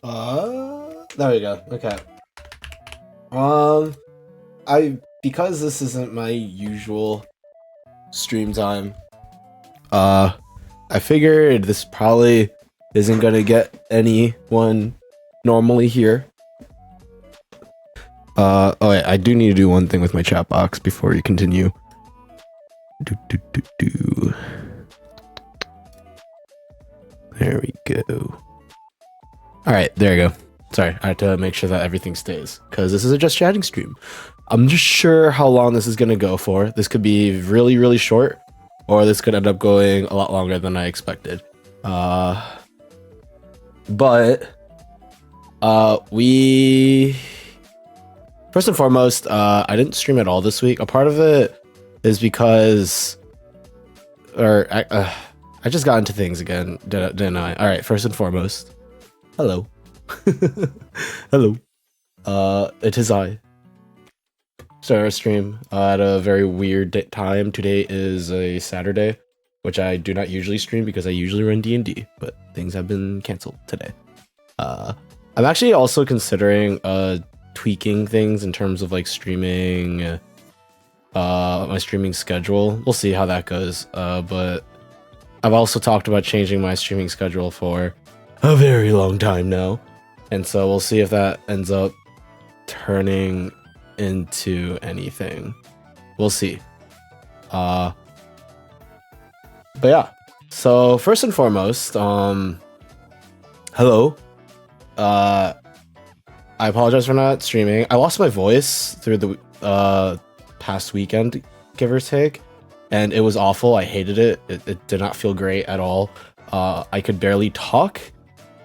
There we go. Okay. Because this isn't my usual stream time, I figured this probably isn't gonna get anyone normally here. Oh wait, I do need to do one thing with my chat box before we continue. There we go. Alright, there you go. Sorry, I had to make sure that everything stays, because this is a just chatting stream. I'm just sure how long this is going to go for. This could be really, really short, or this could end up going a lot longer than I expected. We... First and foremost, I didn't stream at all this week. A part of it is because... I just got into things again, didn't I? Alright, first and foremost, hello. Hello. It is I. Started our stream at a very weird time. Today is a Saturday, which I do not usually stream because I usually run D&D, but things have been canceled today. I'm actually also considering tweaking things in terms of like streaming, my streaming schedule. We'll see how that goes. But I've also talked about changing my streaming schedule for a very long time now. And so we'll see if that ends up turning into anything. We'll see. But yeah. So first and foremost, hello. I apologize for not streaming. I lost my voice through the past weekend, give or take, and it was awful. I hated it. It did not feel great at all. I could barely talk.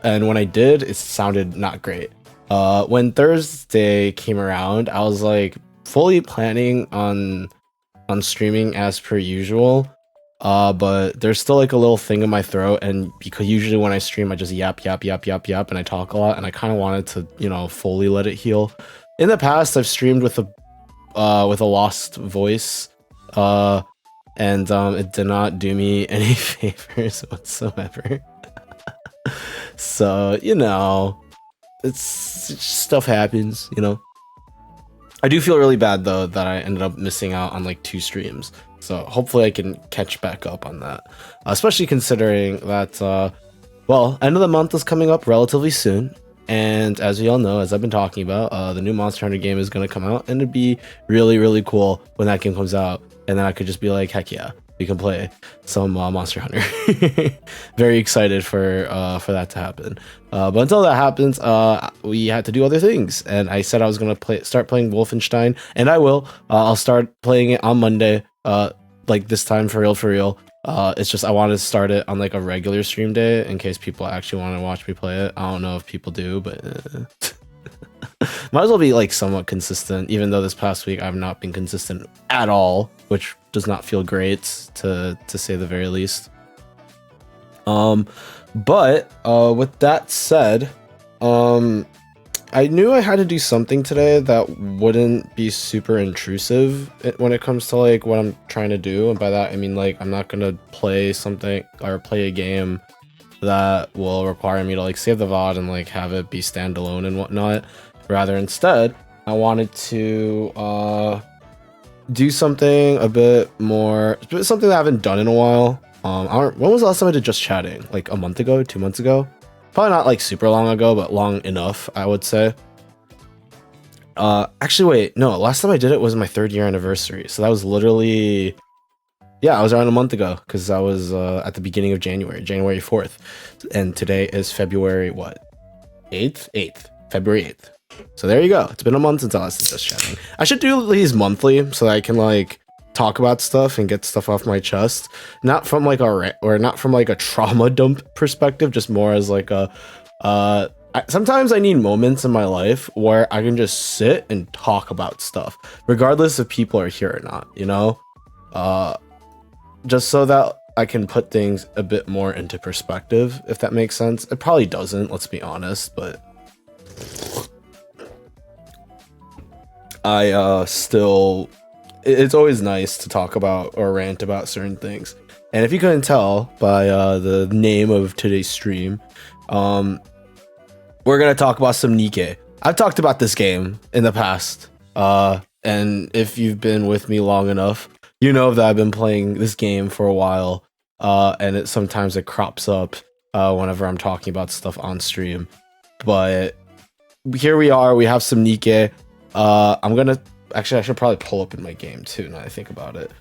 And when I did, it sounded not great. When Thursday came around, I was like fully planning on streaming as per usual. But there's still like a little thing in my throat, and because usually when I stream, I just yap, and I talk a lot, and I kind of wanted to, you know, fully let it heal. In the past, I've streamed with a lost voice, and it did not do me any favors whatsoever. So, you know, it's stuff happens, you know. I do feel really bad though that I ended up missing out on like 2 streams. So hopefully I can catch back up on that. Especially considering that, well, end of the month is coming up relatively soon. And as we all know, as I've been talking about, the new Monster Hunter game is going to come out, and it'd be really, really cool when that game comes out. And then I could just be like, heck yeah, we can play some Monster Hunter. Very excited for that to happen. But until that happens, we had to do other things. And I said I was going to start playing Wolfenstein, and I will. I'll start playing it on Monday, like this time for real. It's just I wanted to start it on like a regular stream day in case people actually want to watch me play it. I don't know if people do, but might as well be like somewhat consistent, even though this past week I've not been consistent at all, which does not feel great to say the very least. But with that said, I knew I had to do something today that wouldn't be super intrusive when it comes to like what I'm trying to do, and by that I mean like I'm not gonna play something or play a game that will require me to like save the VOD and like have it be standalone and whatnot. Rather, instead, I wanted to do something a bit more, something that I haven't done in a while. When was the last time I did just chatting? Like a month ago, 2 months ago? Probably not like super long ago, but long enough, I would say. Actually, wait, no, last time I did it was my 3rd year anniversary. So that was literally, yeah, I was around a month ago, because I was at the beginning of January 4th. And today is February, what? 8th? February 8th. So there you go. It's been a month since I last did just chatting. I should do these monthly so that I can like talk about stuff and get stuff off my chest, not from like not from like a trauma dump perspective, just more as like a sometimes I need moments in my life where I can just sit and talk about stuff regardless if people are here or not, you know, just so that I can put things a bit more into perspective, if that makes sense. It probably doesn't, let's be honest, but I still, it's always nice to talk about or rant about certain things. And if you couldn't tell by the name of today's stream, we're gonna talk about some Nikke. I've talked about this game in the past, and if you've been with me long enough, you know that I've been playing this game for a while, and sometimes it crops up whenever I'm talking about stuff on stream. But here we are. We have some Nikke. I should probably pull up in my game too. Now I think about it,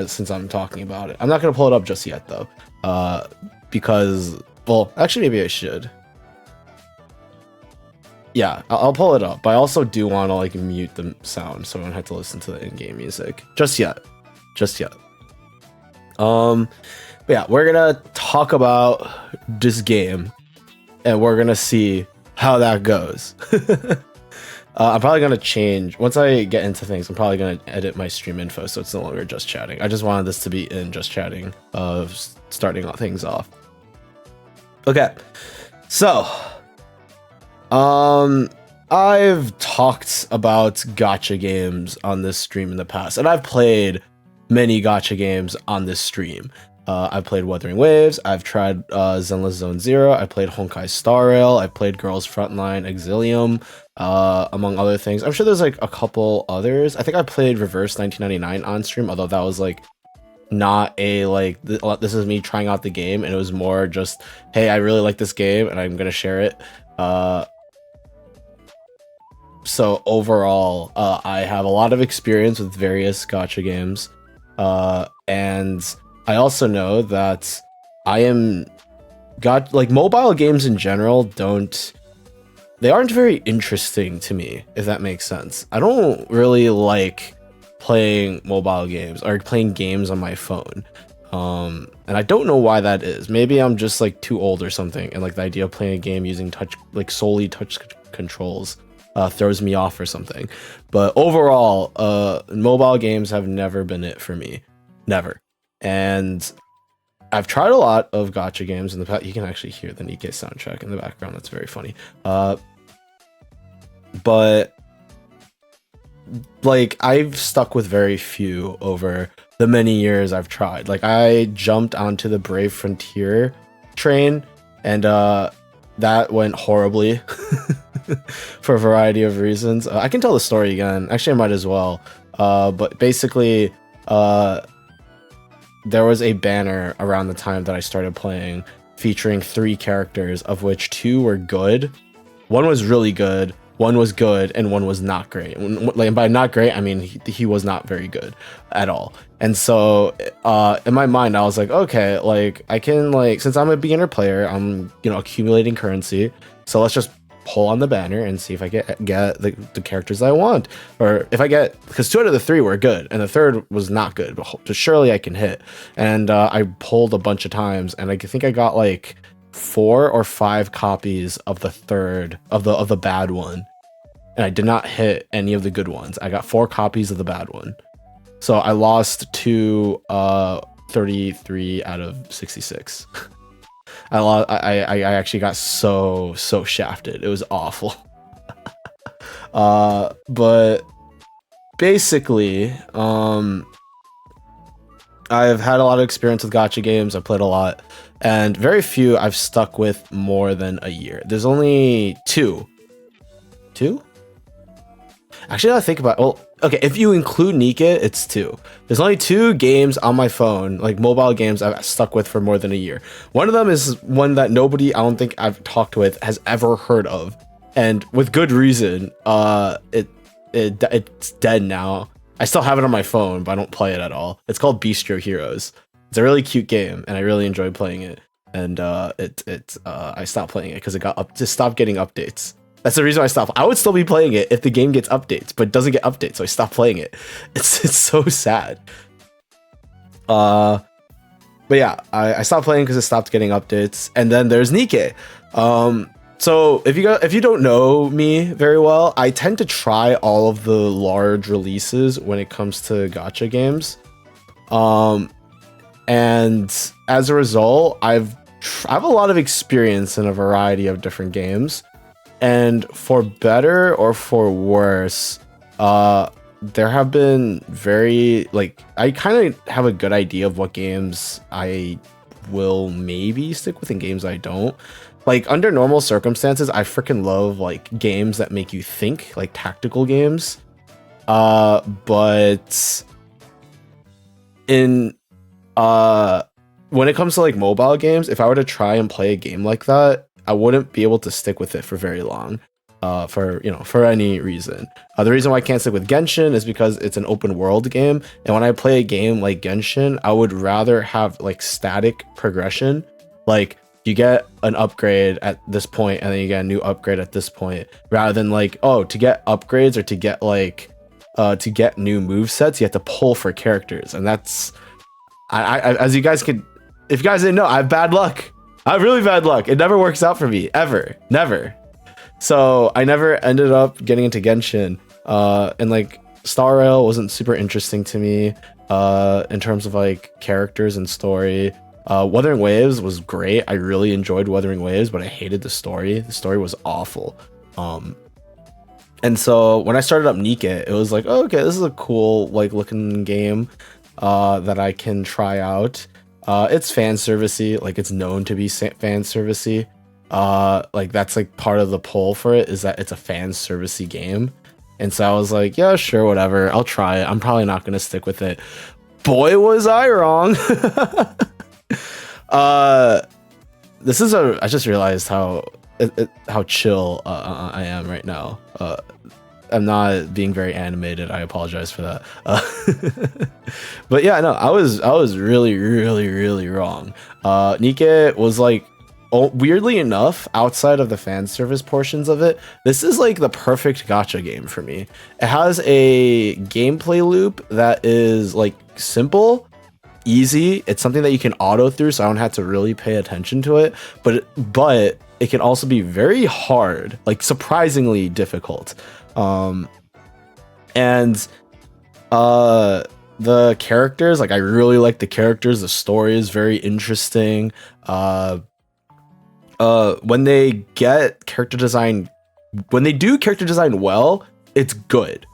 since I'm talking about it, I'm not gonna pull it up just yet though, because, well, actually maybe I should. Yeah, I'll pull it up, but I also do want to like mute the sound so I don't have to listen to the in-game music just yet. But yeah, we're gonna talk about this game, and we're gonna see how that goes. I'm probably gonna change once I get into things. I'm probably gonna edit my stream info so it's no longer just chatting. I just wanted this to be in just chatting of starting things off. Okay, so I've talked about gacha games on this stream in the past, and I've played many gacha games on this stream. I've played Wuthering Waves, I've tried Zenless Zone Zero, I played Honkai Star Rail, I played Girls Frontline Exilium, among other things. I'm sure there's like a couple others. I think I played Reverse 1999 on stream, although that was like not a like this is me trying out the game, and it was more just, hey, I really like this game and I'm gonna share it. So overall, I have a lot of experience with various gacha games, and I also know that mobile games in general aren't very interesting to me, if that makes sense. I don't really like playing mobile games or playing games on my phone. And I don't know why that is. Maybe I'm just like too old or something, and like the idea of playing a game using solely touch controls throws me off or something. But overall, mobile games have never been it for me. Never. And I've tried a lot of gacha games in the past. You can actually hear the Nikke soundtrack in the background. That's very funny. But like I've stuck with very few over the many years I've tried. Like I jumped onto the Brave Frontier train, and that went horribly for a variety of reasons. I can tell the story again. Actually, I might as well. But basically, there was a banner around the time that I started playing featuring 3 characters, of which 2 were good. One was really good, one was good, and one was not great. And by not great, I mean he was not very good at all. And so in my mind, I was like, okay, like I can, like, since I'm a beginner player, I'm, you know, accumulating currency, so let's just pull on the banner and see if I get the characters I want, or if I get, because 2 out of the 3 were good and the 3rd was not good, but surely I can hit. And I pulled a bunch of times, and I think I got like 4 or 5 copies of the 3rd of the bad one, and I did not hit any of the good ones. I got 4 copies of the bad one, so I lost to 33 out of 66. I actually got so shafted. It was awful. But basically, I've had a lot of experience with gacha games. I've played a lot, and very few I've stuck with more than a year. There's only 2. Actually, now I think about it, well, okay, if you include Nikke, it's 2. There's only 2 games on my phone, like mobile games, I've stuck with for more than a year. One of them is one that nobody, I don't think I've talked with, has ever heard of, and with good reason. It's dead now. I still have it on my phone, but I don't play it at all. It's called Bistro Heroes. It's a really cute game, and I really enjoy playing it. And I stopped playing it because it just stopped getting updates. That's the reason I stopped. I would still be playing it if the game gets updates, but it doesn't get updates, so I stopped playing it. It's so sad. But yeah, I stopped playing because it stopped getting updates. And then there's Nikke. So if you don't know me very well, I tend to try all of the large releases when it comes to gacha games. And as a result, I have a lot of experience in a variety of different games. And for better or for worse, there have been I kind of have a good idea of what games I will maybe stick with and games I don't. like under normal circumstances, I freaking love like games that make you think, like tactical games. But in when it comes to like mobile games, if I were to try and play a game like that, I wouldn't be able to stick with it for very long. For any reason. The reason why I can't stick with Genshin is because it's an open world game, and when I play a game like Genshin, I would rather have like static progression. Like you get an upgrade at this point and then you get a new upgrade at this point, rather than like, oh, to get upgrades or to get like to get new move sets, you have to pull for characters. And that's I as you guys could, if you guys didn't know, I have bad luck. I have really bad luck. It never works out for me, ever. Never. So I never ended up getting into Genshin, and like Star Rail wasn't super interesting to me in terms of like characters and story. Wuthering Waves was great. I really enjoyed Wuthering Waves, but I hated the story. The story was awful. And so when I started up Nikke, it was like, oh, okay, this is a cool like looking game that I can try out. It's fan servicey, like it's known to be fan servicey. Like that's like part of the pull for it, is that it's a fan servicey game. And so I was like, yeah, sure, whatever, I'll try it. I'm probably not gonna stick with it. Boy, was I wrong. This is I just realized how chill I am right now. I'm not being very animated. I apologize for that. But yeah, no, I was really wrong. Nikke was like, weirdly enough, outside of the fan service portions of it, this is like the perfect gacha game for me. It has a gameplay loop that is like simple, easy. It's something that you can auto through, so I don't have to really pay attention to it. But it can also be very hard, like surprisingly difficult. The characters, like I really like the characters. The story is very interesting. When they get character design, when they do character design well, it's good.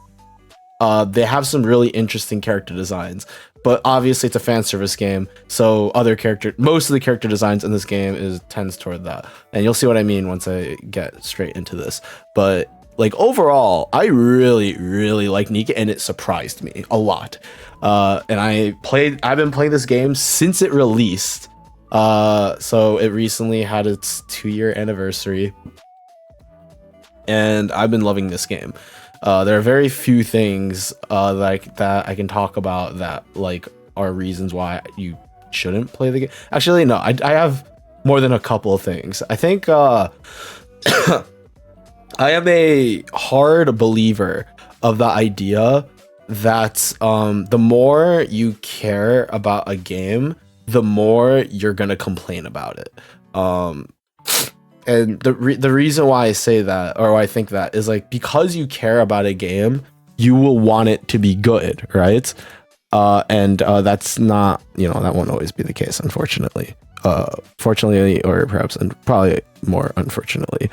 They have some really interesting character designs, but obviously it's a fan service game, so most of the character designs in this game tends toward that, and you'll see what I mean once I get straight into this. But like overall, I really like Nikke, and it surprised me a lot. And I've been playing this game since it released. So it recently had its 2-year anniversary, and I've been loving this game. There are very few things like that I can talk about that like are reasons why you shouldn't play the game. Actually, no, I have more than a couple of things. I think I am a hard believer of the idea that the more you care about a game, the more you're gonna complain about it. And the reason why I say that, or why I think that, is like because you care about a game, you will want it to be good, right? And that's not, that won't always be the case, unfortunately. Fortunately, or perhaps probably more unfortunately.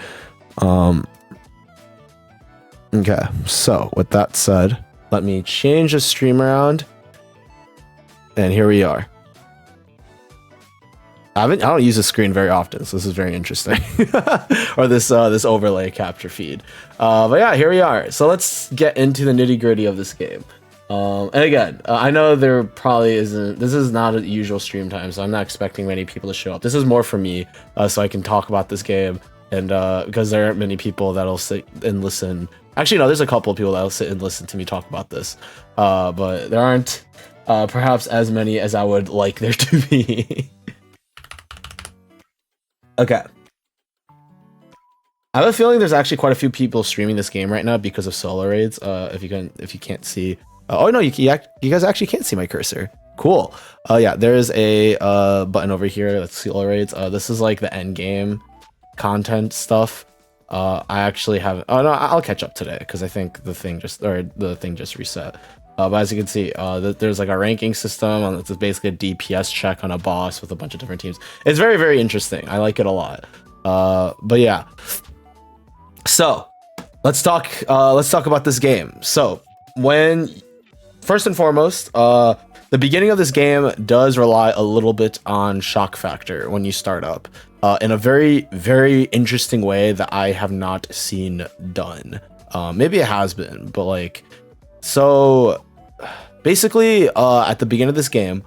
Okay, so with that said, let me change the stream around, and here we are. I don't use the screen very often, so this is very interesting. Or this overlay capture feed. But yeah, here we are. So let's get into the nitty gritty of this game. And again, I know there probably isn't. This is not a usual stream time, so I'm not expecting many people to show up. This is more for me, so I can talk about this game, and because there aren't many people that'll sit and listen. Actually, no, there's a couple of people that'll sit and listen to me talk about this, but there aren't perhaps as many as I would like there to be. Okay. I have a feeling there's actually quite a few people streaming this game right now because of solo raids. If you can't see, oh no, you guys actually can't see my cursor. Cool. Yeah, there is a button over here that's solo raids. This is like the end game content stuff. I actually have. Oh no, I'll catch up today because I think the thing just reset. But as you can see, there's like a ranking system. It's basically a DPS check on a boss with a bunch of different teams. It's very, very interesting. I like it a lot. But yeah. So let's talk about this game. So first and foremost, the beginning of this game does rely a little bit on shock factor when you start up, in a very, very interesting way that I have not seen done. Maybe it has been, but like, so basically, at the beginning of this game,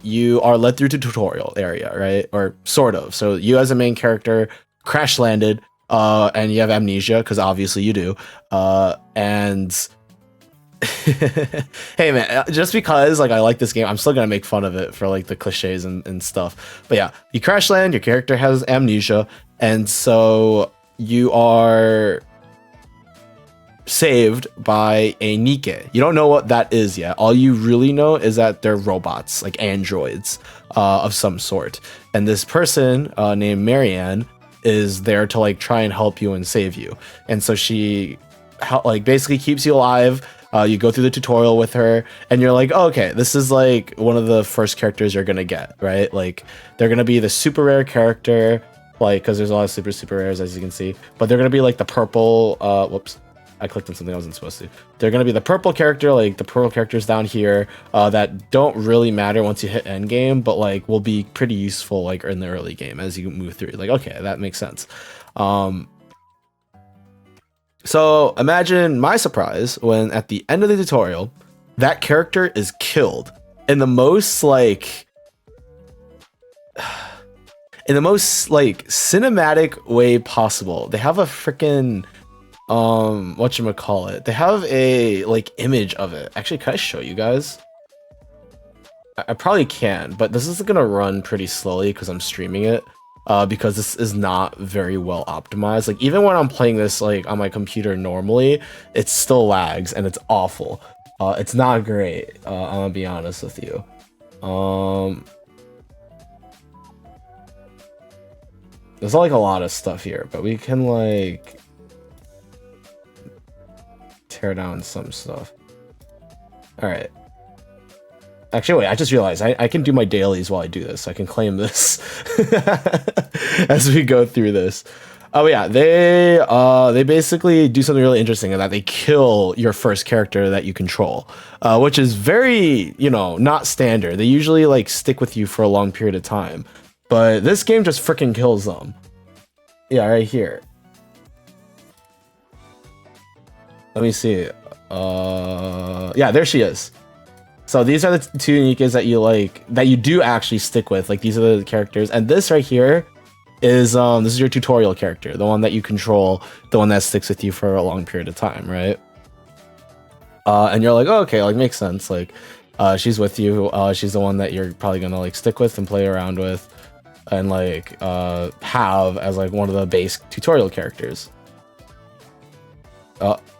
you are led through to tutorial area, right? Or sort of. So you as a main character crash landed, and you have amnesia because obviously you do, and hey man, just because like I like this game, I'm still gonna make fun of it for like the cliches and stuff. But yeah, you crash land, your character has amnesia, and so you are saved by a Nikke. You don't know what that is yet. All you really know is that they're robots, like androids of some sort. And this person named Marianne is there to like try and help you and save you. And so she like basically keeps you alive. You go through the tutorial with her and you're like, oh, okay, this is like one of the first characters you're gonna get, right? Like they're gonna be the super rare character, like because there's a lot of super rares as you can see, but they're gonna be like the purple whoops, I clicked on something I wasn't supposed to. They're gonna be the purple character, like the purple characters down here, that don't really matter once you hit end game, but like will be pretty useful like in the early game as you move through. Like, okay, that makes sense. So imagine my surprise when at the end of the tutorial, that character is killed in the most like cinematic way possible. They have a freaking whatchamacallit, they have a like image of it. Actually, can I show you guys? I probably can, but this is gonna run pretty slowly because I'm streaming it, because this is not very well optimized. Like even when I'm playing this like on my computer normally, it still lags and it's awful. It's not great, I'm gonna be honest with you. There's like a lot of stuff here, but we can like tear down some stuff. All right. Actually, wait, I just realized I can do my dailies while I do this. I can claim this as we go through this. Oh yeah, they basically do something really interesting in that they kill your first character that you control, which is very, you know, not standard. They usually like stick with you for a long period of time, but this game just freaking kills them. Yeah, right here. Let me see. Yeah, there she is. So these are the two Nikkes that you like, that you do actually stick with. Like these are the characters, and this right here is this is your tutorial character, the one that you control, the one that sticks with you for a long period of time, right? And you're like, oh, okay, like makes sense. Like she's with you. She's the one that you're probably gonna like stick with and play around with, and like have as like one of the base tutorial characters.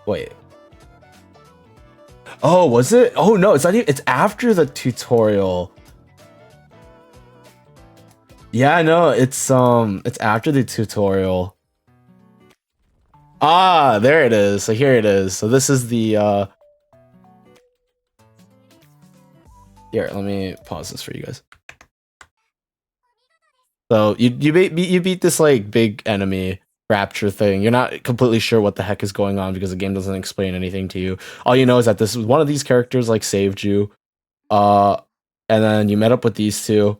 Wait. Oh, was it? Oh no, it's not even, it's after the tutorial. Yeah, no, it's after the tutorial. Ah, there it is. So here it is. So this is the here, let me pause this for you guys. So you beat this like big enemy rapture thing. You're not completely sure what the heck is going on because the game doesn't explain anything to you. All you know is that this is one of these characters like saved you, and then you met up with these two,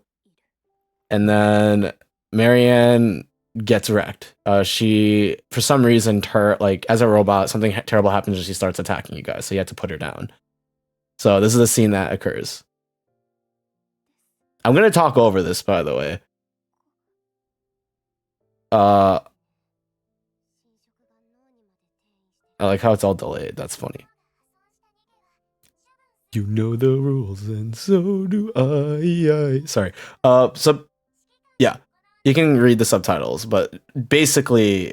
and then Marianne gets wrecked. She for some reason like as a robot, something terrible happens and she starts attacking you guys, so you have to put her down. So this is the scene that occurs. I'm gonna talk over this, by the way. I like how it's all delayed. That's funny. You know the rules, and so do I. Sorry. So yeah, you can read the subtitles, but basically,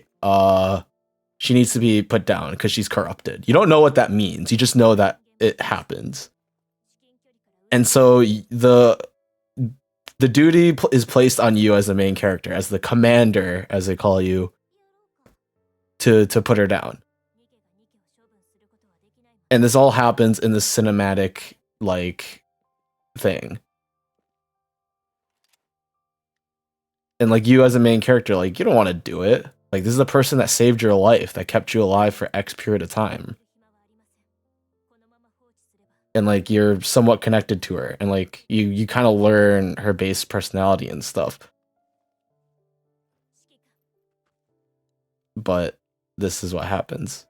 she needs to be put down because she's corrupted. You don't know what that means. You just know that it happens. And so the duty is placed on you as the main character, as the commander, as they call you, to put her down. And this all happens in the cinematic like thing. And like you as a main character, like you don't want to do it. Like this is the person that saved your life, that kept you alive for X period of time. and like you're somewhat connected to her, and like you kind of learn her base personality and stuff. But this is what happens.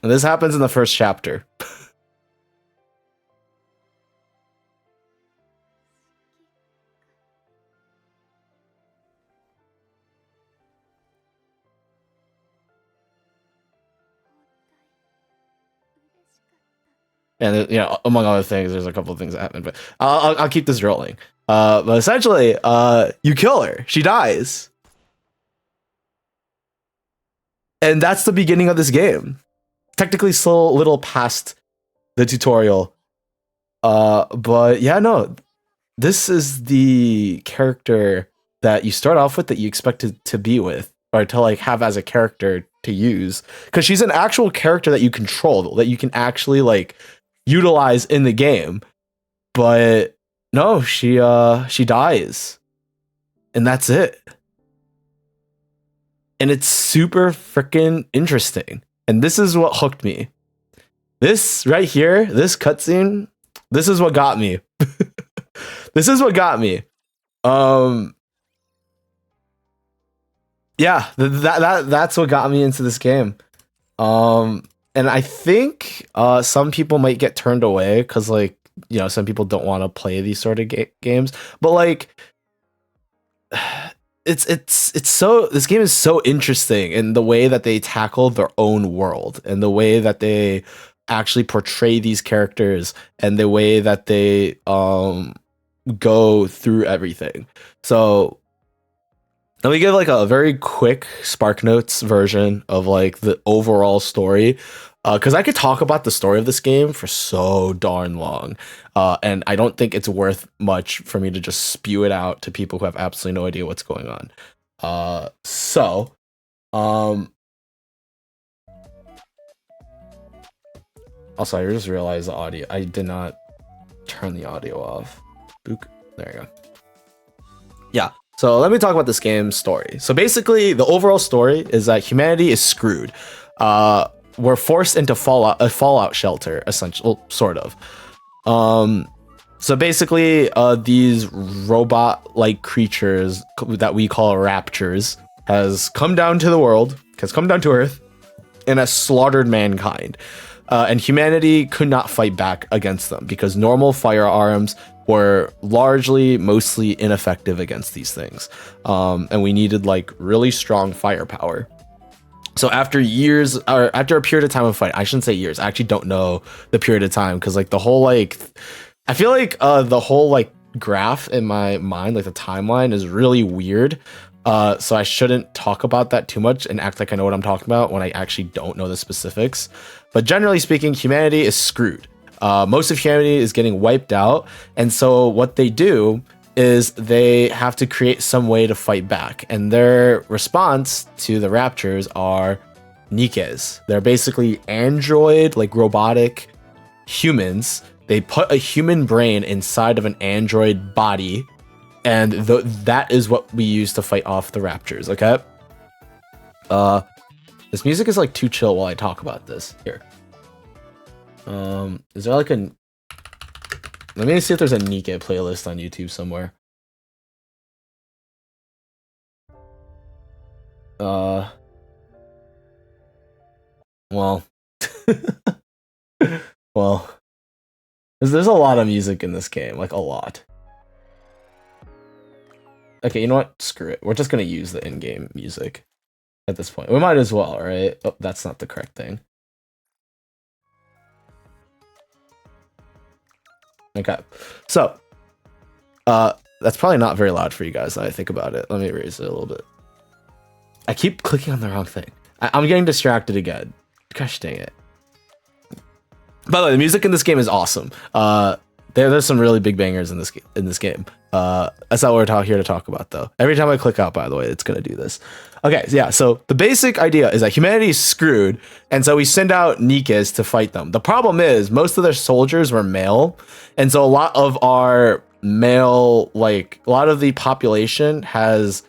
And this happens in the first chapter. And you know, among other things, there's a couple of things that happen, but I'll keep this rolling. But essentially, you kill her, she dies, and that's the beginning of this game. Technically, still a little past the tutorial, but yeah, no, this is the character that you start off with, that you expected to be with, or to like have as a character to use, because she's an actual character that you control, that you can actually like utilize in the game. But no, she dies, and that's it. And it's super freaking interesting, and this is what hooked me. This right here, this cutscene, this is what got me. This is what got me. Yeah, that's what got me into this game. And I think some people might get turned away because, like, you know, some people don't want to play these sort of games. But like, it's so, this game is so interesting in the way that they tackle their own world, and the way that they actually portray these characters, and the way that they go through everything. So let me give like a very quick Spark Notes version of like the overall story, because I could talk about the story of this game for so darn long, and I don't think it's worth much for me to just spew it out to people who have absolutely no idea what's going on. Also, I just realized the audio, I did not turn the audio off. Book. There you go. Yeah. So let me talk about this game's story. So basically, the overall story is that humanity is screwed. We're forced into a fallout shelter, essentially, sort of. So basically, these robot-like creatures that we call raptors has come down to the world, has come down to Earth, and has slaughtered mankind. And humanity could not fight back against them because normal firearms were mostly ineffective against these things. And we needed like really strong firepower. So after years, or after a period of time of fight, I shouldn't say years, I actually don't know the period of time, because like the whole like, I feel like the whole like graph in my mind, like the timeline, is really weird. So I shouldn't talk about that too much and act like I know what I'm talking about when I actually don't know the specifics. But generally speaking, humanity is screwed. Most of humanity is getting wiped out. And so what they do is they have to create some way to fight back. And their response to the raptors are Nikkes. They're basically android, like robotic humans. They put a human brain inside of an android body, and that is what we use to fight off the raptors, okay? This music is like too chill while I talk about this. Here. Is there like a... Let me see if there's a Nikke playlist on YouTube somewhere. Well... well... There's a lot of music in this game, like a lot. Okay, you know what? Screw it. We're just gonna use the in-game music at this point. We might as well, right? Oh, that's not the correct thing. Okay, so that's probably not very loud for you guys. Now I think about it. Let me raise it a little bit. I keep clicking on the wrong thing. I'm getting distracted again. Gosh dang it. By the way, the music in this game is awesome. There's some really big bangers in this game. That's not what we're here to talk about, though. Every time I click out, by the way, it's gonna do this. Okay, yeah. So the basic idea is that humanity is screwed, and so we send out Nikkes to fight them. The problem is most of their soldiers were male, and so a lot of our male, like a lot of the population has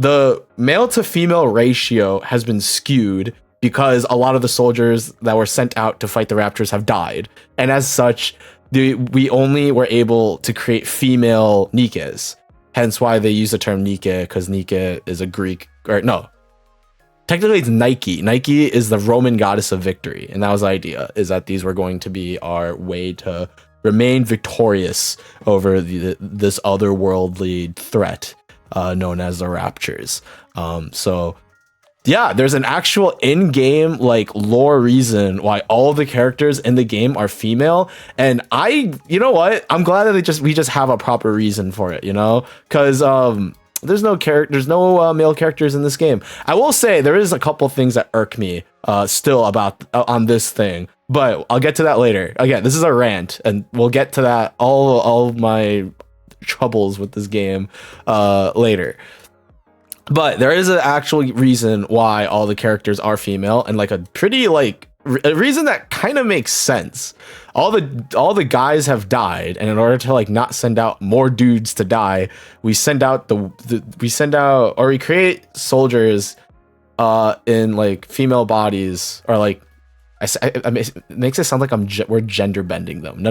the male to female ratio has been skewed because a lot of the soldiers that were sent out to fight the Raptors have died, and as such, we only were able to create female Nikkes. Hence why they use the term Nikke, because Nikke is a Greek, or no, technically it's Nike. Nike is the Roman goddess of victory, and that was the idea, is that these were going to be our way to remain victorious over this otherworldly threat known as the Raptors. So yeah, there's an actual in-game like lore reason why all the characters in the game are female, and you know what? I'm glad that we just have a proper reason for it, you know, because there's no male characters in this game. I will say there is a couple things that irk me still about on this thing, but I'll get to that later. Again, this is a rant, and we'll get to that all of my troubles with this game later. But there is an actual reason why all the characters are female, and like a pretty like a reason that kind of makes sense. All the guys have died, and in order to like not send out more dudes to die, we create soldiers in like female bodies, or like I mean, it makes it sound like we're gender bending them. No.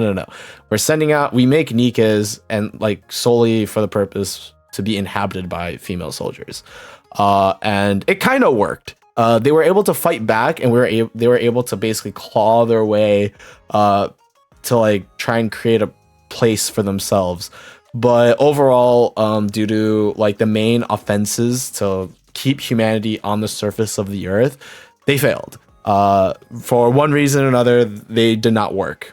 We make Nikkes, and like solely for the purpose to be inhabited by female soldiers, and it kind of worked. They were able to fight back, and they were able to basically claw their way to like try and create a place for themselves. But overall, due to like the main offenses to keep humanity on the surface of the earth, they failed. For one reason or another, they did not work.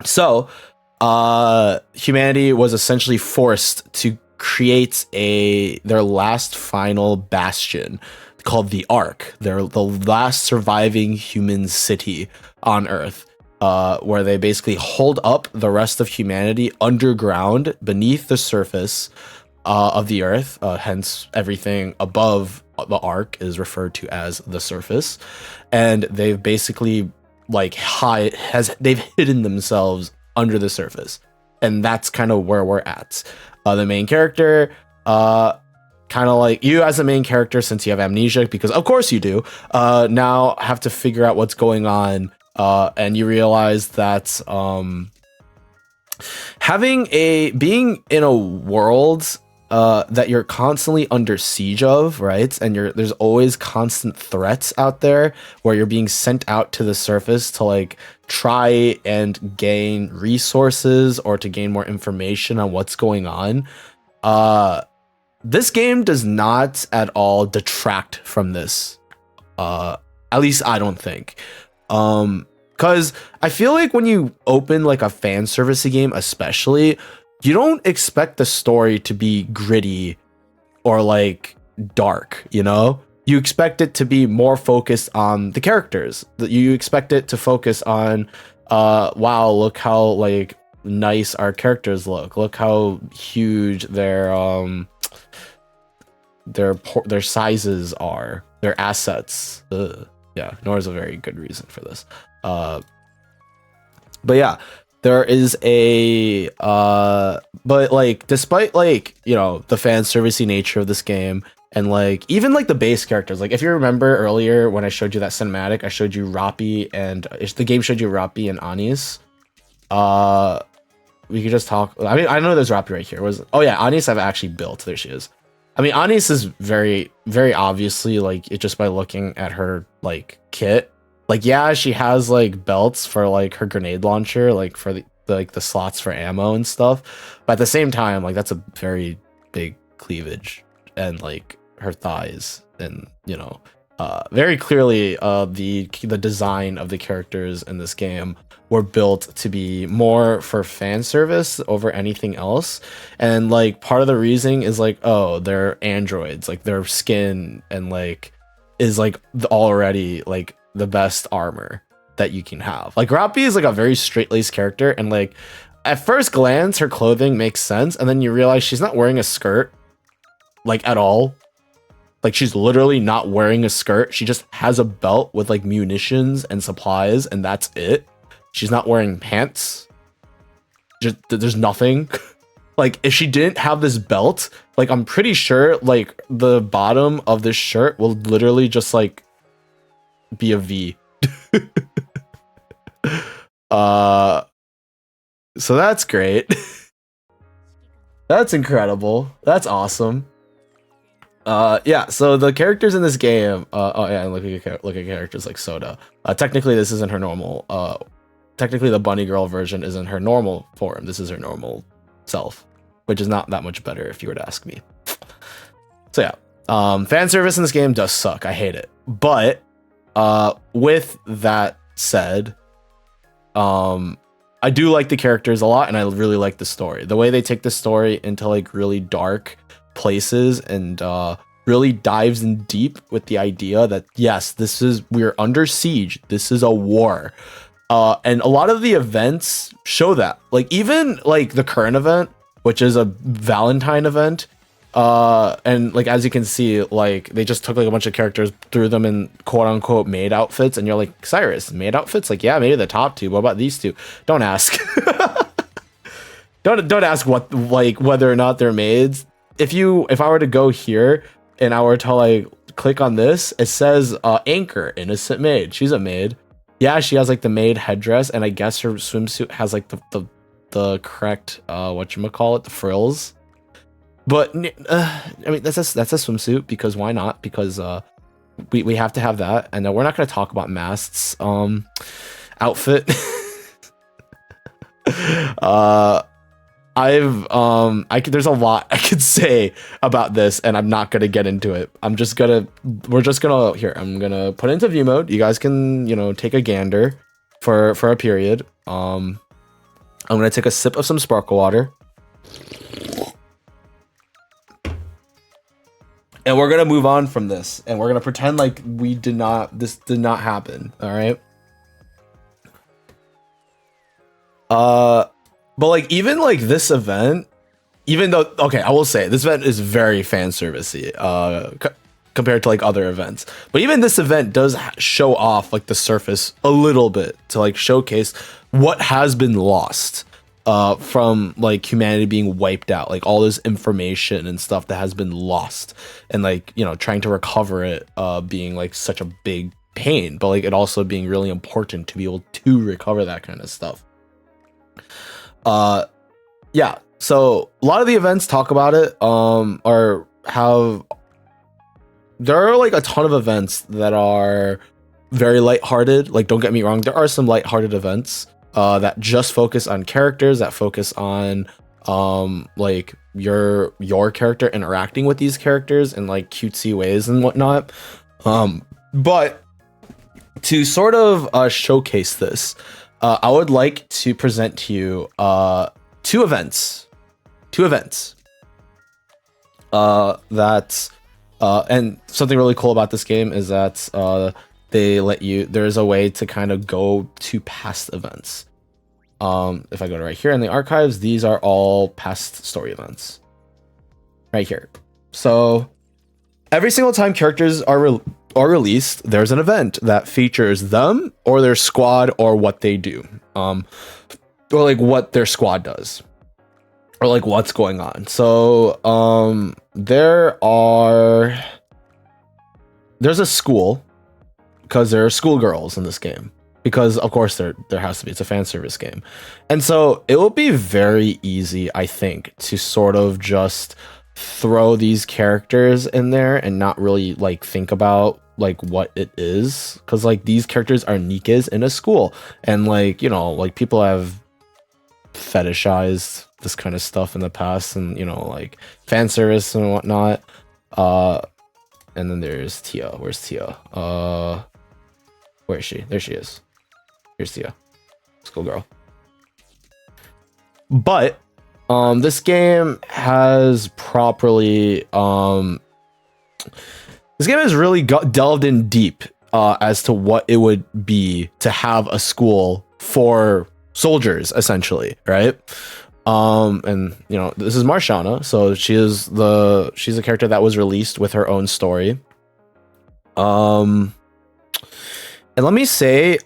So humanity was essentially forced to create their last final bastion called the Ark. They're the last surviving human city on Earth, where they basically hold up the rest of humanity underground beneath the surface of the Earth. Hence, everything above the Ark is referred to as the surface, and they've basically like they've hidden themselves under the surface, and that's kind of where we're at. The main character, kind of like you as a main character, since you have amnesia, because of course you do, now have to figure out what's going on, and you realize that being in a world that you're constantly under siege of, right? And there's always constant threats out there where you're being sent out to the surface to like try and gain resources or to gain more information on what's going on. This game does not at all detract from this. At least I don't think. Because I feel like when you open like a fan service game, especially, you don't expect the story to be gritty or like dark, you know? You expect it to be more focused on the characters. You expect it to focus on, wow, look how like nice our characters look. Look how huge their sizes are, their assets. Yeah, nor is a very good reason for this. But yeah. There is but like, despite like, you know, the fan servicey nature of this game, and like even like the base characters, like if you remember earlier when I showed you that cinematic, I showed you Rappi, and the game showed you Rappi and Anis. We could just talk. I mean, I know there's Rappi right here. Oh yeah, Anis I've actually built. There she is. I mean, Anis is very, very obviously like it just by looking at her like kit. Like, yeah, she has like belts for like her grenade launcher, like for the slots for ammo and stuff. But at the same time, like that's a very big cleavage, and like her thighs, and you know, very clearly, the design of the characters in this game were built to be more for fan service over anything else. And like part of the reasoning is like, oh, they're androids, like their skin and like is like already like the best armor that you can have. Like Rappi is like a very straight-laced character, and like at first glance her clothing makes sense, and then you realize she's not wearing a skirt like at all. Like she's literally not wearing a skirt. She just has a belt with like munitions and supplies, and that's it. She's not wearing pants. Just there's nothing. Like if she didn't have this belt, like I'm pretty sure like the bottom of this shirt will literally just like be a V. So that's great. That's incredible. That's awesome. Yeah, so the characters in this game, oh yeah, and look at characters like Soda. Technically this isn't her normal, technically the bunny girl version isn't her normal form. This is her normal self, which is not that much better if you were to ask me. So yeah, fan service in this game does suck. I hate it. But with that said, I do like the characters a lot, and I really like the story. The way they take the story into like really dark places and really dives in deep with the idea that yes, we're under siege. This is a war. And a lot of the events show that. Like even like the current event, which is a Valentine event, and like as you can see, like they just took like a bunch of characters, threw them in quote unquote maid outfits, and you're like, Cyrus, maid outfits? Like, yeah, maybe the top two. What about these two? Don't ask. don't ask what, like, whether or not they're maids. If I were to go here and I were to like click on this, it says Anchor, innocent maid. She's a maid. Yeah, she has like the maid headdress, and I guess her swimsuit has like the correct whatchamacallit, the frills. But I mean that's a swimsuit, because why not? Because we have to have that, and we're not going to talk about Mast's outfit. There's a lot I could say about this, and I'm not gonna get into it. I'm gonna put it into view mode. You guys can, you know, take a gander for a period. I'm gonna take a sip of some sparkle water, and we're gonna move on from this, and we're gonna pretend like this did not happen. All right. But like even like this event, even though, okay, I will say this event is very fan servicey compared to like other events, but even this event does show off like the surface a little bit to like showcase what has been lost from like humanity being wiped out, like all this information and stuff that has been lost, and like, you know, trying to recover it being like such a big pain, but like it also being really important to be able to recover that kind of stuff. Yeah, so a lot of the events talk about it, there are like a ton of events that are very lighthearted. Like, don't get me wrong, there are some lighthearted events that just focus on characters, that focus on like your character interacting with these characters in like cutesy ways and whatnot. But to sort of showcase this, I would like to present to you two events that and something really cool about this game is that there's a way to kind of go to past events. If I go to right here in the archives, these are all past story events right here. So every single time characters are released, there's an event that features them or their squad or what they do, or like what their squad does, or like what's going on. So there's a school, because there are schoolgirls in this game, because of course there has to be, it's a fan service game. And so it will be very easy, I think, to sort of just throw these characters in there and not really like think about like what it is, because like these characters are Nikkes in a school, and like, you know, like people have fetishized this kind of stuff in the past, and you know, like fan service and whatnot. And then there's Tia. Where's Tia? Where is she? There she is. Here's Tia, schoolgirl. But this game has properly this game has really delved in deep as to what it would be to have a school for soldiers, essentially, right? And you know, this is Marshana, so she's a character that was released with her own story. And let me say,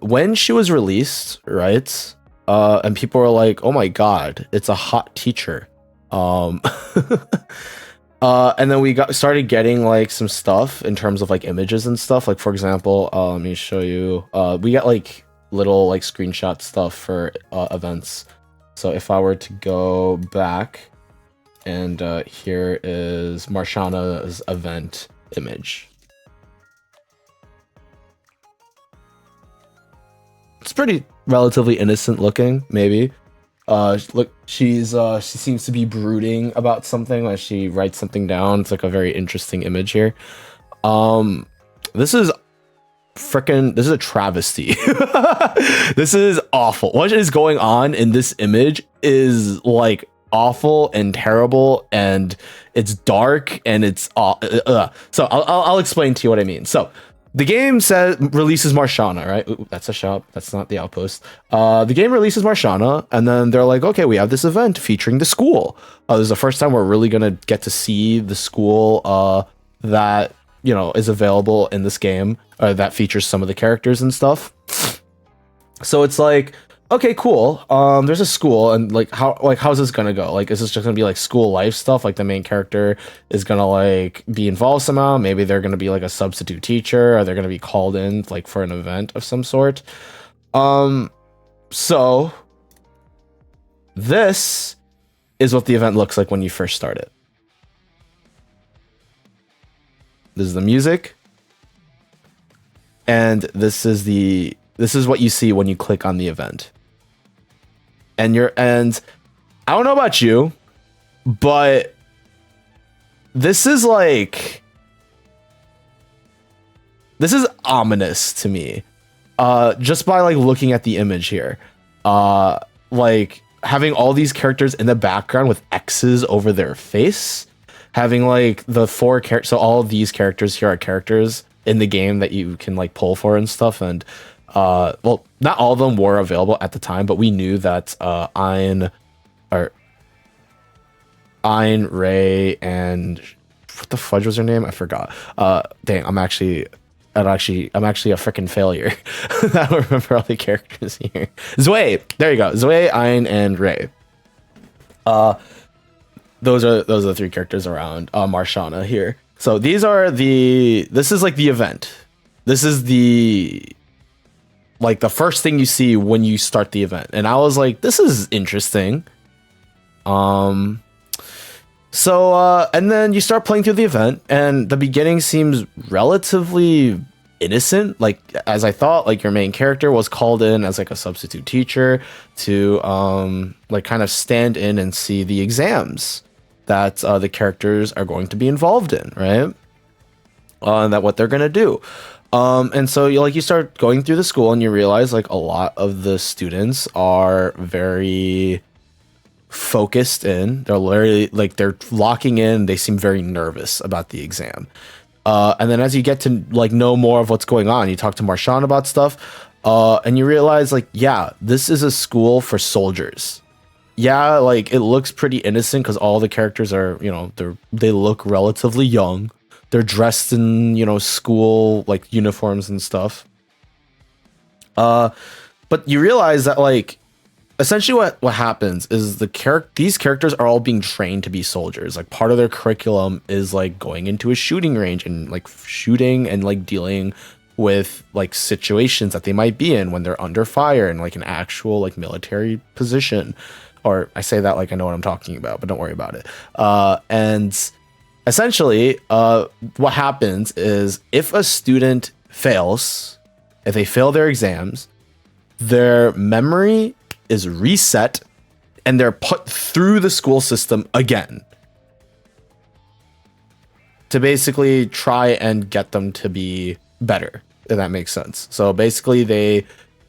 when she was released, right, and people were like, "Oh my god, it's a hot teacher." Um, and then we started getting like some stuff in terms of like images and stuff. Like for example, let me show you. We got like little like screenshot stuff for events. So if I were to go back, and here is Marshana's event image. It's pretty relatively innocent looking, maybe. Look, she seems to be brooding about something. Like she writes something down. It's like a very interesting image here. This is this is a travesty. This is awful. What is going on in this image is like awful and terrible, and it's dark and it's so I'll explain to you what I mean. So the game says releases Marshana, right? Ooh, that's a shop. That's not the outpost. The game releases Marshana, and then they're like, okay, we have this event featuring the school. This is the first time we're really gonna get to see the school that is available in this game, that features some of the characters and stuff. So it's like, okay, cool. There's a school, and how's this gonna go? Like, is this just gonna be like school life stuff? Like the main character is gonna like be involved somehow. Maybe they're gonna be like a substitute teacher, or they're gonna be called in like for an event of some sort. So this is what the event looks like when you first start it. This is the music, and this is what you see when you click on the event. And I don't know about you, but this is ominous to me. Just by like looking at the image here. Like having all these characters in the background with X's over their face, having like the 4 characters. So all of these characters here are characters in the game that you can like pull for and stuff. And well, not all of them were available at the time, but we knew that Ein, Ray, and what the fudge was her name? I forgot. Dang, I'm actually a freaking failure. I don't remember all the characters here. Zwei, there you go. Zwei, Ein, and Ray. Those are the 3 characters around Marshana here. So this is like the event. This is the first thing you see when you start the event. And I was like, this is interesting. So and then you start playing through the event, and the beginning seems relatively innocent. Like, as I thought, like your main character was called in as like a substitute teacher to like kind of stand in and see the exams that the characters are going to be involved in, right? And that what they're gonna do. And so you start going through the school, and you realize like a lot of the students are very focused in. They're literally like they're locking in. They seem very nervous about the exam. And then as you get to like know more of what's going on, you talk to Marshawn about stuff, and you realize like, yeah, this is a school for soldiers. Yeah, like it looks pretty innocent because all the characters are, they look relatively young. They're dressed in, school like uniforms and stuff. But you realize that like essentially what happens is these characters are all being trained to be soldiers. Like part of their curriculum is like going into a shooting range and like shooting and like dealing with like situations that they might be in when they're under fire in like an actual like military position. Or I say that like I know what I'm talking about, but don't worry about it. And essentially, what happens is if a student fails, if they fail their exams, their memory is reset and they're put through the school system again to basically try and get them to be better, if that makes sense. So basically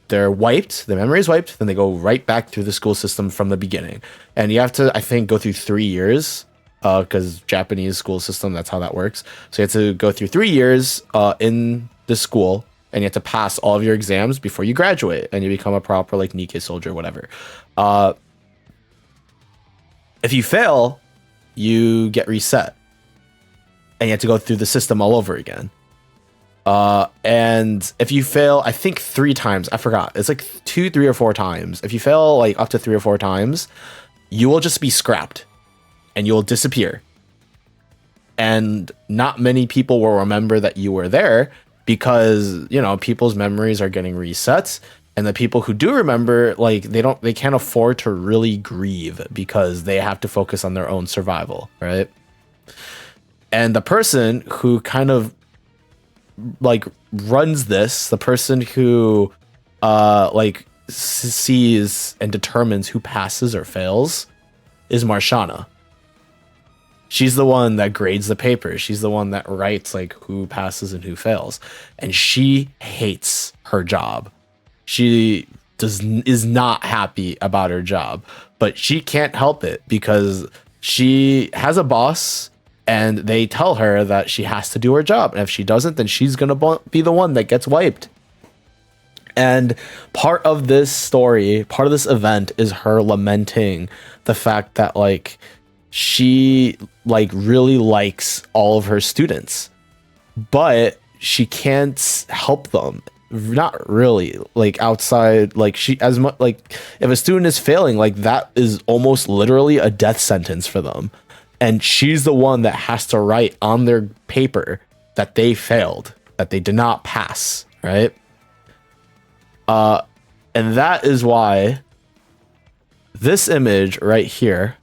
they're wiped, the memory is wiped, then they go right back through the school system from the beginning. And you have to, I think, go through 3 years, because Japanese school system, that's how that works. So you have to go through 3 years in the school, and you have to pass all of your exams before you graduate, and you become a proper like Nikke soldier, whatever. If you fail, you get reset, and you have to go through the system all over again. And if you fail, I think 3 times, I forgot, it's like 2, 3, or 4 times. If you fail like up to 3 or 4 times, you will just be scrapped and you will disappear. And not many people will remember that you were there because, you know, people's memories are getting reset. And the people who do remember, like, they can't afford to really grieve because they have to focus on their own survival, right? And the person who kind of like runs this, the person who like sees and determines who passes or fails, is Marshana. She's the one that grades the papers. She's the one that writes like who passes and who fails. And she hates her job. She is not happy about her job, but she can't help it because she has a boss and they tell her that she has to do her job. And if she doesn't, then she's going to be the one that gets wiped. And part of this story, part of this event is her lamenting the fact that like she like really likes all of her students, but she can't help them. Not really, like outside, like she as much like if a student is failing, like that is almost literally a death sentence for them. And she's the one that has to write on their paper that they failed, that they did not pass, right? And that is why this image right here,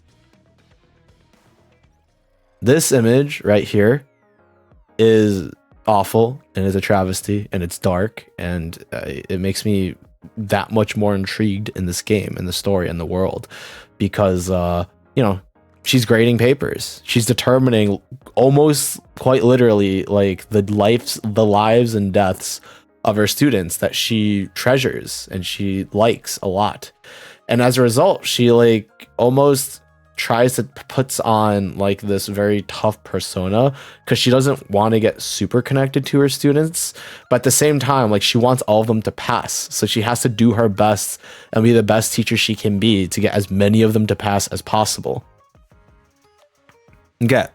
is awful and is a travesty and it's dark and it makes me that much more intrigued in this game and the story and the world because you know, she's grading papers, she's determining almost quite literally like the lives and deaths of her students that she treasures and she likes a lot. And as a result, she like almost tries to puts on like this very tough persona because she doesn't want to get super connected to her students, but at the same time, like she wants all of them to pass, so she has to do her best and be the best teacher she can be to get as many of them to pass as possible. Okay,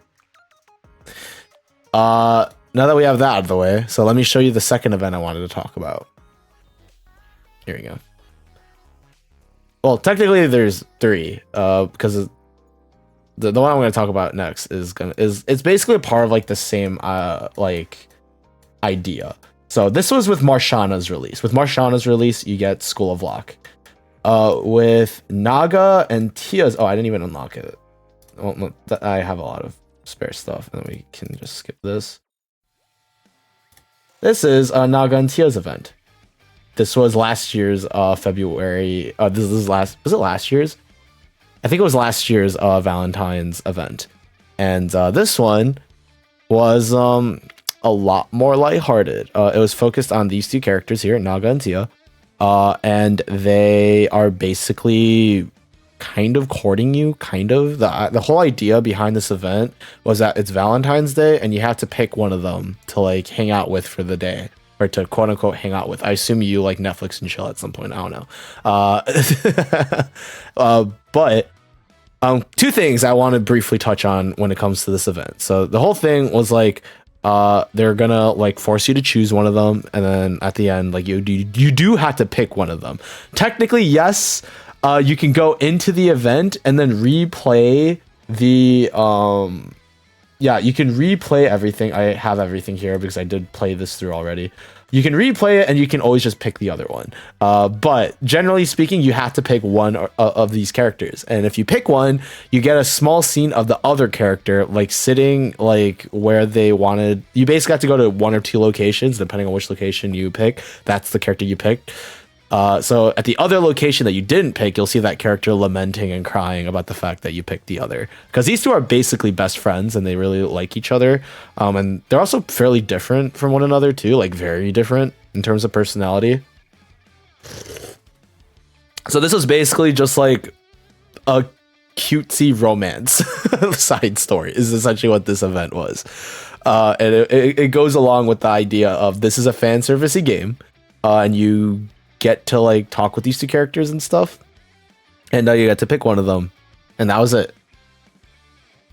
now that we have that out of the way, so let me show you the second event I wanted to talk about. Here we go. Well, technically there's 3 because the one I'm going to talk about next is it's basically a part of like the same like idea. So this was with Marshana's release. With Marshana's release, you get School of Lock. With Naga and Tia's, I didn't even unlock it. Well, I have a lot of spare stuff, and then we can just skip this. This is Naga and Tia's event. This was last year's February. This is was it last year's? I think it was last year's Valentine's event. And this one was a lot more lighthearted. It was focused on these 2 characters here, Naga and Tia. And they are basically kind of courting you, kind of. The whole idea behind this event was that it's Valentine's Day and you have to pick one of them to like hang out with for the day. Or to quote unquote hang out with. I assume you like Netflix and chill at some point. I don't know. But 2 things I want to briefly touch on when it comes to this event. So the whole thing was like they're gonna like force you to choose one of them, and then at the end, like you do have to pick one of them. Technically, yes, you can go into the event and then replay the yeah, you can replay everything. I have everything here because I did play this through already. You can replay it and you can always just pick the other one. But generally speaking, you have to pick one of these characters. And if you pick one, you get a small scene of the other character, like sitting like where they wanted. You basically have to go to 1 or 2 locations, depending on which location you pick. That's the character you picked. So at the other location that you didn't pick, you'll see that character lamenting and crying about the fact that you picked the other. Because these 2 are basically best friends and they really like each other. And they're also fairly different from one another too, like very different in terms of personality. So this was basically just like a cutesy romance side story is essentially what this event was. And it goes along with the idea of this is a fan servicey game. And you get to like talk with these 2 characters and stuff, and you get to pick one of them, and that was it.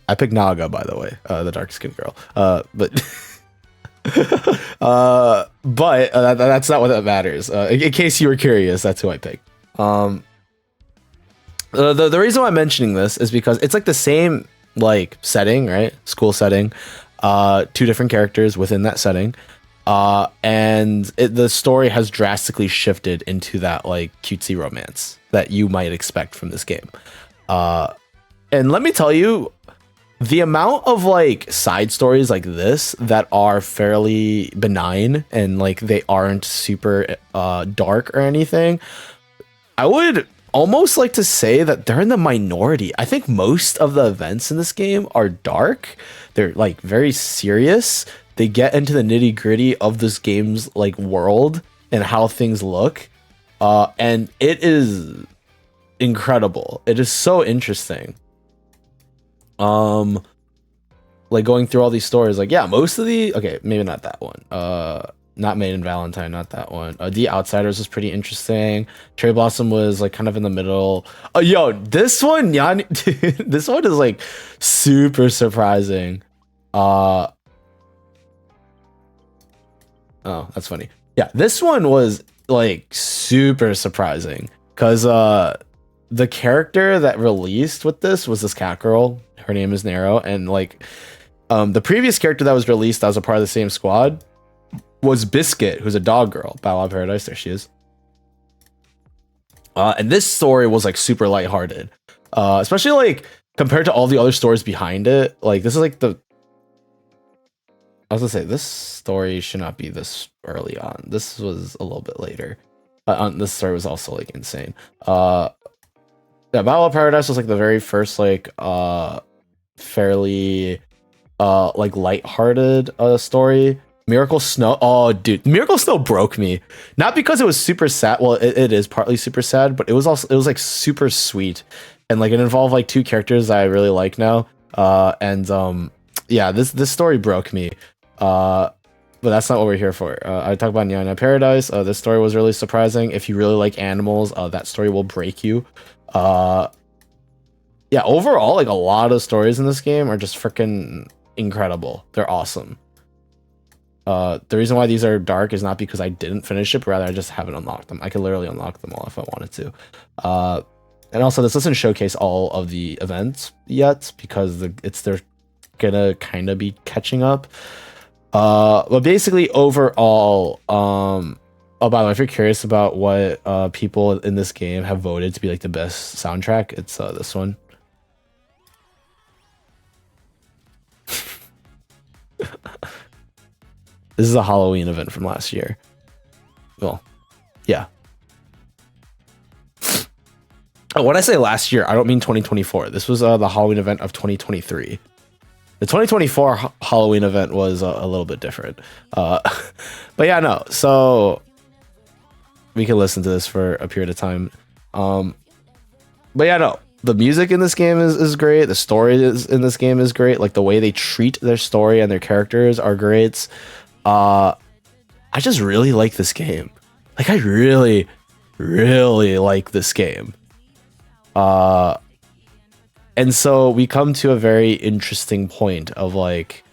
I picked Naga, by the way, the dark skinned girl. But But that's not what that matters. In case you were curious, that's who I picked. The reason why I'm mentioning this is because it's like the same like setting, right? School setting, two different characters within that setting, and the story has drastically shifted into that like cutesy romance that you might expect from this game. And let me tell you, the amount of like side stories like this that are fairly benign and like they aren't super dark or anything, I would almost like to say that they're in the minority. I think most of the events in this game are dark. They're like very serious. They get into the nitty gritty of this game's like world and how things look. And it is incredible. It is so interesting. Like going through all these stories, like, yeah, most of the, okay, maybe not that one. Not Made in Valentine, not that one. The Outsiders was pretty interesting. Cherry Blossom was like kind of in the middle. Oh, yo, this one, Yanni, this one is like super surprising. Oh, that's funny. Yeah, this one was like super surprising because the character that released with this was this cat girl. Her name is Nero, and like the previous character that was released that was a part of the same squad was Biscuit, who's a dog girl. Battle of Paradise, there she is. And this story was like super lighthearted, especially like compared to all the other stories behind it. Like this is like the, I was gonna say this story should not be this early on. This was a little bit later. This story was also like insane. Yeah, Battle of Paradise was like the very first like fairly like lighthearted story. Miracle Snow, oh dude, Miracle Snow broke me. Not because it was super sad. Well, it is partly super sad, but it was like super sweet, and like it involved like two characters that I really like now. Yeah, this story broke me. But that's not what we're here for. I talk about Neon Paradise. This story was really surprising. If you really like animals, that story will break you. Yeah, overall, like a lot of stories in this game are just freaking incredible. They're awesome. The reason why these are dark is not because I didn't finish it, but rather I just haven't unlocked them. I could literally unlock them all if I wanted to. And also, this doesn't showcase all of the events yet because they're gonna kind of be catching up. But basically, overall, oh, by the way, if you're curious about what people in this game have voted to be like the best soundtrack, it's this one. This is a Halloween event from last year. Well, yeah. Oh, when I say last year, I don't mean 2024. This was the Halloween event of 2023. The 2024 Halloween event was a little bit different. But yeah, no. So we can listen to this for a period of time. But yeah, no. The music in this game is great. The story in this game is great. Like the way they treat their story and their characters are great. I just really like this game. Like I really, really like this game. And so we come to a very interesting point of like,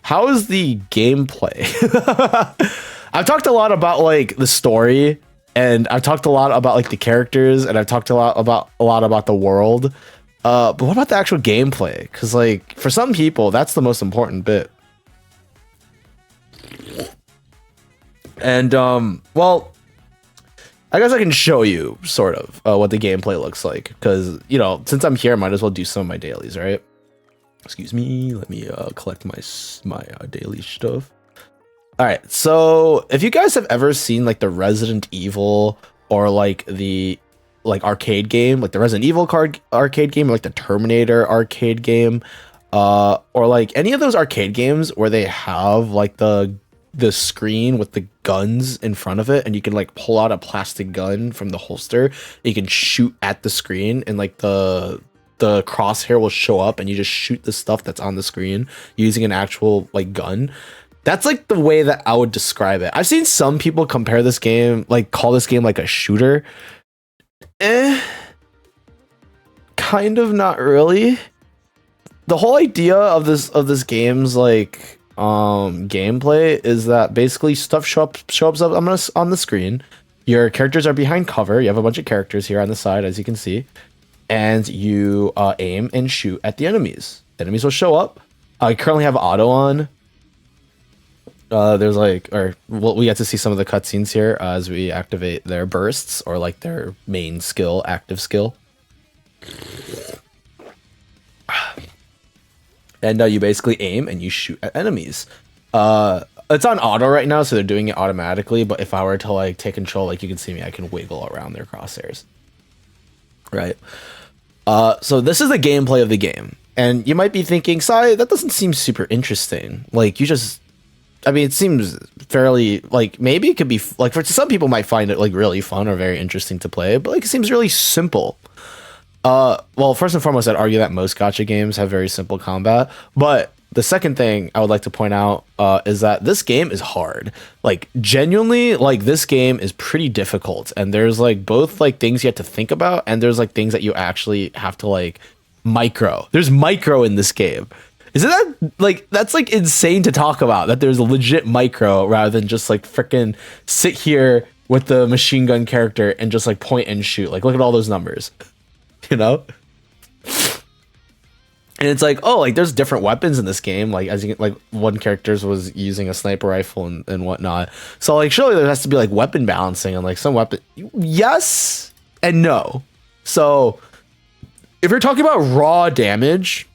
how is the gameplay? I've talked a lot about like the story, and I've talked a lot about like the characters, and I've talked a lot about the world. But what about the actual gameplay? Because like for some people, that's the most important bit. And well, I guess I can show you sort of what the gameplay looks like, because you know, since I'm here, I might as well do some of my dailies, right? Excuse me, let me collect my daily stuff. All right, so if you guys have ever seen like the Resident Evil or like the arcade game, like the Resident Evil arcade game, or like the Terminator arcade game, or like any of those arcade games where they have like the screen with the guns in front of it, and you can like pull out a plastic gun from the holster, you can shoot at the screen, and like the crosshair will show up, and you just shoot the stuff that's on the screen using an actual like gun. That's like the way that I would describe it. I've seen some people compare this game, like call this game like a shooter. Kind of, not really. The whole idea of this game's like gameplay is that basically stuff shows up on the screen. Your characters are behind cover. You have a bunch of characters here on the side, as you can see, and you aim and shoot at the enemies. The enemies will show up. I currently have auto on. There's like, or well, we get to see some of the cutscenes here as we activate their bursts or like their main skill, active skill. And you basically aim and you shoot at enemies. It's on auto right now, so they're doing it automatically. But if I were to like take control, like you can see me, I can wiggle around their crosshairs. Right. So this is the gameplay of the game, and you might be thinking, "Sai, that doesn't seem super interesting." Like you just, I mean, it seems fairly like maybe it could be like for some people might find it like really fun or very interesting to play, but like it seems really simple. Well, first and foremost, I'd argue that most gacha games have very simple combat, but the second thing I would like to point out is that this game is hard. Like genuinely, like this game is pretty difficult, and there's like both like things you have to think about, and there's like things that you actually have to like micro. There's micro in this game. Isn't that like that's like insane to talk about? That there's a legit micro rather than just like freaking sit here with the machine gun character and just like point and shoot. Like look at all those numbers. You know, and it's like, oh, like there's different weapons in this game. Like as you like one character's was using a sniper rifle and whatnot. So like surely there has to be like weapon balancing and like some weapon. Yes and no. So if you're talking about raw damage,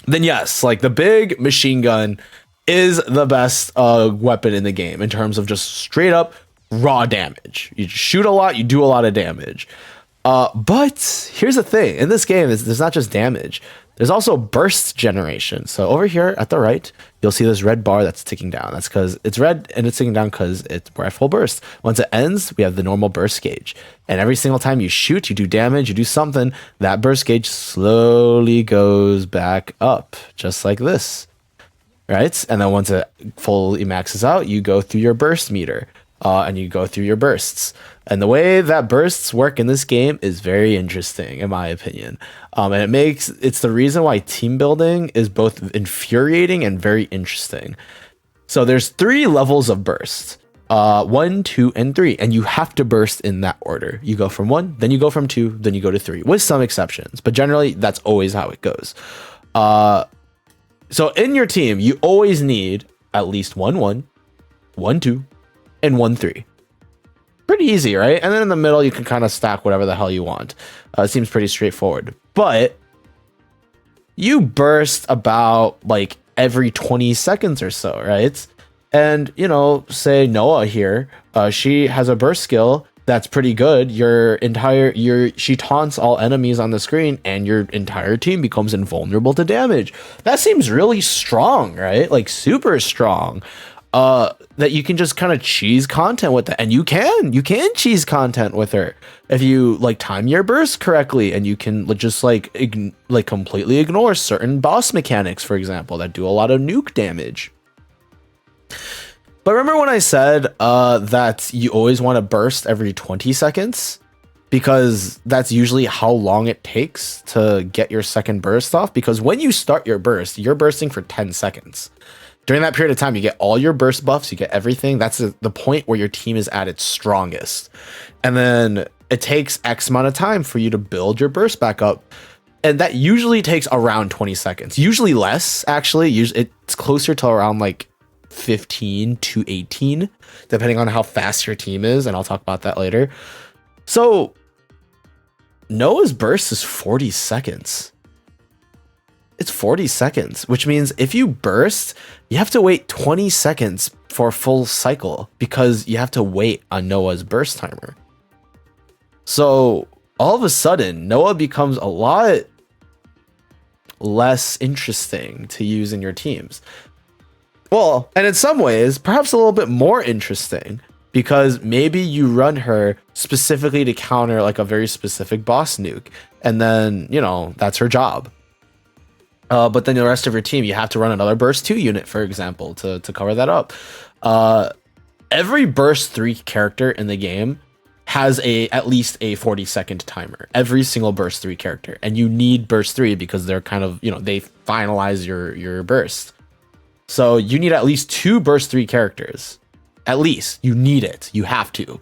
then yes, like the big machine gun is the best weapon in the game in terms of just straight up raw damage. You shoot a lot, you do a lot of damage. But here's the thing, in this game, there's not just damage, there's also burst generation. So over here at the right, you'll see this red bar that's ticking down. That's because it's red and it's ticking down because it's at full burst. Once it ends, we have the normal burst gauge. And every single time you shoot, you do damage, you do something, that burst gauge slowly goes back up, just like this. Right? And then once it fully maxes out, you go through your burst meter. And you go through your bursts. And the way that bursts work in this game is very interesting, in my opinion. And it's the reason why team building is both infuriating and very interesting. So there's 3 levels of burst. 1, 2, and 3. And you have to burst in that order. You go from 1, then you go from 2, then you go to 3, with some exceptions. But generally, that's always how it goes. So in your team, you always need at least 1, 1, 1, 2, and 1, 3. Pretty easy, right? And then in the middle, you can kind of stack whatever the hell you want. It seems pretty straightforward. But you burst about like every 20 seconds or so, right? And, you know, say Noah here, she has a burst skill that's pretty good. She taunts all enemies on the screen and your entire team becomes invulnerable to damage. That seems really strong, right? Like super strong. That you can just kind of cheese content with that, and you can cheese content with her if you like time your burst correctly, and you can just like completely ignore certain boss mechanics, for example, that do a lot of nuke damage. But remember when I said that you always want to burst every 20 seconds? Because that's usually how long it takes to get your second burst off. Because when you start your burst, you're bursting for 10 seconds. During that period of time, you get all your burst buffs, you get everything. That's the point where your team is at its strongest. And then it takes X amount of time for you to build your burst back up. And that usually takes around 20 seconds. Usually less, actually. Usually it's closer to around like 15 to 18, depending on how fast your team is. And I'll talk about that later. So Noah's burst is 40 seconds. It's 40 seconds, which means if you burst, you have to wait 20 seconds for a full cycle because you have to wait on Noah's burst timer. So all of a sudden, Noah becomes a lot less interesting to use in your teams. Well, and in some ways, perhaps a little bit more interesting because maybe you run her specifically to counter like a very specific boss nuke. And then, you know, that's her job. But then the rest of your team, you have to run another burst 2 unit, for example, to cover that up. Every burst 3 character in the game has at least a 40-second timer. Every single burst 3 character, and you need burst 3 because they're kind of, you know, they finalize your burst. So you need at least 2 burst 3 characters. At least you need it. You have to.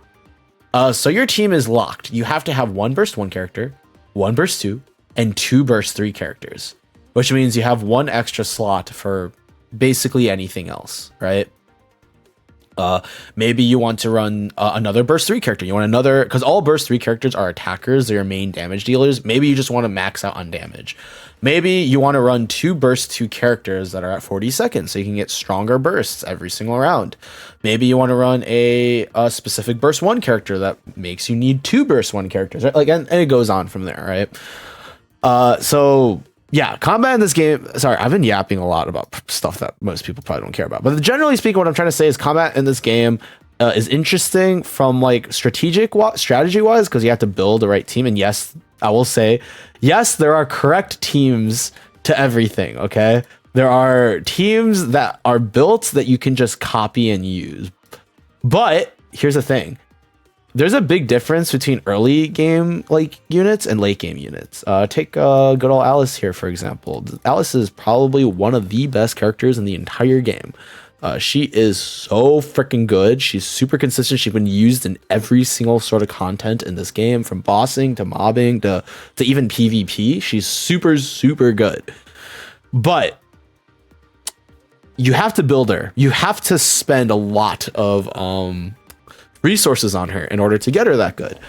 So your team is locked. You have to have 1 burst 1 character, 1 burst 2, and 2 burst 3 characters, which means you have 1 extra slot for basically anything else, right? Maybe you want to run another burst 3 character. You want another, because all burst 3 characters are attackers. They're your main damage dealers. Maybe you just want to max out on damage. Maybe you want to run 2 burst 2 characters that are at 40 seconds so you can get stronger bursts every single round. Maybe you want to run a specific burst 1 character that makes you need 2 burst 1 characters, right? Like, and it goes on from there, right? So yeah, combat in this game, sorry, I've been yapping a lot about stuff that most people probably don't care about, but generally speaking, what I'm trying to say is combat in this game is interesting from like strategy wise, because you have to build the right team. And yes, I will say, yes, there are correct teams to everything. Okay, there are teams that are built that you can just copy and use. But here's the thing. There's a big difference between early game like units and late game units. Take good old Alice here, for example. Alice is probably one of the best characters in the entire game. She is so freaking good. She's super consistent. She's been used in every single sort of content in this game, from bossing to mobbing to even PvP. She's super, super good. But you have to build her. You have to spend a lot of resources on her in order to get her that good,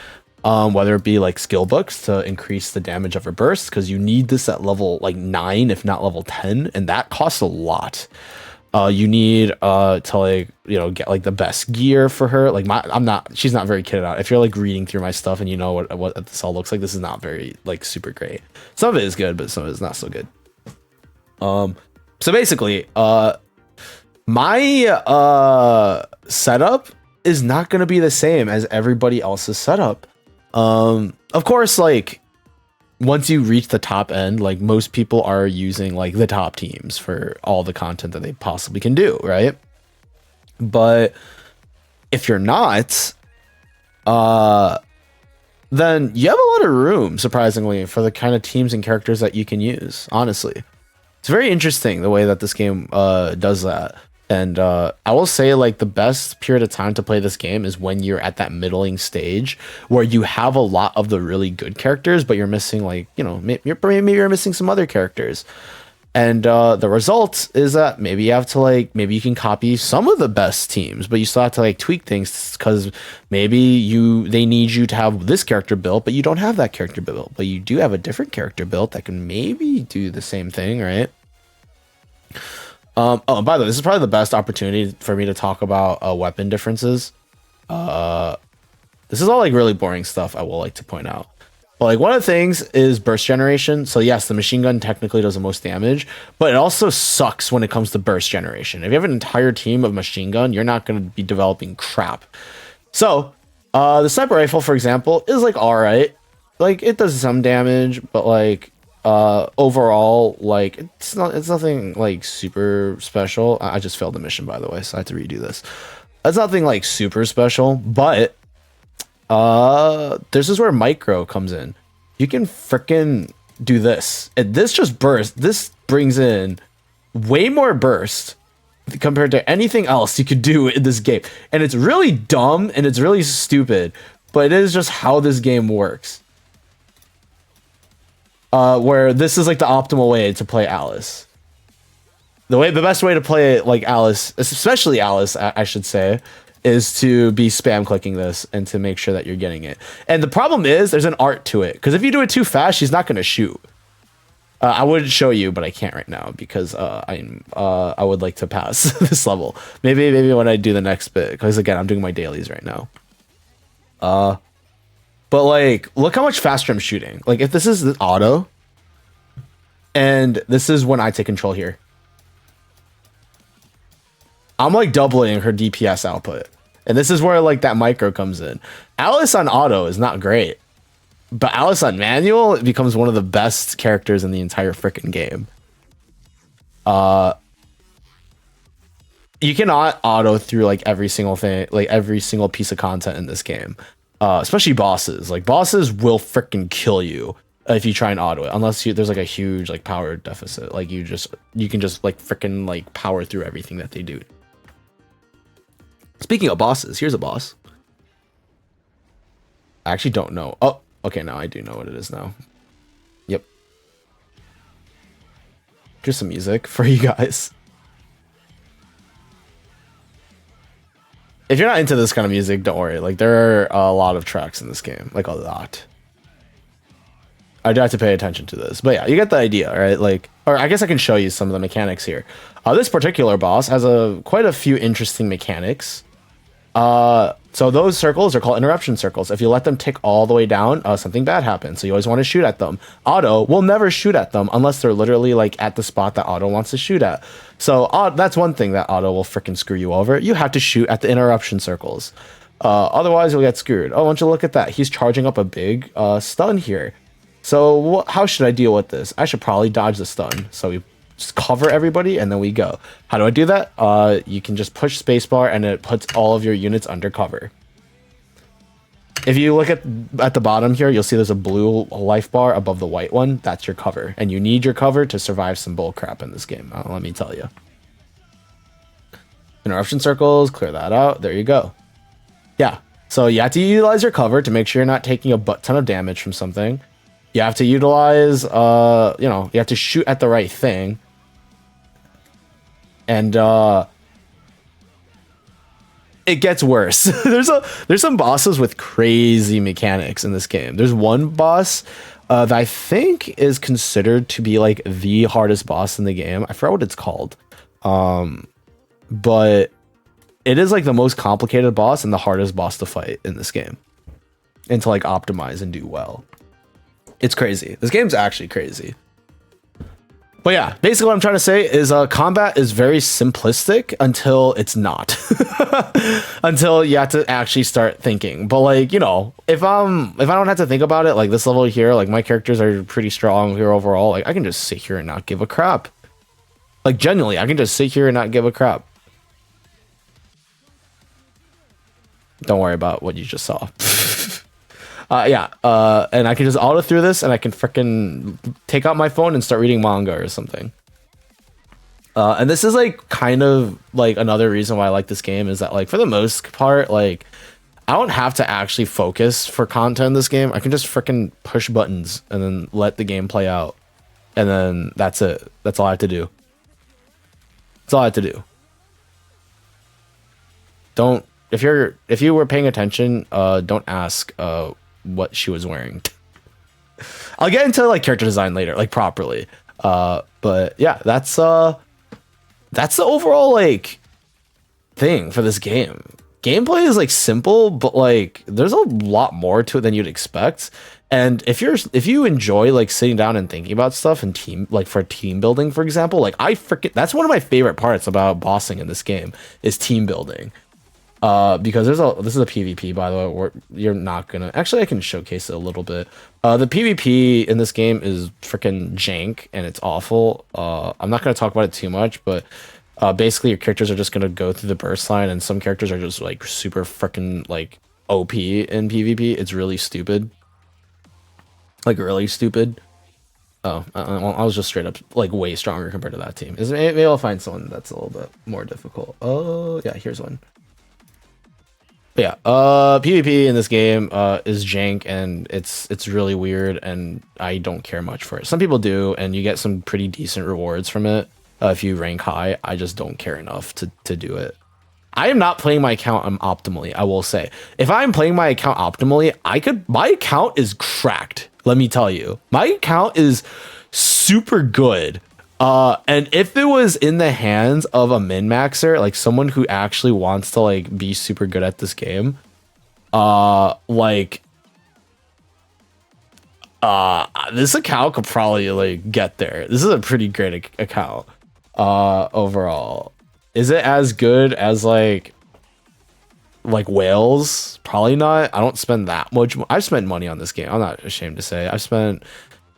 whether it be like skill books to increase the damage of her burst, because you need this at level like 9 if not level 10, and that costs a lot. You need to like, you know, get like the best gear for her. Like she's not very kitted out. If you're like reading through my stuff and you know what this all looks like, this is not very like super great. Some of it is good, but some of it is not so good. So basically my setup is not going to be the same as everybody else's setup. Of course, like once you reach the top end, like most people are using like the top teams for all the content that they possibly can do, right? But if you're not, then you have a lot of room, surprisingly, for the kind of teams and characters that you can use. Honestly, it's very interesting the way that this game does that. And I will say, like, the best period of time to play this game is when you're at that middling stage where you have a lot of the really good characters, but you're missing, like, you know, maybe you're missing some other characters. And the result is that maybe you have to, like, maybe you can copy some of the best teams, but you still have to, like, tweak things because maybe they need you to have this character built, but you don't have that character built, but you do have a different character built that can maybe do the same thing, right? Oh, and by the way, this is probably the best opportunity for me to talk about weapon differences. This is all like really boring stuff, I will like to point out. But like one of the things is burst generation. So yes, the machine gun technically does the most damage, but it also sucks when it comes to burst generation. If you have an entire team of machine gun, you're not going to be developing crap. So the sniper rifle, for example, is like all right. Like it does some damage, but like overall, like it's nothing like super special. I just failed the mission, by the way, so I had to redo this. It's nothing like super special, but this is where micro comes in. You can freaking do this, and this just burst. This brings in way more burst compared to anything else you could do in this game, and it's really dumb and it's really stupid, but it is just how this game works. Where this is like the optimal way to play Alice. The best way to play like Alice, especially Alice, I should say, is to be spam clicking this and to make sure that you're getting it. And the problem is there's an art to it, because if you do it too fast, she's not going to shoot. I would show you, but I can't right now because I would like to pass this level. Maybe when I do the next bit, because again, I'm doing my dailies right now. But like, look how much faster I'm shooting. Like if this is the auto, and this is when I take control here, I'm like doubling her DPS output. And this is where like that micro comes in. Alice on auto is not great, but Alice on manual, it becomes one of the best characters in the entire freaking game. You cannot auto through like every single thing, like every single piece of content in this game. Especially bosses. Like bosses will freaking kill you if you try and auto it, unless there's like a huge like power deficit. Like you can just like freaking like power through everything that they do. Speaking of bosses, here's a boss. I actually don't know. Oh, okay, now I do know what it is now. Yep. Just some music for you guys. If you're not into this kind of music, don't worry. Like, there are a lot of tracks in this game. Like, a lot. I do have to pay attention to this. But yeah, you get the idea, right? Like, or I guess I can show you some of the mechanics here. This particular boss has quite a few interesting mechanics. So those circles are called interruption circles. If you let them tick all the way down, something bad happens. So you always want to shoot at them. Auto will never shoot at them unless they're literally like at the spot that Auto wants to shoot at. So that's one thing that Auto will freaking screw you over. You have to shoot at the interruption circles. Otherwise you'll get screwed. Oh, why don't you look at that? He's charging up a big stun here. So how should I deal with this? I should probably dodge the stun. So we just cover everybody and then we go. How do I do that? You can just push spacebar and it puts all of your units under cover. If you look at the bottom here, you'll see there's a blue life bar above the white one. That's your cover. And you need your cover to survive some bull crap in this game. Let me tell you. Interruption circles, clear that out. There you go. Yeah. So you have to utilize your cover to make sure you're not taking a butt ton of damage from something. You have to utilize, you have to shoot at the right thing. And it gets worse. There's some bosses with crazy mechanics in this game. There's one boss that I think is considered to be like the hardest boss in the game. I forgot what it's called. But it is like the most complicated boss and the hardest boss to fight in this game. And to like optimize and do well. It's crazy. This game's actually crazy. But yeah, basically what I'm trying to say is combat is very simplistic until it's not. Until you have to actually start thinking. But like, if I don't have to think about it, like this level here, like my characters are pretty strong here overall. Like I can just sit here and not give a crap. Like genuinely, I can just sit here and not give a crap. Don't worry about what you just saw. And I can just auto through this and I can freaking take out my phone and start reading manga or something. And this is like kind of like another reason why I like this game is that like for the most part, like I don't have to actually focus for content in this game. I can just freaking push buttons and then let the game play out. And then that's it. That's all I have to do. That's all I have to do. If you were paying attention, don't ask what she was wearing. I'll get into like character design later, like properly. But yeah, that's the overall like thing for this game. Gameplay is like simple, but like there's a lot more to it than you'd expect. And if you enjoy like sitting down and thinking about stuff and for team building, for example, like that's one of my favorite parts about bossing in this game is team building. Because this is a PvP, by the way, where you're not gonna actually I can showcase it a little bit. The PvP in this game is freaking jank and it's awful. I'm not gonna talk about it too much, but basically your characters are just gonna go through the burst line, and some characters are just like super freaking like OP in PvP. It's really stupid, like really stupid. Oh, I was just straight up like way stronger compared to that team. Maybe I'll find someone that's a little bit more difficult. Oh yeah, here's one. But yeah, PvP in this game is jank and it's really weird and I don't care much for it. Some people do, and you get some pretty decent rewards from it if you rank high. I just don't care enough to do it. I am not playing my account optimally, I will say. If I'm playing my account optimally, my account is cracked. Let me tell you, my account is super good. And if it was in the hands of a min-maxer, like someone who actually wants to like be super good at this game, this account could probably like get there. This is a pretty great account, overall. Is it as good as like Whales? Probably not. I don't spend that much. I've spent money on this game. I'm not ashamed to say I've spent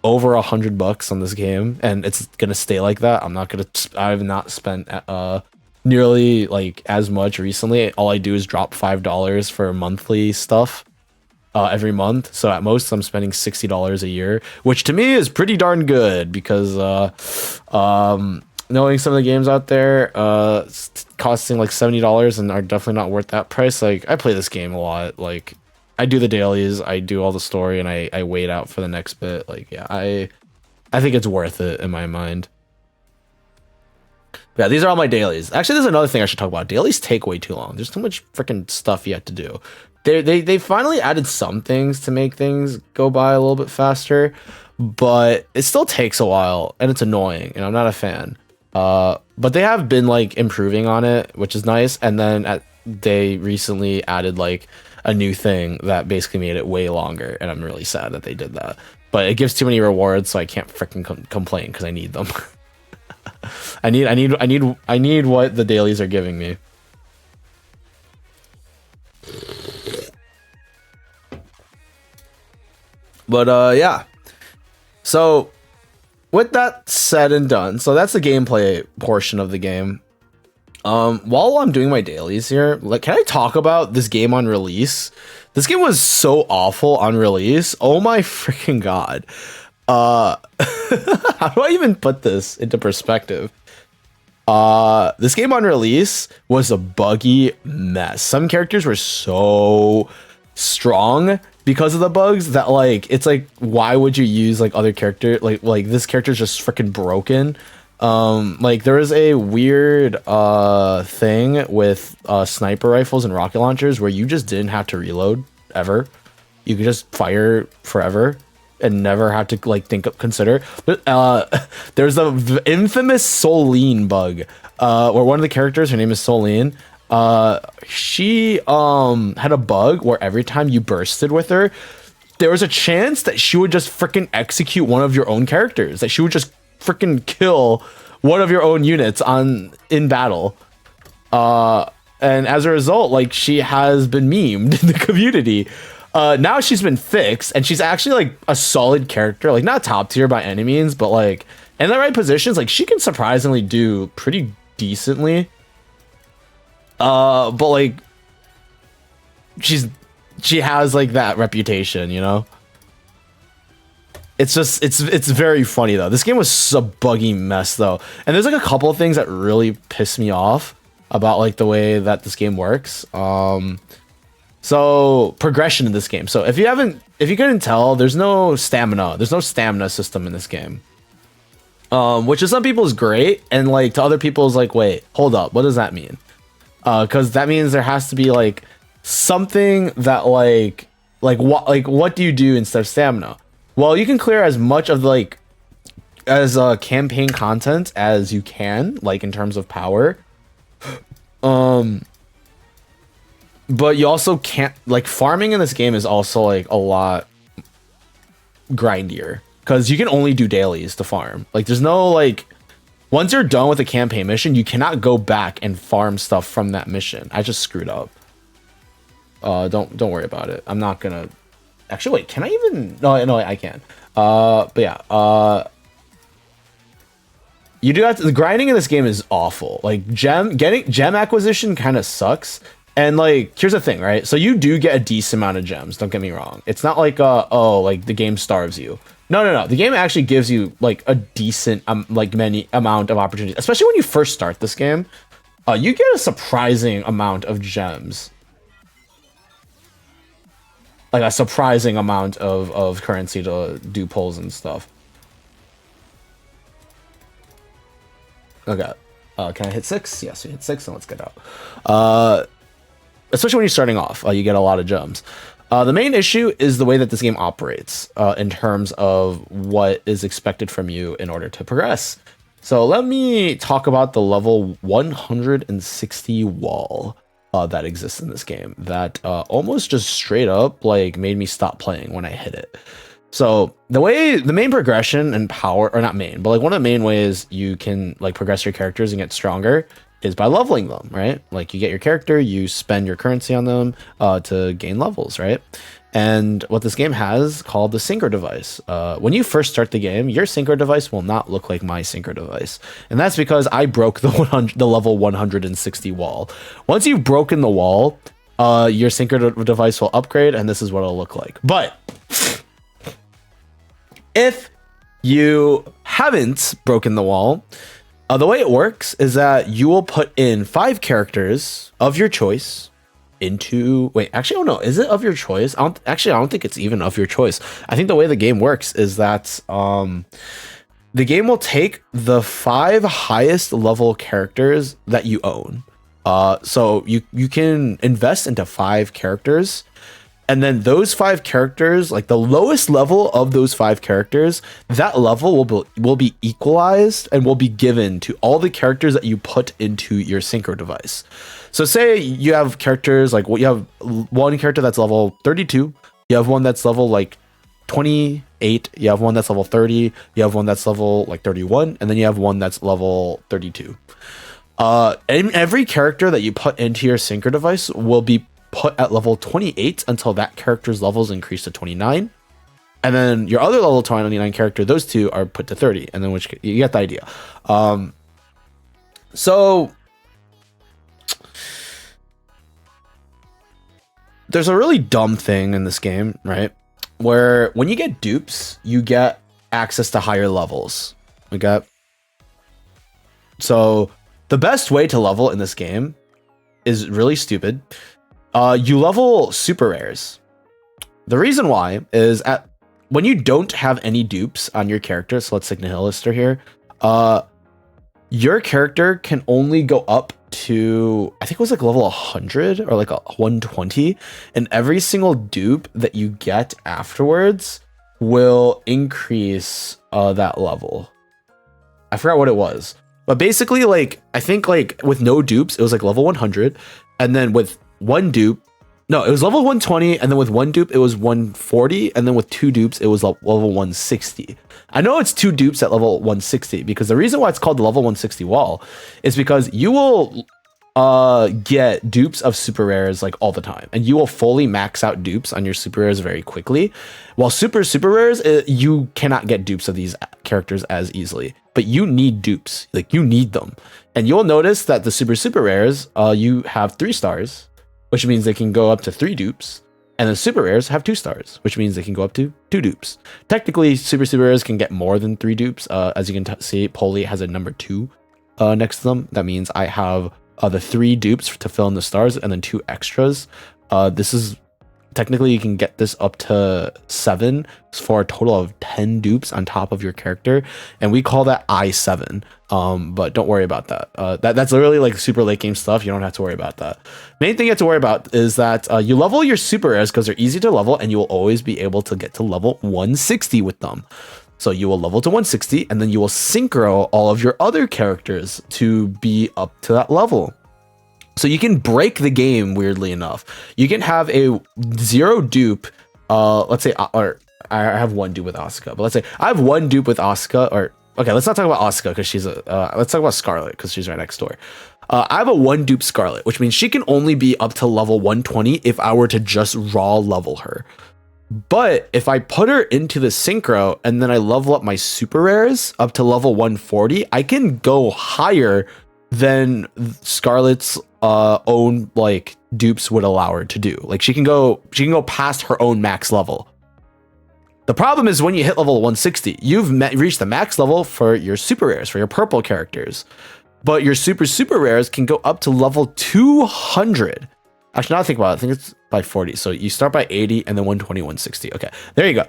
over $100 on this game, and it's gonna stay like that. I've not spent nearly like as much recently. All I do is drop $5 for monthly stuff, every month. So at most, I'm spending $60 a year, which to me is pretty darn good because knowing some of the games out there costing like $70 and are definitely not worth that price. Like I play this game a lot. Like I do the dailies, I do all the story, and I wait out for the next bit. Like yeah, I think it's worth it in my mind. Yeah, these are all my dailies. Actually, there's another thing I should talk about. Dailies take way too long. There's too much freaking stuff you have to do. They finally added some things to make things go by a little bit faster, but it still takes a while and it's annoying, and I'm not a fan. But they have been like improving on it, which is nice. And then they recently added like a new thing that basically made it way longer, and I'm really sad that they did that. But it gives too many rewards, so I can't freaking complain because I need them. I need what the dailies are giving me. But yeah. So with that said and done, so that's the gameplay portion of the game. While I'm doing my dailies here, like, can I talk about this game on release? This game was so awful on release. Oh my freaking god. How do I even put this into perspective? This game on release was a buggy mess. Some characters were so strong because of the bugs that like it's like, why would you use like other character, like this character's just freaking broken. Like there was a weird thing with sniper rifles and rocket launchers where you just didn't have to reload ever. You could just fire forever and never have to like consider. There's the infamous Solene bug, where one of the characters, her name is Solene. She had a bug where every time you bursted with her, there was a chance that she would just freaking execute one of your own characters. That she would just freaking kill one of your own units in battle. And as a result, like she has been memed in the community. Now she's been fixed, and she's actually like a solid character, like not top tier by any means, but like in the right positions, like she can surprisingly do pretty decently. But like she has like that reputation, you know? It's just it's very funny though. This game was a buggy mess though. And there's like a couple of things that really piss me off about like the way that this game works. So progression in this game. So if you couldn't tell, there's no stamina. There's no stamina system in this game. Which to some people is great, and like to other people is like, wait, hold up, what does that mean? Because that means there has to be like something that like what do you do instead of stamina? Well, you can clear as much of like as campaign content as you can, like in terms of power. But you also can't, like, farming in this game is also like a lot grindier because you can only do dailies to farm. Like there's no like, once you're done with the campaign mission, you cannot go back and farm stuff from that mission. I just screwed up. Don't worry about it. I'm not gonna. Actually, wait. Can I even? No, I can. But yeah. You do have to. The grinding in this game is awful. Like getting gem acquisition kind of sucks. And like, here's the thing, right? So you do get a decent amount of gems. Don't get me wrong. It's not like like the game starves you. No. The game actually gives you like a decent many amount of opportunities, especially when you first start this game. You get a surprising amount of gems. Like a surprising amount of currency to do pulls and stuff. Okay. Can I hit 6? Yes, we hit 6, and let's get out. Especially when you're starting off, you get a lot of gems. The main issue is the way that this game operates in terms of what is expected from you in order to progress. So let me talk about the level 160 wall that exists in this game that almost just straight up like made me stop playing when I hit it. So the main progression and power, or not main, but like one of the main ways you can like progress your characters and get stronger is by leveling them, right? Like you get your character, you spend your currency on them to gain levels, right? And what this game has called the synchro device. When you first start the game, your synchro device will not look like my synchro device. And that's because I broke the level 160 wall. Once you've broken the wall, your synchro device will upgrade, and this is what it'll look like. But if you haven't broken the wall, the way it works is that you will put in 5 characters of your choice into... Wait, actually, oh no, is it of your choice? I don't think it's even of your choice. I think the way the game works is that the game will take the 5 highest level characters that you own. So you can invest into 5 characters, and then those 5 characters, like the lowest level of those 5 characters, that level will be equalized and will be given to all the characters that you put into your synchro device. So say you have characters like, you have one character that's level 32, you have one that's level like 28, you have one that's level 30, you have one that's level like 31, and then you have one that's level 32. And every character that you put into your synchro device will be put at level 28 until that character's levels increase to 29. And then your other level 29 character, those two are put to 30. And then which you get the idea. So there's a really dumb thing in this game, right? Where when you get dupes, you get access to higher levels. So the best way to level in this game is really stupid. You level super rares. The reason why is when you don't have any dupes on your character, so let's take Nihilister here, your character can only go up to, I think it was like level 100 or like a 120, and every single dupe that you get afterwards will increase that level. I forgot what it was, but basically, like, I think like with no dupes it was like level 100, and then with one dupe, no, it was level 120, and then with one dupe it was 140, and then with 2 dupes it was level 160. I know it's 2 dupes at level 160 because the reason why it's called the level 160 wall is because you will get dupes of super rares like all the time, and you will fully max out dupes on your super rares very quickly. While super rares, you cannot get dupes of these characters as easily, but you need dupes, like you need them. And you'll notice that the super rares, you have 3 stars, which means they can go up to 3 dupes. And the super rares have 2 stars, which means they can go up to 2 dupes. Technically, super rares can get more than 3 dupes. As you can see, Poli has a number 2 next to them. That means I have the 3 dupes to fill in the stars and then 2 extras. This is technically, you can get this up to 7 for a total of 10 dupes on top of your character, and we call that I7. But don't worry about that. That's literally like super late game stuff. You don't have to worry about that. Main thing you have to worry about is that you level your super rares because they're easy to level, and you will always be able to get to level 160 with them. So you will level to 160, and then you will synchro all of your other characters to be up to that level. So you can break the game, weirdly enough. You can have a 0 dupe, let's say, or I have 1 dupe with Asuka, but let's say I have 1 dupe with Asuka, or okay, let's not talk about Asuka because she's let's talk about Scarlet because she's right next door. I have a 1 dupe Scarlet, which means she can only be up to level 120 if I were to just raw level her. But if I put her into the synchro and then I level up my super rares up to level 140, I can go higher than Scarlet's own like dupes would allow her to do. Like she can go past her own max level. The problem is when you hit level 160, you've reached the max level for your super rares, for your purple characters, but your super rares can go up to level 200. Actually, now I think about it, I think it's by 40. So you start by 80 and then 120, 160. Okay, there you go.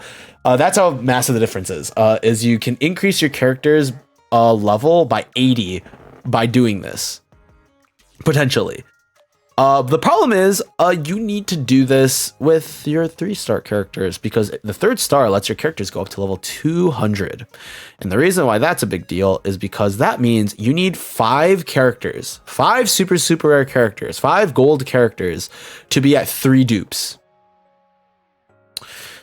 That's how massive the difference is you can increase your character's level by 80 by doing this, potentially. The problem is you need to do this with your 3-star characters because the 3rd star lets your characters go up to level 200. And the reason why that's a big deal is because that means you need 5 characters, 5 super rare characters, 5 gold characters to be at 3 dupes.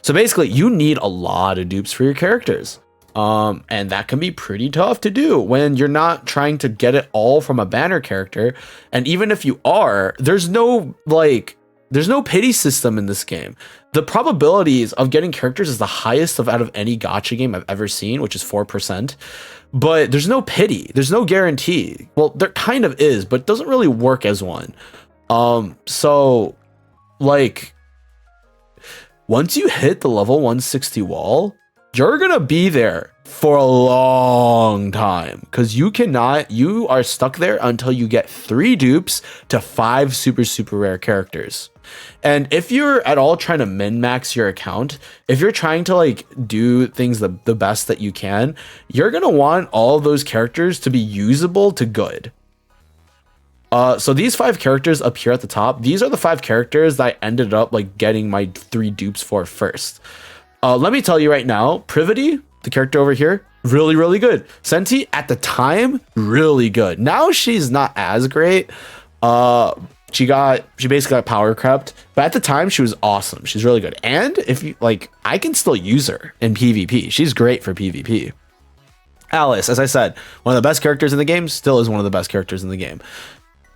So basically you need a lot of dupes for your characters. And that can be pretty tough to do when you're not trying to get it all from a banner character. And even if you are, there's no pity system in this game. The probabilities of getting characters is the highest out of any gacha game I've ever seen, which is 4%. But there's no pity. There's no guarantee. Well, there kind of is, but it doesn't really work as one. So like once you hit the level 160 wall, you're gonna be there for a long time because you are stuck there until you get 3 dupes to 5 super rare characters. And if you're at all trying to min-max your account, if you're trying to like do things the best that you can, you're gonna want all of those characters to be usable to good. So these 5 characters up here at the top, these are the 5 characters that I ended up like getting my 3 dupes for first. Let me tell you right now, Privity, the character over here, really good. Senti, at the time, really good. Now she's not as great. She basically got power crept, but at the time she was awesome. She's really good. And if you like, I can still use her in PvP. She's great for PvP. Alice, as I said, one of the best characters in the game, still is one of the best characters in the game.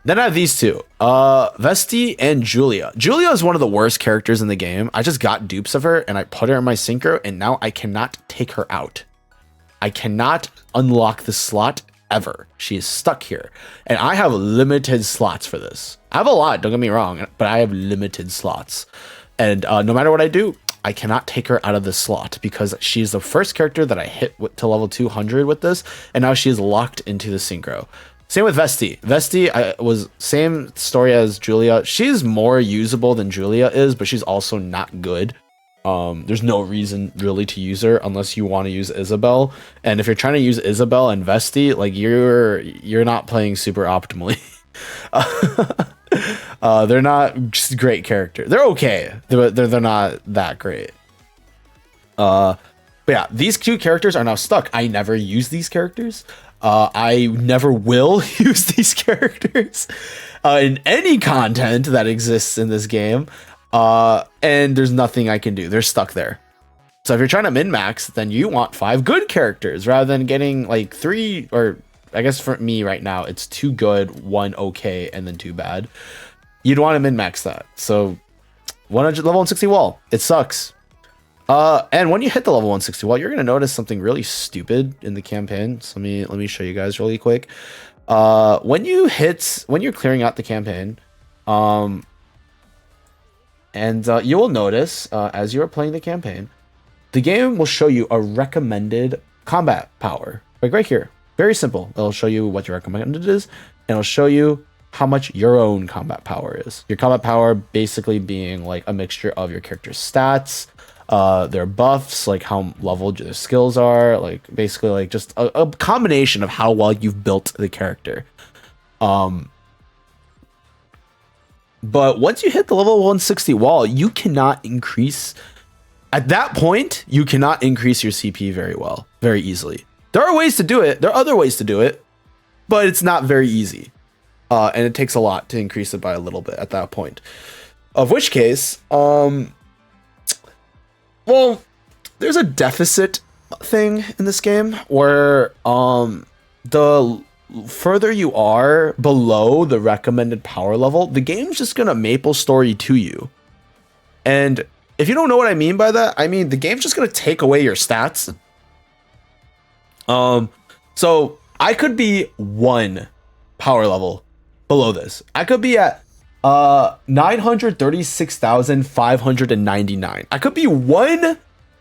Then I have these two, Vesti and Julia. Julia is one of the worst characters in the game. I just got dupes of her and I put her in my synchro and now I cannot take her out. I cannot unlock the slot ever. She is stuck here and I have limited slots for this. I have a lot, don't get me wrong, but I have limited slots. And no matter what I do, I cannot take her out of this slot because she's the first character that I hit to level 200 with this. And now she is locked into the synchro. Same with Vesti. Vesti was same story as Julia. She's more usable than Julia is, but she's also not good. There's no reason really to use her unless you want to use Isabel. And if you're trying to use Isabel and Vesti, like you're not playing super optimally. They're not just great characters. They're okay. They're not that great. But yeah, these 2 characters are now stuck. I never use these characters. I never will use these characters in any content that exists in this game. And there's nothing I can do. They're stuck there. So if you're trying to min-max, then you want 5 good characters rather than getting like 3, or I guess for me right now, it's 2 good, 1 okay, and then 2 bad. You'd want to min-max that. So 100 level 160 wall, it sucks. And when you hit the level 160 wall, you're gonna notice something really stupid in the campaign. So let me show you guys really quick. When you're clearing out the campaign, you will notice as you are playing the campaign, the game will show you a recommended combat power, like right here. Very simple. It'll show you what your recommended is, and it'll show you how much your own combat power is. Your combat power basically being like a mixture of your character's stats, their buffs, like how leveled their skills are, like basically like just a combination of how well you've built the character. But once you hit the level 160 wall, you cannot increase. At that point, you cannot increase your CP very easily. There are ways to do it. There are other ways to do it, but it's not very easy. And it takes a lot to increase it by a little bit at that point. Of which case, well, there's a deficit thing in this game where the further you are below the recommended power level, the game's just gonna maple story to you. And if you don't know what I mean by that, I mean the game's just gonna take away your stats. So I could be 1 power level below this. I could be at 936,599. I could be 1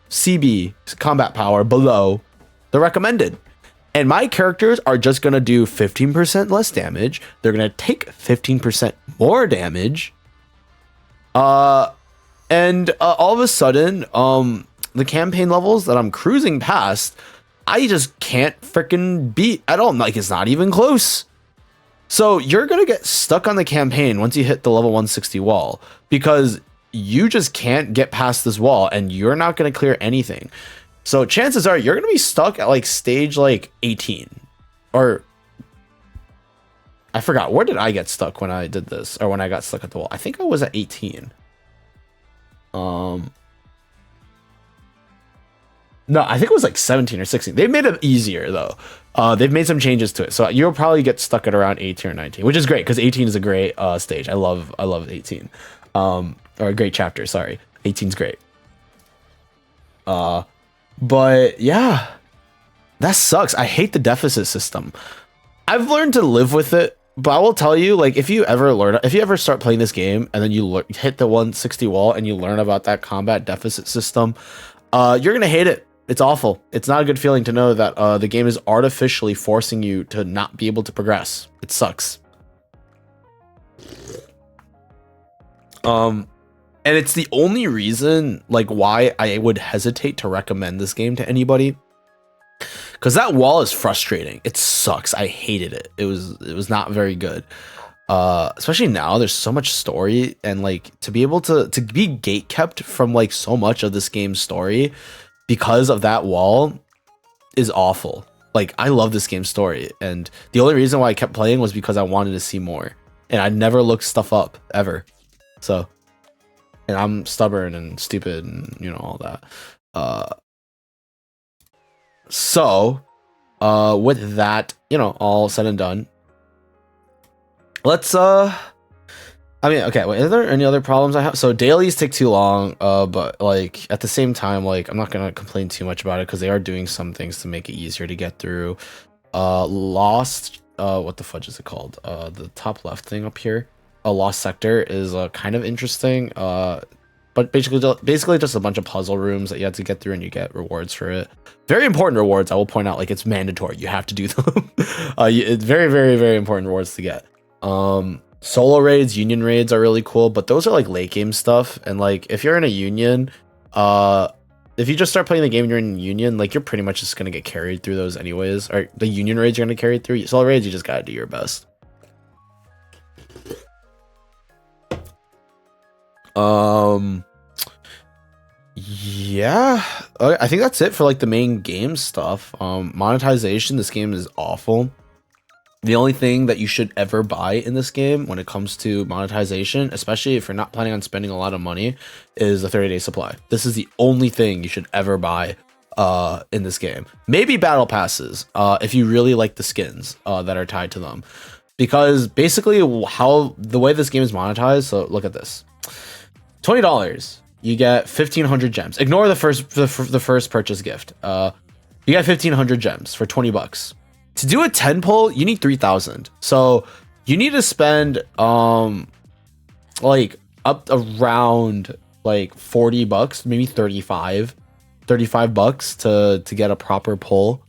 CB combat power below the recommended. And my characters are just going to do 15% less damage. They're going to take 15% more damage. And all of a sudden, the campaign levels that I'm cruising past, I just can't freaking beat at all. Like, it's not even close. So you're going to get stuck on the campaign once you hit the level 160 wall because you just can't get past this wall and you're not going to clear anything. So chances are you're going to be stuck at like stage like 18, or I forgot. Where did I get stuck when I did this, or when I got stuck at the wall? I think I was at 18. No, I think it was like 17 or 16. They've made it easier though. They've made some changes to it, so you'll probably get stuck at around 18 or 19, which is great because 18 is a great stage. I love 18, or a great chapter. Sorry, 18's great. But yeah, that sucks. I hate the deficit system. I've learned to live with it But I will tell you, like, if you ever start playing this game and then you hit the 160 wall and you learn about that combat deficit system, you're gonna hate it. It's awful. It's not a good feeling to know that the game is artificially forcing you to not be able to progress. It sucks. And it's the only reason, like, why I would hesitate to recommend this game to anybody. Because that wall is frustrating. It sucks. I hated it. It was not very good. Especially now, there's so much story, and like to be able to be gate kept from like so much of this game's story because of that wall is awful. Like, I love this game's story, and the only reason why I kept playing was because I wanted to see more, and I never looked stuff up ever. So, and I'm stubborn and stupid, and you know all that. So, with that, you know, all said and done, let's I mean, okay, wait, are there any other problems I have? So dailies take too long, but like at the same time, like I'm not gonna complain too much about it because they are doing some things to make it easier to get through. Lost, what the fudge is it called? The top left thing up here, a lost sector is kind of interesting. But basically just a bunch of puzzle rooms that you have to get through, and you get rewards for it. Very important rewards, I will point out. Like, it's mandatory. You have to do them. It's very, very, very important rewards to get. Solo raids, union raids are really cool, but those are like late game stuff. And like, if you're in a union, if you just start playing the game and you're in a union, like, you're pretty much just gonna get carried through those anyways. Or the union raids you're gonna carry through. Solo raids, you just gotta do your best. Yeah, I think that's it for like the main game stuff. Monetization, this game is awful. The only thing that you should ever buy in this game when it comes to monetization, especially if you're not planning on spending a lot of money, is the 30-day supply. This is the only thing you should ever buy in this game. Maybe battle passes if you really like the skins that are tied to them, because basically how the way this game is monetized, so look at this. $20, you get 1,500 gems. Ignore the first purchase gift. You get 1,500 gems for 20 bucks. To do a 10 pull, you need 3,000. So you need to spend like up around like 40 bucks, maybe 35 bucks to get a proper pull.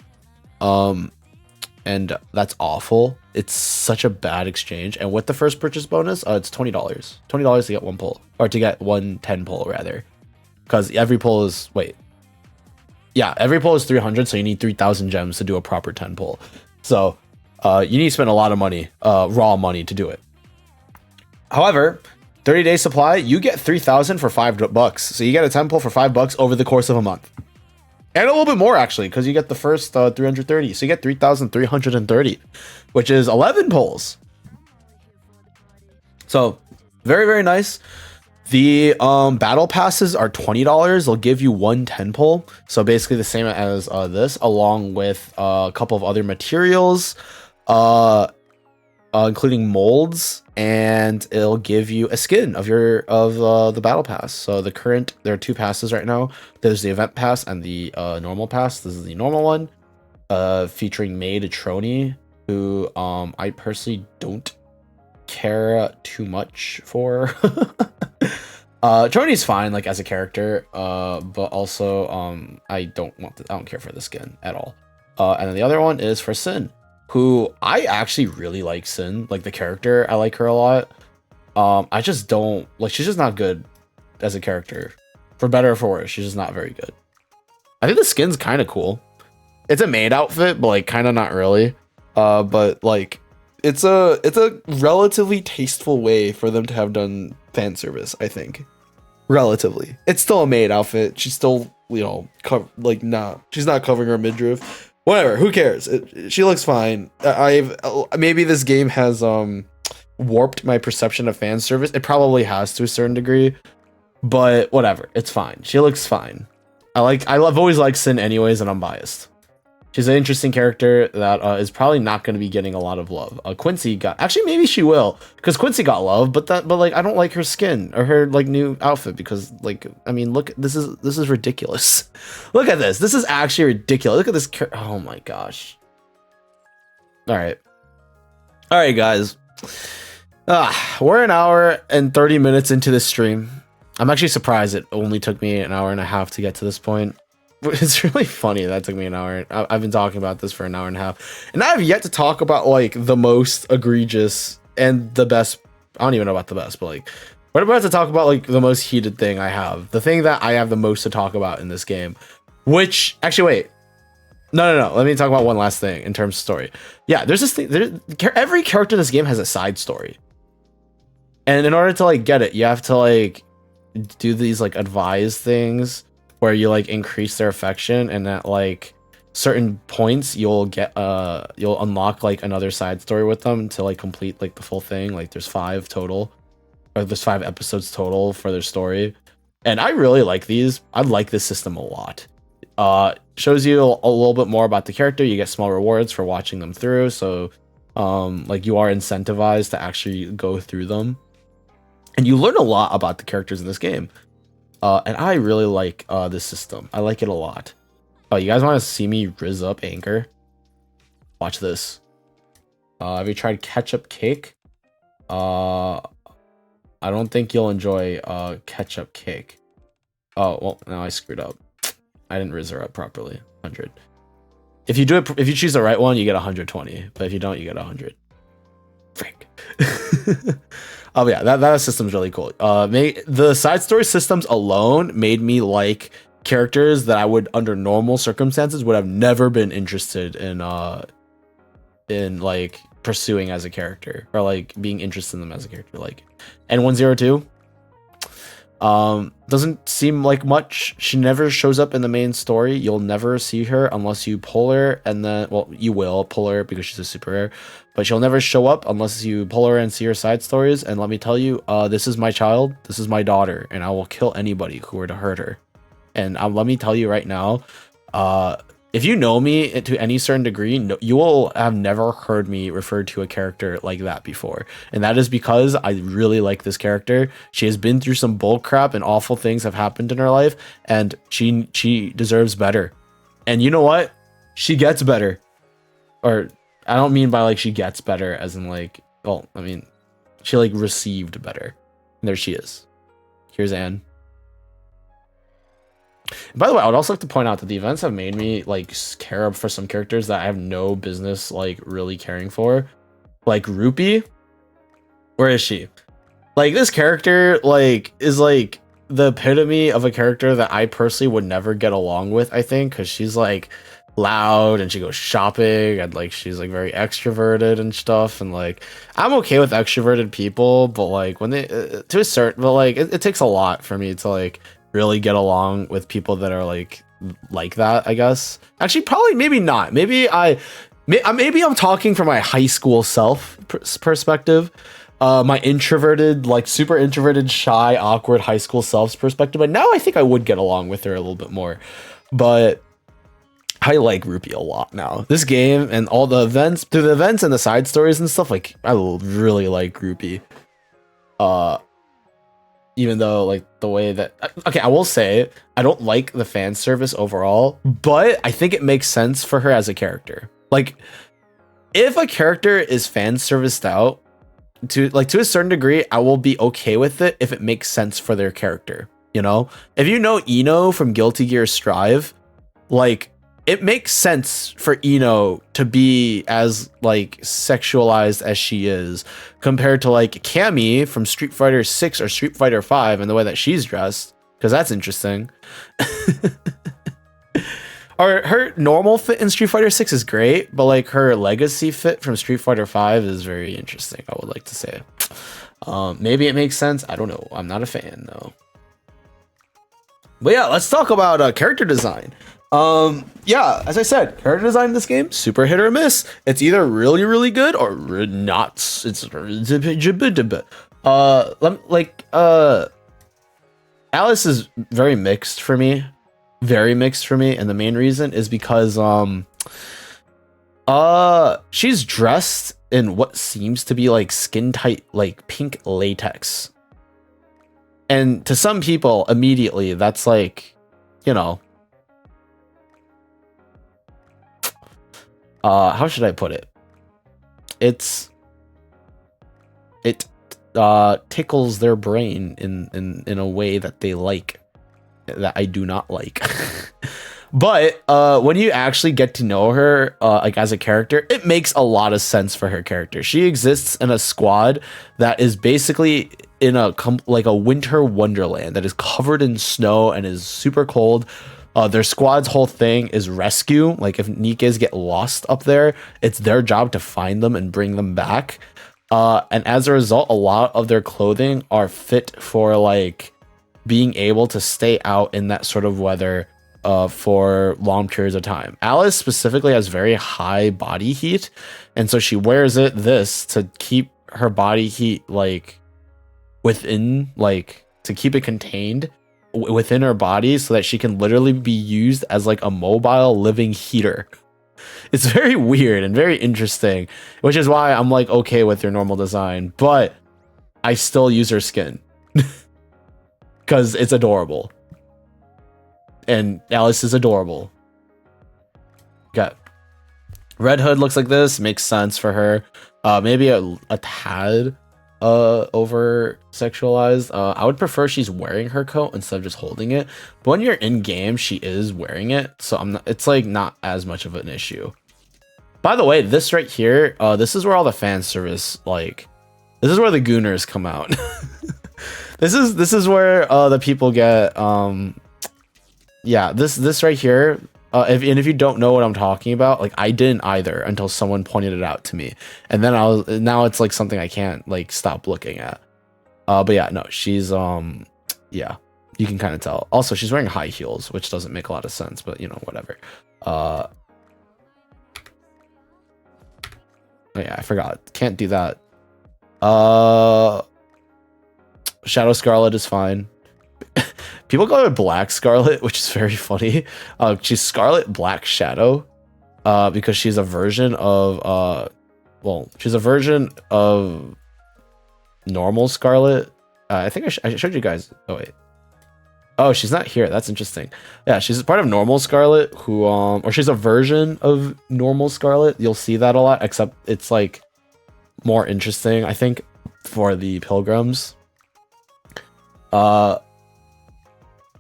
And that's awful. It's such a bad exchange. And with the first purchase bonus, it's $20. $20 to get one pull, or to get one 10 pull rather, because every pull is every pull is 300, so you need 3,000 gems to do a proper 10 pull. So you need to spend a lot of money, raw money, to do it. However, 30-day supply, you get 3,000 for $5. So you get a 10 pull for $5 over the course of a month. And a little bit more, actually, because you get the first 330. So you get 3,330, which is 11 pulls. So very, very nice. The battle passes are $20. They'll give you one 10 pull. So basically the same as this, along with a couple of other materials, including molds, and it'll give you a skin of the battle pass. So there are two passes right now. There's the event pass and the normal pass. This is the normal one, featuring Maid Trony, who I personally don't care too much for. Trony's fine, like, as a character, but also I don't care for the skin at all. And then the other one is for Sin, who I actually really like. Sin, like the character, I like her a lot. I just don't like, she's just not good as a character, for better or for worse. She's just not very good. I think the skin's kind of cool. It's a maid outfit, but like kind of not really. But like it's a relatively tasteful way for them to have done fan service, I think. Relatively, it's still a maid outfit. She's still, you know, she's not covering her midriff. Whatever, who cares? She looks fine. Maybe this game has warped my perception of fan service. It probably has to a certain degree, but whatever, it's fine. She looks fine. I've always liked Sin anyways, and I'm biased. She's an interesting character that is probably not going to be getting a lot of love. Quincy actually, maybe she will, because Quincy got love, but like, I don't like her skin or her like new outfit, because like, I mean, look, this is ridiculous. Look at this. This is actually ridiculous. Look at this. Oh my gosh. All right. All right, guys. We're an hour and 30 minutes into this stream. I'm actually surprised it only took me an hour and a half to get to this point. It's really funny that took me an hour. I've been talking about this for an hour and a half, and I've yet to talk about like the most egregious and the best. I don't even know about the best, but like we're about to talk about like the most heated thing I have, the thing that I have the most to talk about in this game. Which actually, wait, no. Let me talk about one last thing in terms of story. Yeah, there's this thing. Every character in this game has a side story, and in order to like get it, you have to like do these like advise things where you like increase their affection, and at like certain points you'll get you'll unlock like another side story with them to like complete like the full thing. Like there's 5 total, or there's 5 episodes total for their story, and I really like these. I like this system a lot. Shows you a little bit more about the character. You get small rewards for watching them through, so like you are incentivized to actually go through them, and you learn a lot about the characters in this game. And I really like this system. I like it a lot. Oh, you guys want to see me rizz up Anchor? Watch this. Have you tried ketchup cake? I don't think you'll enjoy ketchup cake. Oh, well, no, I screwed up. I didn't rizz her up properly. 100. If you do it, if you choose the right one, you get 120. But if you don't, you get 100. Frick. Oh yeah, that system's really cool. The side story systems alone made me like characters that I would, under normal circumstances, would have never been interested in like pursuing as a character, or like being interested in them as a character. Like N102 doesn't seem like much. She never shows up in the main story. You'll never see her unless you pull her, and then, well, you will pull her because she's a super rare, but she'll never show up unless you pull her and see her side stories. And let me tell you, this is my child, this is my daughter, and I will kill anybody who were to hurt her. And let me tell you right now, if you know me to any certain degree, you will have never heard me refer to a character like that before. And that is because I really like this character. She has been through some bull crap and awful things have happened in her life, and she deserves better. And you know what? She gets better. Or I don't mean by like she gets better as in like, well, I mean, she like received better. And there she is. Here's Anne. By the way, I would also like to point out that the events have made me like care for some characters that I have no business like really caring for, like Rupee. Where is she? Like this character like is like the epitome of a character that I personally would never get along with, I think, because she's like loud and she goes shopping and like she's like very extroverted and stuff, and like I'm okay with extroverted people, but like when they to a certain, but like it takes a lot for me to like really get along with people that are like that, I guess. Actually, probably maybe not. Maybe I'm talking from my high school self perspective, my introverted, like super introverted, shy, awkward high school self's perspective. But now I think I would get along with her a little bit more. But I like Rupee a lot now. This game and all the events, through the events and the side stories and stuff, like I really like Rupee. Even though like the way that, okay, I will say I don't like the fan service overall, but I think it makes sense for her as a character. Like if a character is fan serviced out to a certain degree, I will be okay with it if it makes sense for their character. You know, if you know Ino from Guilty Gear Strive, like it makes sense for Ino to be as like sexualized as she is compared to like Cammy from Street Fighter 6 or Street Fighter 5 and the way that she's dressed, because that's interesting. Or her normal fit in Street Fighter 6 is great, but like her legacy fit from Street Fighter 5 is very interesting, I would like to say. Maybe it makes sense. I don't know. I'm not a fan though. But yeah, let's talk about character design. Yeah, as I said, character design in this game, super hit or miss. It's either really, really good or not. It's Alice is very mixed for me. Very mixed for me, and the main reason is because she's dressed in what seems to be like skin tight, like pink latex. And to some people, immediately that's like, you know, how should I put it? It's it tickles their brain in a way that they like, that I do not like. But when you actually get to know her like as a character, it makes a lot of sense for her character. She exists in a squad that is basically in a like a winter wonderland that is covered in snow and is super cold. Their squad's whole thing is rescue. Like if Nikkes get lost up there, it's their job to find them and bring them back. And as a result, a lot of their clothing are fit for like being able to stay out in that sort of weather for long periods of time. Alice specifically has very high body heat, and so she wears this to keep her body heat like within, like to keep it contained within her body, so that she can literally be used as like a mobile living heater. It's very weird and very interesting, which is why I'm like okay with their normal design, but I still use her skin because it's adorable. And Alice is adorable. Got Red Hood looks like this, makes sense for her. Maybe a tad over sexualized. I would prefer she's wearing her coat instead of just holding it. But when you're in game, she is wearing it, so it's like not as much of an issue. By the way, this right here, this is where all the fan service, like this is where the gooners come out. This is where the people get yeah, this right here, if you don't know what I'm talking about, like I didn't either until someone pointed it out to me, and then now it's like something I can't like stop looking at. But yeah, no, she's yeah, you can kind of tell. Also, she's wearing high heels, which doesn't make a lot of sense, but you know, whatever. Oh yeah, I forgot, can't do that. Shadow Scarlet is fine. People call her Black Scarlet, which is very funny. She's Scarlet Black Shadow, because she's a version of well, she's a version of normal Scarlet. I think I showed you guys. Oh wait, oh, she's not here. That's interesting. Yeah, she's part of normal Scarlet, who or she's a version of normal Scarlet. You'll see that a lot, except it's like more interesting, I think, for the pilgrims.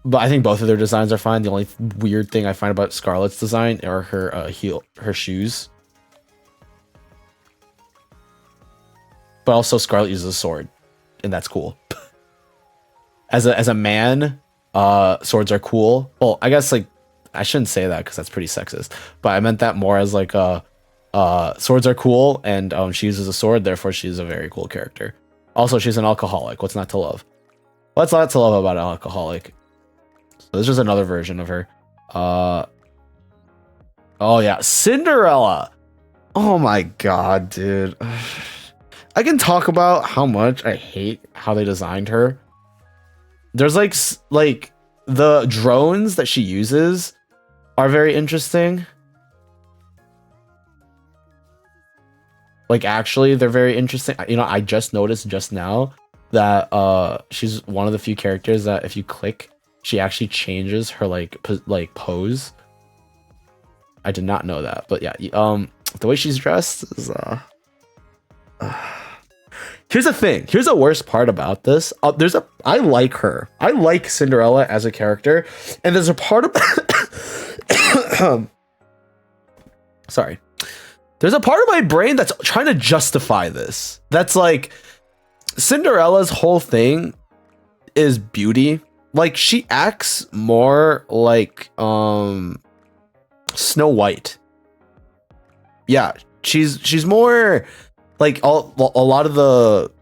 But I think both of their designs are fine. The only weird thing I find about Scarlet's design are her shoes. But also Scarlet uses a sword, and that's cool. As a man, swords are cool. Well, I guess like I shouldn't say that because that's pretty sexist. But I meant that more as like swords are cool, and she uses a sword, therefore she's a very cool character. Also, she's an alcoholic. What's not to love? What's not to love about an alcoholic? So this is another version of her. Oh yeah, Cinderella. Oh my god, dude. I can talk about how much I hate how they designed her. There's like the drones that she uses are very interesting. Like actually, they're very interesting. You know, I just noticed just now that she's one of the few characters that if you click, she actually changes her like pose. I did not know that, but yeah, the way she's dressed is here's the thing. Here's the worst part about this. I like her. I like Cinderella as a character, and there's a part of sorry. There's a part of my brain that's trying to justify this. That's like Cinderella's whole thing is beauty. Like she acts more like Snow White. Yeah, she's more like a lot of the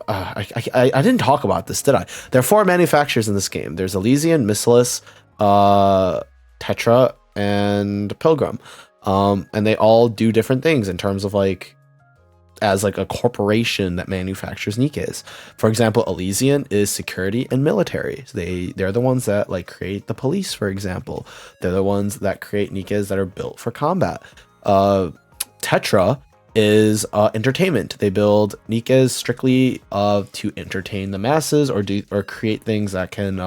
I didn't talk about this, did I? There are 4 manufacturers in this game. There's Elysian, Missilus, Tetra, and Pilgrim. And they all do different things in terms of like as like a corporation that manufactures Nikkes. For example, Elysian is security and military. So they're the ones that like create the police, for example. They're the ones that create Nikkes that are built for combat. Tetra is entertainment. They build Nikkes strictly to entertain the masses or create things that can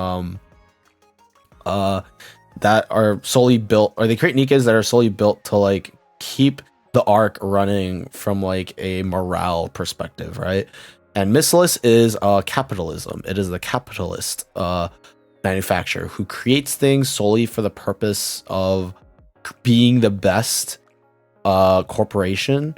that are solely built, or they create Nikkes that are solely built to like keep the arc running from like a morale perspective, right? And Missless is capitalism. It is the capitalist manufacturer who creates things solely for the purpose of being the best corporation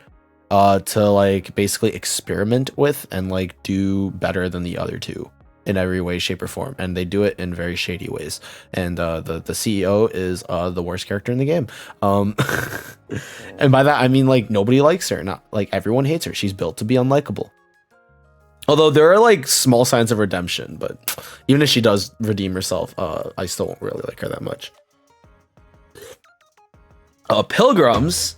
to like basically experiment with and like do better than the other two in every way, shape, or form. And they do it in very shady ways. And the CEO is the worst character in the game. And by that I mean like nobody likes her. Not like everyone hates her. She's built to be unlikable. Although there are like small signs of redemption, but even if she does redeem herself, I still won't really like her that much. Pilgrims,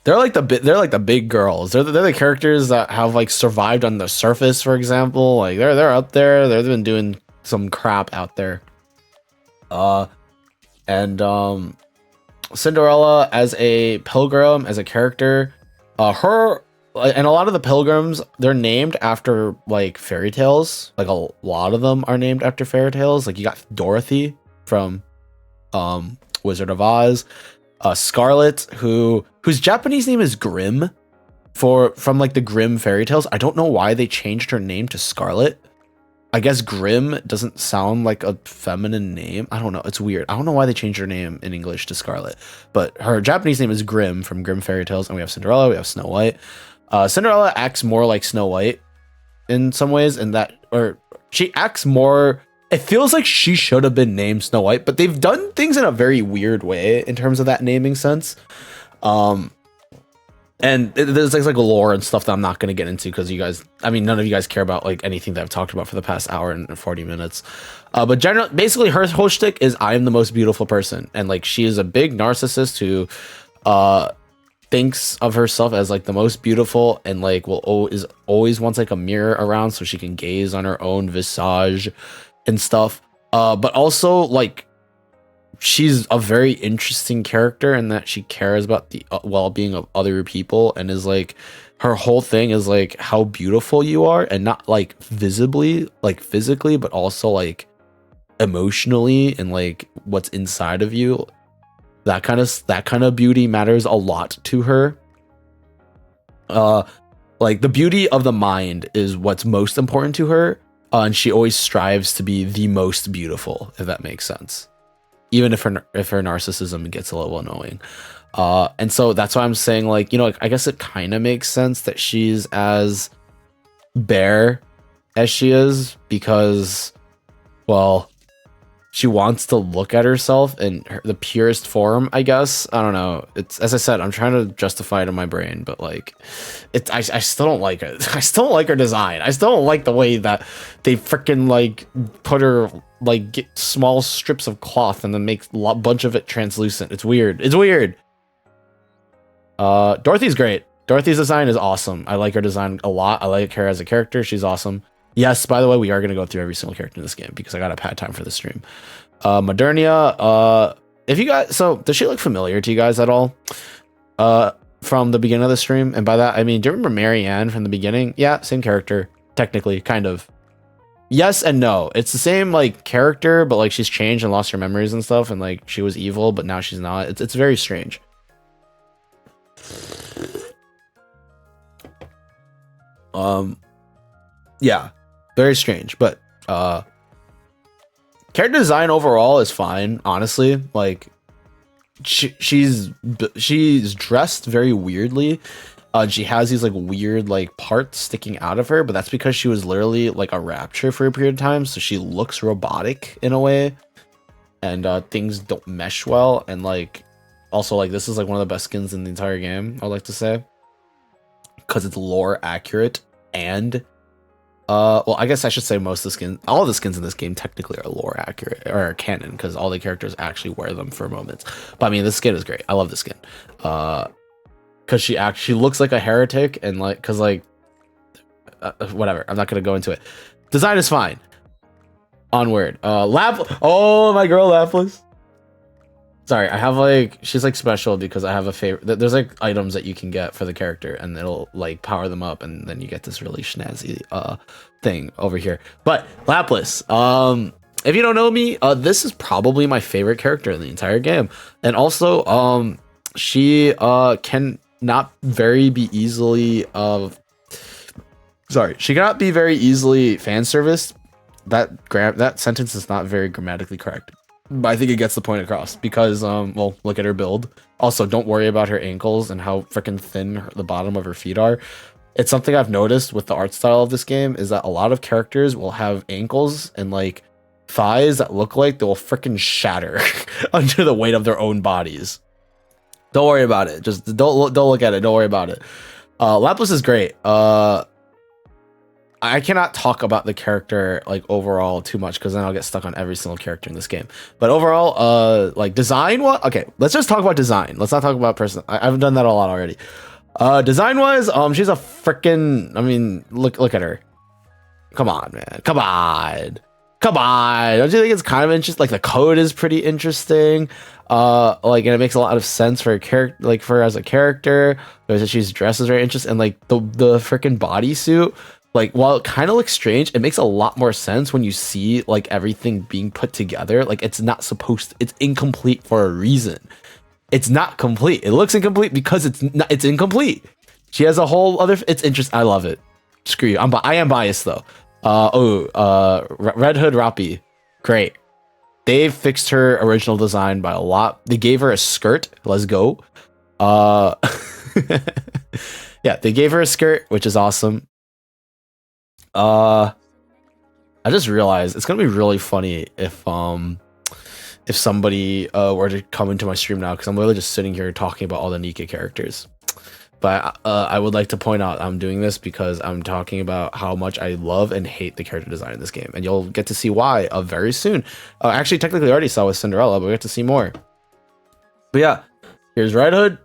they're like the big girls. They're the characters that have like survived on the surface, for example. Like they're up there. They've been doing some crap out there. And Cinderella as a pilgrim, as a character, her and a lot of the pilgrims, they're named after like fairy tales. Like a lot of them are named after fairy tales. Like you got Dorothy from Wizard of Oz, Scarlet, whose Japanese name is Grimm, from like the Grimm fairy tales. I don't know why they changed her name to Scarlet. I guess Grimm doesn't sound like a feminine name. I don't know. It's weird. I don't know why they changed her name in English to Scarlet, but her Japanese name is Grimm from Grimm fairy tales. And we have Cinderella, we have Snow White. Cinderella acts more like Snow White in some ways, in that, or she acts more. It feels like she should have been named Snow White, but they've done things in a very weird way in terms of that naming sense. And there's like lore and stuff that I'm not going to get into because you guys, I mean, none of you guys care about like anything that I've talked about for the past hour and 40 minutes. But basically her whole shtick is I am the most beautiful person. And like, she is a big narcissist who thinks of herself as like the most beautiful and like always wants like a mirror around so she can gaze on her own visage and stuff. But also like, she's a very interesting character in that she cares about the well-being of other people, and is like, her whole thing is like how beautiful you are, and not like visibly, like physically, but also like emotionally and like what's inside of you. That kind of beauty matters a lot to her. Like the beauty of the mind is what's most important to her, and she always strives to be the most beautiful, if that makes sense. Even if her narcissism gets a little annoying. And so that's why I'm saying, like, you know, I guess it kind of makes sense that she's as bare as she is, because, well, she wants to look at herself in the purest form, I guess. I don't know. It's, as I said, I'm trying to justify it in my brain, but like, I still don't like it. I still don't like her design. I still don't like the way that they freaking like put her, like, get small strips of cloth and then make a bunch of it translucent. It's weird. It's weird. Dorothy's great. Dorothy's design is awesome. I like her design a lot. I like her as a character. She's awesome. Yes, by the way, we are going to go through every single character in this game because I got a pad time for the stream. Modernia, if you guys, so does she look familiar to you guys at all? From the beginning of the stream? And by that, I mean, do you remember Marianne from the beginning? Yeah, same character, technically, kind of. Yes and no. It's the same, like, character, but, like, she's changed and lost her memories and stuff, and, like, she was evil, but now she's not. It's very strange. Yeah, very strange, but character design overall is fine, honestly. Like, she's dressed very weirdly. She has these like weird like parts sticking out of her, but that's because she was literally like a rapture for a period of time, so she looks robotic in a way, and things don't mesh well. And like, also, like, this is like one of the best skins in the entire game, I'd like to say, because it's lore accurate. And well, I guess I should say most of the skins, all of the skins in this game technically are lore accurate or canon, because all the characters actually wear them for moments. But I mean, this skin is great. I love this skin. Because she looks like a heretic, and like, because like, whatever. I'm not gonna go into it. Design is fine. Onward. Oh, my girl Lapis. Sorry, I have like, she's like special because I have a favorite. There's like items that you can get for the character, and it'll like power them up, and then you get this really snazzy thing over here. But Lapis, if you don't know me, this is probably my favorite character in the entire game, and also she can not very be easily sorry, she cannot be very easily fan serviced. That sentence is not very grammatically correct, but I think it gets the point across because well, look at her build. Also, don't worry about her ankles and how freaking thin the bottom of her feet are. It's something I've noticed with the art style of this game is that a lot of characters will have ankles and like thighs that look like they'll freaking shatter under the weight of their own bodies. Don't worry about it. Just don't look at it. Don't worry about it. Lapis is great. I cannot talk about the character like overall too much because then I'll get stuck on every single character in this game. But overall, like design, what? Okay, let's just talk about design. Let's not talk about person. I've done that a lot already. Design wise, she's a freaking. I mean, look at her. Come on, man. Come on. Don't you think it's kind of interesting? Like the code is pretty interesting. Like and it makes a lot of sense for a character, like for her as a character. She's dressed is very interesting, and like the freaking bodysuit. Like while it kind of looks strange, it makes a lot more sense when you see like everything being put together. Like it's not supposed to, it's incomplete for a reason. It's not complete. It looks incomplete because it's incomplete. She has a whole other, it's interesting. I love it. Screw you. I am biased though. Red Hood Rappi. Great. They've fixed her original design by a lot. They gave her a skirt. Let's go. Yeah, they gave her a skirt, which is awesome. I just realized it's gonna be really funny if somebody were to come into my stream now, because I'm literally just sitting here talking about all the Nikke characters. But I would like to point out I'm doing this because I'm talking about how much I love and hate the character design in this game, and you'll get to see why very soon. Actually, technically, I already saw with Cinderella, but we get to see more. But yeah, here's Red Hood.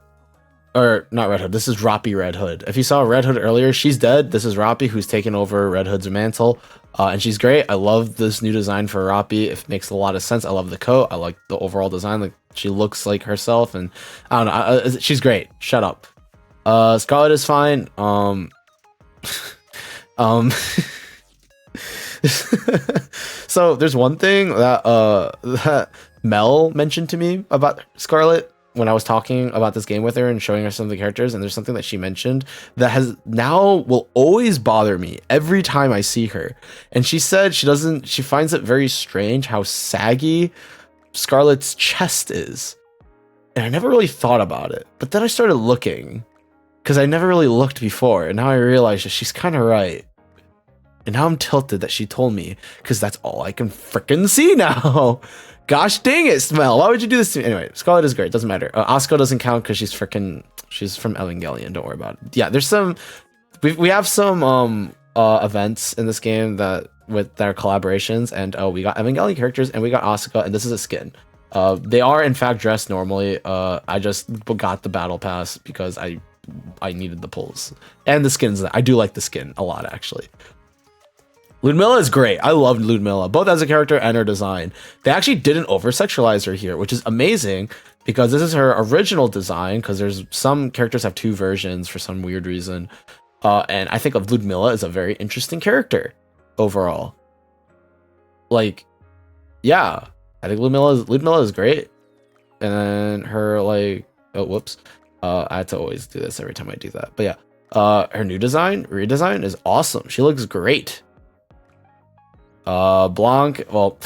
Or not Red Hood. This is Rappi Red Hood. If you saw Red Hood earlier, she's dead. This is Rappi who's taken over Red Hood's mantle, and she's great. I love this new design for Rappi. It makes a lot of sense. I love the coat. I like the overall design. Like she looks like herself, and I don't know. She's great. Shut up. Scarlet is fine. So there's one thing that Mel mentioned to me about Scarlet when I was talking about this game with her and showing her some of the characters, and there's something that she mentioned that has now will always bother me every time I see her. And she said she finds it very strange how saggy Scarlet's chest is. And I never really thought about it, but then I started looking because I never really looked before, and now I realize that she's kind of right. And now I'm tilted that she told me, because that's all I can freaking see now. Gosh dang it, Smell. Why would you do this to me? Anyway, Scarlet is great. Doesn't matter. Asuka doesn't count because she's from Evangelion. Don't worry about it. Yeah, there's some... We have some events in this game that are collaborations, and we got Evangelion characters, and we got Asuka, and this is a skin. They are, in fact, dressed normally. I just got the battle pass because I needed the pulls. And the skins. I do like the skin a lot, actually. Ludmilla is great. I loved Ludmilla, both as a character and her design. They actually didn't over-sexualize her here, which is amazing because this is her original design, because there's some characters have two versions for some weird reason. And I think of Ludmilla as a very interesting character overall. Like, yeah, I think Ludmilla is great. And then her, like, oh, whoops. I had to always do this every time I do that. But yeah, her new redesign is awesome. She looks great. Blanc, well,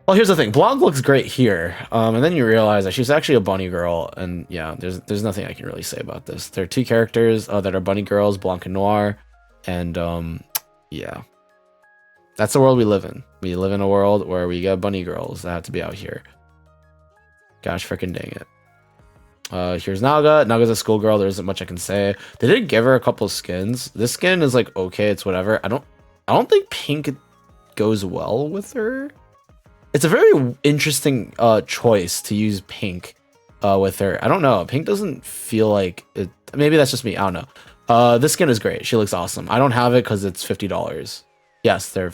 here's the thing. Blanc looks great here, and then you realize that she's actually a bunny girl, and yeah, there's nothing I can really say about this. There are two characters that are bunny girls, Blanc and Noir, and yeah, that's the world we live in. We live in a world where we get bunny girls that have to be out here. Gosh freaking dang it. Here's Naga. Naga's a schoolgirl. There isn't much I can say. They did give her a couple of skins. This skin is like okay, it's whatever. I don't think pink goes well with her. It's a very interesting choice to use pink with her. I don't know. Pink doesn't feel like it. Maybe that's just me. I don't know. This skin is great. She looks awesome. I don't have it because it's $50. Yes, there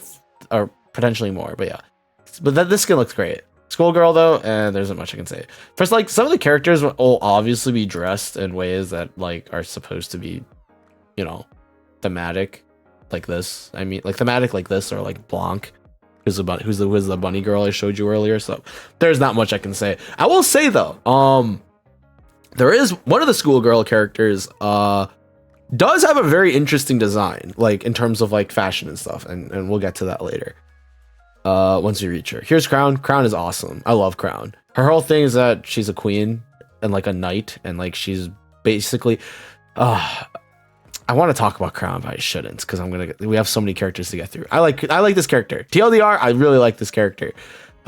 are potentially more, but yeah. But this skin looks great. Schoolgirl though, and there isn't much I can say. First, like some of the characters will obviously be dressed in ways that like are supposed to be, you know, thematic. Like this, I mean, like thematic like this, or like Blanc, who's the bunny girl I showed you earlier. So there's not much I can say. I will say though, There is one of the schoolgirl characters does have a very interesting design, like in terms of like fashion and stuff, and we'll get to that later. Once we reach her. Here's Crown. Crown is awesome. I love Crown. Her whole thing is that she's a queen and like a knight, and like she's basically I want to talk about Crown, but I shouldn't, because we have so many characters to get through. I like this character. TLDR, I really like this character.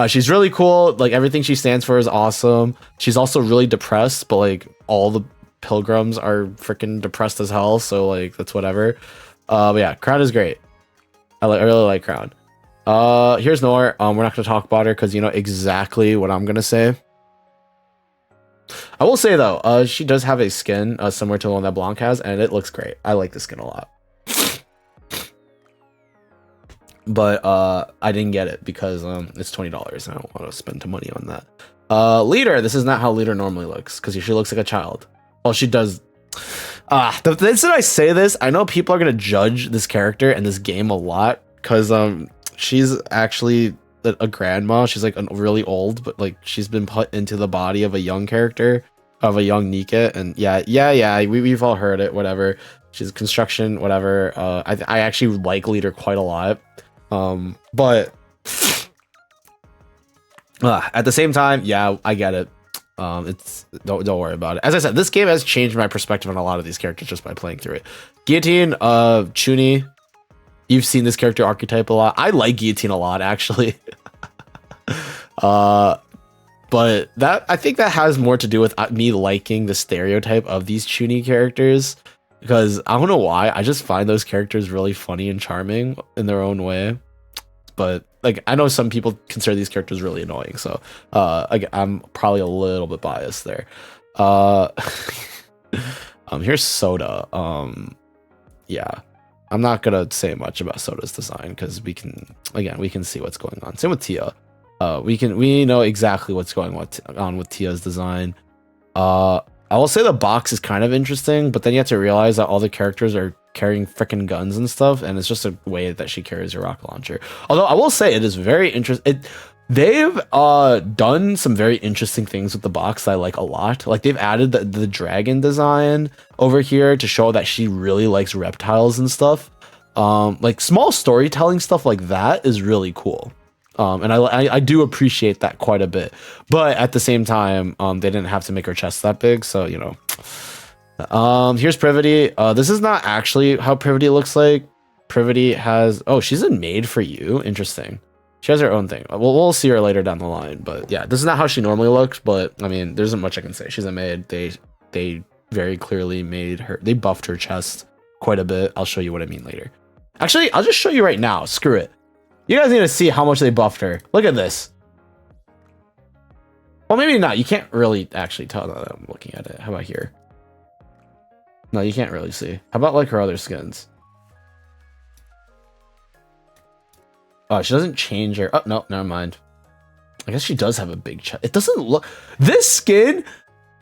She's really cool. Like everything she stands for is awesome. She's also really depressed, but like all the pilgrims are freaking depressed as hell, so like that's whatever. But yeah, Crown is great. I really like Crown. Here's Noor. We're not gonna talk about her because you know exactly what I'm gonna say. I will say though, she does have a skin similar to the one that Blanc has, and it looks great. I like the skin a lot. But I didn't get it because it's $20. I don't want to spend money on that. Leader, this is not how Leader normally looks, because she looks like a child. Well, she does. The instant I say this, I know people are gonna judge this character and this game a lot, because she's actually a grandma. She's like really old, but like she's been put into the body of a young character, of a young Nikke, and yeah, we've all heard it. Whatever. She's construction, whatever. I actually like Leader quite a lot. But at the same time, yeah, I get it. It's don't worry about it. As I said, this game has changed my perspective on a lot of these characters just by playing through it. Guillotine, Chuni, you've seen this character archetype a lot. I like Guillotine a lot, actually. But I think that has more to do with me liking the stereotype of these Chuni characters, because I don't know why, I just find those characters really funny and charming in their own way. But like, I know some people consider these characters really annoying, so I'm probably a little bit biased there. Here's Soda. Yeah, I'm not gonna say much about Soda's design because we can see what's going on. Same with Tia. We know exactly what's going on with Tia's design. I will say the box is kind of interesting, but then you have to realize that all the characters are carrying freaking guns and stuff, and it's just a way that she carries her rocket launcher. Although I will say it is very interesting. They've done some very interesting things with the box that I like a lot. Like they've added the dragon design over here to show that she really likes reptiles and stuff. Like small storytelling stuff like that is really cool. And I do appreciate that quite a bit, but at the same time, they didn't have to make her chest that big, so you know. Here's Privity. This is not actually how Privity looks like. Privity has she's in Made for You. Interesting. She has her own thing. We'll see her later down the line, but yeah, this is not how she normally looks. But I mean, there isn't much I can say. She's a maid. They very clearly made her. They buffed her chest quite a bit. I'll show you what I mean later. Actually, I'll just show you right now. Screw it. You guys need to see how much they buffed her. Look at this. Well, maybe not. You can't really actually tell that I'm looking at it. How about here? No, you can't really see. How about like her other skins? Oh, she doesn't change her. Oh, no, never mind. I guess she does have a big chest. It doesn't look... This skin,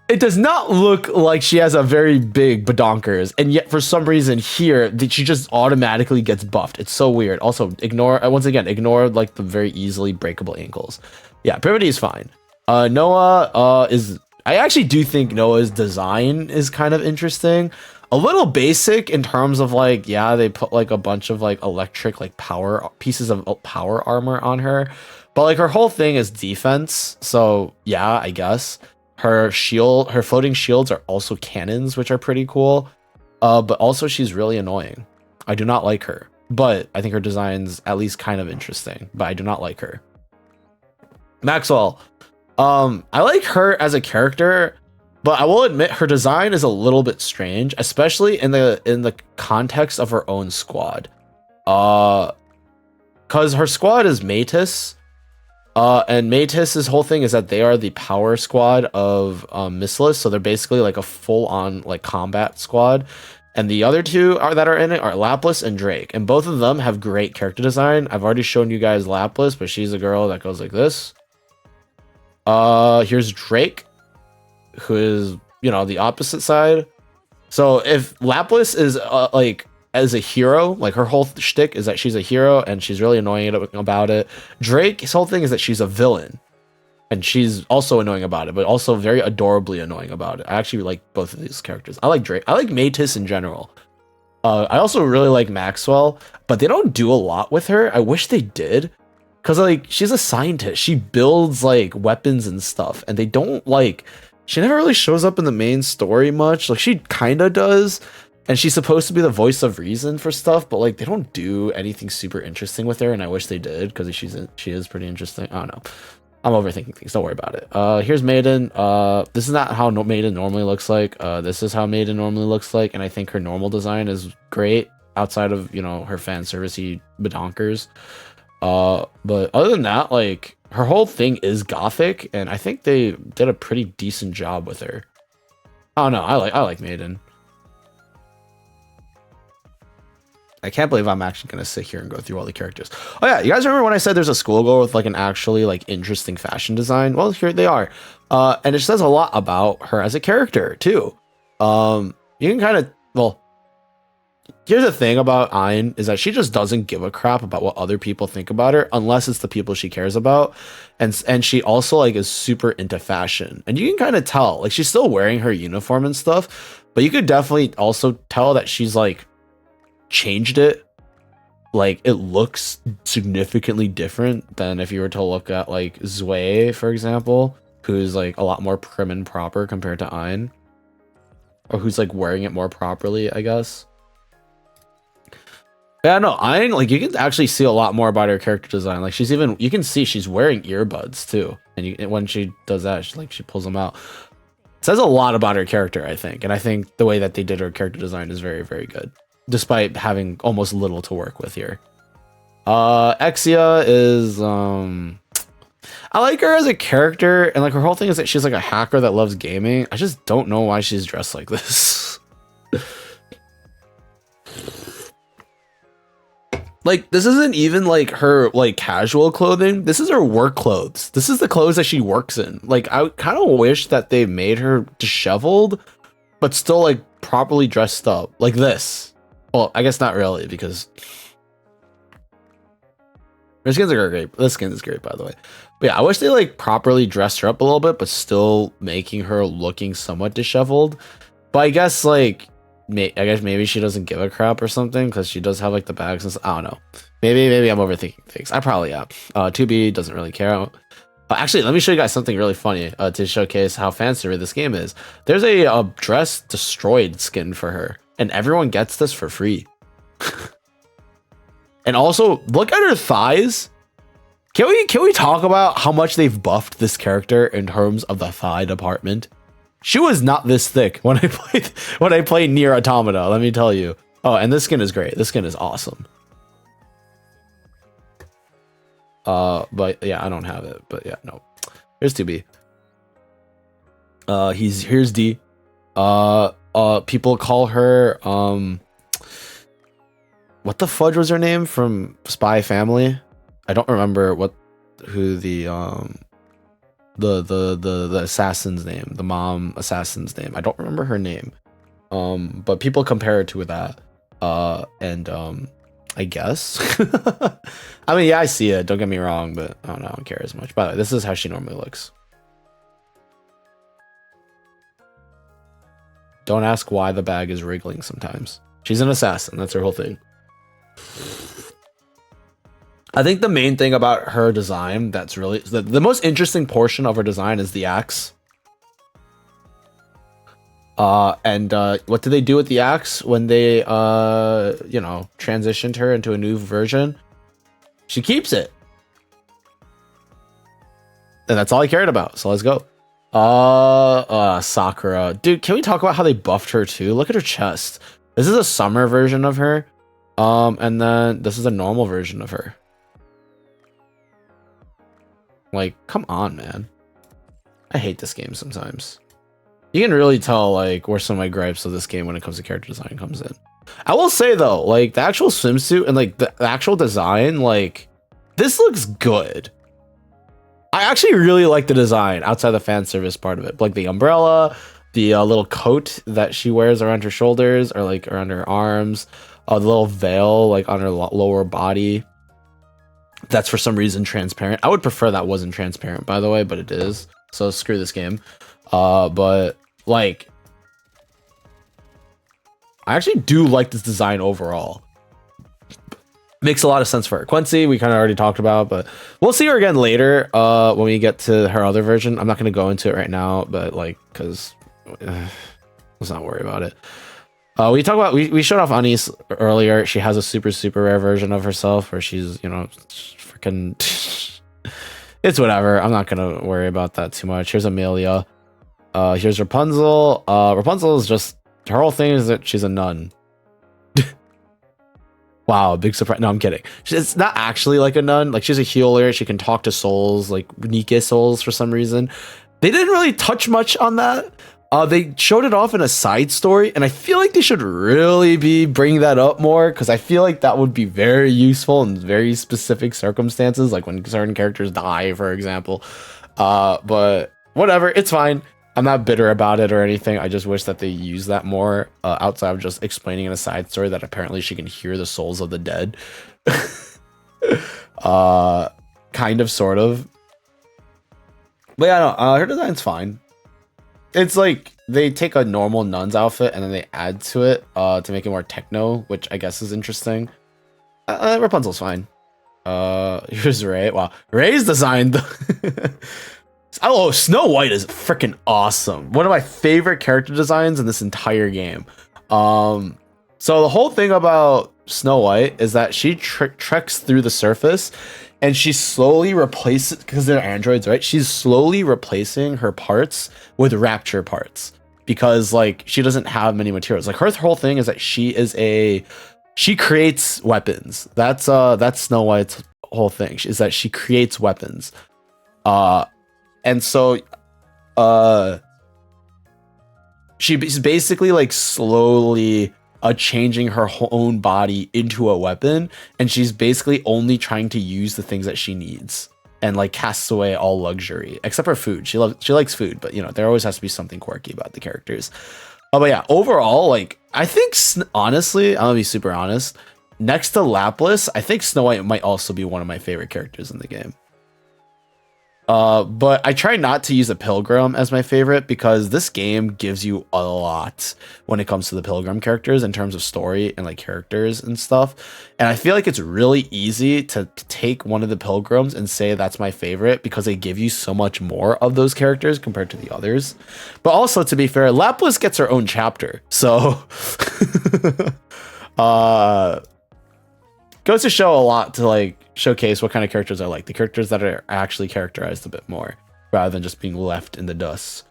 it does not look like she has a very big badonkers. And yet, for some reason here, she just automatically gets buffed. It's so weird. Also, once again, ignore like the very easily breakable ankles. Yeah, Privity is fine. Noah is... I actually do think Noah's design is kind of interesting. A little basic in terms of like, yeah, they put like a bunch of like electric like pieces of power armor on her, but like her whole thing is defense. So yeah, I guess her floating shields are also cannons, which are pretty cool. But also she's really annoying. I do not like her, but I think her design's at least kind of interesting, but I do not like her. Maxwell. I like her as a character, but I will admit her design is a little bit strange, especially in the context of her own squad. Cause her squad is Métis, and Métis' whole thing is that they are the power squad of Missless, so they're basically like a full-on like combat squad. And the other two that are in it are Lapis and Drake, and both of them have great character design. I've already shown you guys Lapis, but she's a girl that goes like this. Here's Drake, who is, you know, the opposite side. So if Lapis is like as a hero, like her whole shtick is that she's a hero and she's really annoying about it. Drake's whole thing is that she's a villain. and she's also annoying about it, but also very adorably annoying about it. I actually like both of these characters. I like Drake. I like Métis in general. I also really like Maxwell, but they don't do a lot with her. I wish they did, because like she's a scientist. She builds like weapons and stuff, and they don't like. She never really shows up in the main story much. Like she kind of does, and she's supposed to be the voice of reason for stuff, but like they don't do anything super interesting with her, and I wish they did because she is pretty interesting. I don't know. I'm overthinking things. Don't worry about it. Here's Maiden. This is not how Maiden normally looks like. This is how Maiden normally looks like, and I think her normal design is great outside of, you know, her fan servicey badonkers. But other than that, like her whole thing is gothic, and I think they did a pretty decent job with her. I don't know. I like Maiden. I can't believe I'm actually gonna sit here and go through all the characters. Oh yeah, you guys remember when I said there's a schoolgirl with like an actually like interesting fashion design? Well, here they are. And it says a lot about her as a character too. You can kind of, well, here's the thing about Ayn is that she just doesn't give a crap about what other people think about her unless it's the people she cares about. And she also like is super into fashion. And you can kind of tell, like she's still wearing her uniform and stuff, but you could definitely also tell that she's like changed it. Like it looks significantly different than if you were to look at like Zwei, for example, who's like a lot more prim and proper compared to Ayn, or who's like wearing it more properly, I guess. Yeah, no, Ayn, like you can actually see a lot more about her character design. Like she's even, you can see she's wearing earbuds too, and when she does that, she pulls them out. It says a lot about her character, I think, and I think the way that they did her character design is very, very good, despite having almost little to work with here. Exia is I like her as a character, and like her whole thing is that she's like a hacker that loves gaming. I just don't know why she's dressed like this. Like this isn't even like her like casual clothing. This is her work clothes. This is the clothes that she works in. Like I kind of wish that they made her disheveled, but still like properly dressed up like this. Well, I guess not really, because her skins are great. This skin is great, by the way. But yeah, I wish they like properly dressed her up a little bit, but still making her looking somewhat disheveled. But I guess like, I guess maybe she doesn't give a crap or something, because she does have like the bags and stuff. I don't know. Maybe I'm overthinking things. I probably am. 2B doesn't really care. Actually, let me show you guys something really funny to showcase how fancy this game is. There's a dress destroyed skin for her, and everyone gets this for free. And also, look at her thighs. Can we talk about how much they've buffed this character in terms of the thigh department? She was not this thick when I played Nier Automata, let me tell you. Oh, and this skin is great. This skin is awesome. But yeah, I don't have it. But yeah, no. Here's 2B. Here's D. People call her what the fudge was her name from Spy Family? I don't remember who the assassin's name, the mom assassin's name. I don't remember her name. But people compare her to that. I guess. I mean, yeah, I see it. Don't get me wrong, but I don't care as much. By the way, this is how she normally looks. Don't ask why the bag is wriggling sometimes. She's an assassin. That's her whole thing. I think the main thing about her design that's really the most interesting portion of her design is the axe. What did they do with the axe when they you know, transitioned her into a new version? She keeps it. And that's all I cared about. So let's go. Sakura. Dude, can we talk about how they buffed her too? Look at her chest. This is a summer version of her. And then this is a normal version of her. Like, come on, man. I hate this game sometimes. You can really tell, like, where some of my gripes of this game when it comes to character design comes in. I will say, though, like, the actual swimsuit and, like, the actual design, like, this looks good. I actually really like the design outside the fan service part of it. Like, the umbrella, the little coat that she wears around her shoulders or, like, around her arms, the little veil, like, on her lower body. that's for some reason transparent. I would prefer that wasn't transparent, by the way, but it is. So screw this game. But like, I actually do like this design overall. Makes a lot of sense for her. Quincy, we kind of already talked about, but we'll see her again later when we get to her other version. I'm not going to go into it right now, but like, because let's not worry about it. We showed off Anis earlier. She has a super rare version of herself where she's, you know, freaking it's whatever. I'm not gonna worry about that too much. Here's Amelia. Here's Rapunzel. Rapunzel is just, her whole thing is that she's a nun. Wow, big surprise. No, I'm kidding. It's not actually like a nun. Like, she's a healer. She can talk to souls, like Nikke souls for some reason. They didn't really touch much on that. They showed it off in a side story, and I feel like they should really be bringing that up more, because I feel like that would be very useful in very specific circumstances, like when certain characters die, for example. But whatever, it's fine. I'm not bitter about it or anything. I just wish that they use that more outside of just explaining in a side story that apparently she can hear the souls of the dead. Kind of, sort of. But yeah, no, her design's fine. It's like they take a normal nun's outfit and then they add to it to make it more techno, which I guess is interesting. Rapunzel's fine. Here's Ray. Wow, Ray's design. Oh, Snow White is freaking awesome. One of my favorite character designs in this entire game. So the whole thing about Snow White is that she treks through the surface and she slowly replaces, because they're androids, right? She's slowly replacing her parts with rapture parts because like she doesn't have many materials. Like her whole thing is that she creates weapons. That's Snow White's whole thing, is that she creates weapons. And so, she's basically like slowly changing her own body into a weapon, and she's basically only trying to use the things that she needs, and like casts away all luxury except for food. She likes food, but you know there always has to be something quirky about the characters. But yeah, overall, like I think honestly, I'm gonna be super honest. Next to Lapis, I think Snow White might also be one of my favorite characters in the game. But I try not to use a pilgrim as my favorite because this game gives you a lot when it comes to the pilgrim characters in terms of story and like characters and stuff. And I feel like it's really easy to take one of the pilgrims and say that's my favorite because they give you so much more of those characters compared to the others. But also, to be fair, Lapis gets her own chapter. So goes to show a lot to like showcase what kind of characters I like. The characters that are actually characterized a bit more rather than just being left in the dust.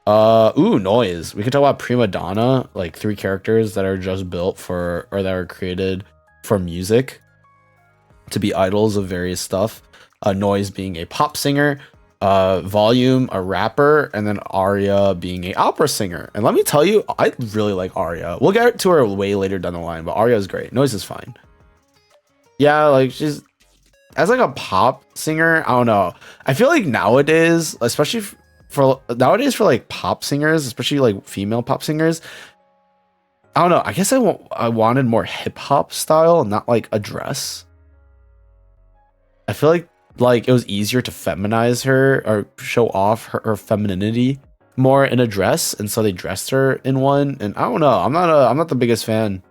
Noise. We could talk about Prima Donna, like 3 characters that are just built for, or that are created for music to be idols of various stuff. Noise being a pop singer, Volume a rapper, and then Arya being a opera singer. And let me tell you, I really like Arya. We'll get to her way later down the line, but Arya is great. Noise is fine. Yeah, like she's as like a pop singer, I don't know. I feel like nowadays, especially for like pop singers, especially like female pop singers, I don't know. I guess I wanted more hip hop style, not like a dress. I feel like it was easier to feminize her or show off her femininity more in a dress, and so they dressed her in one. And I don't know. I'm not the biggest fan.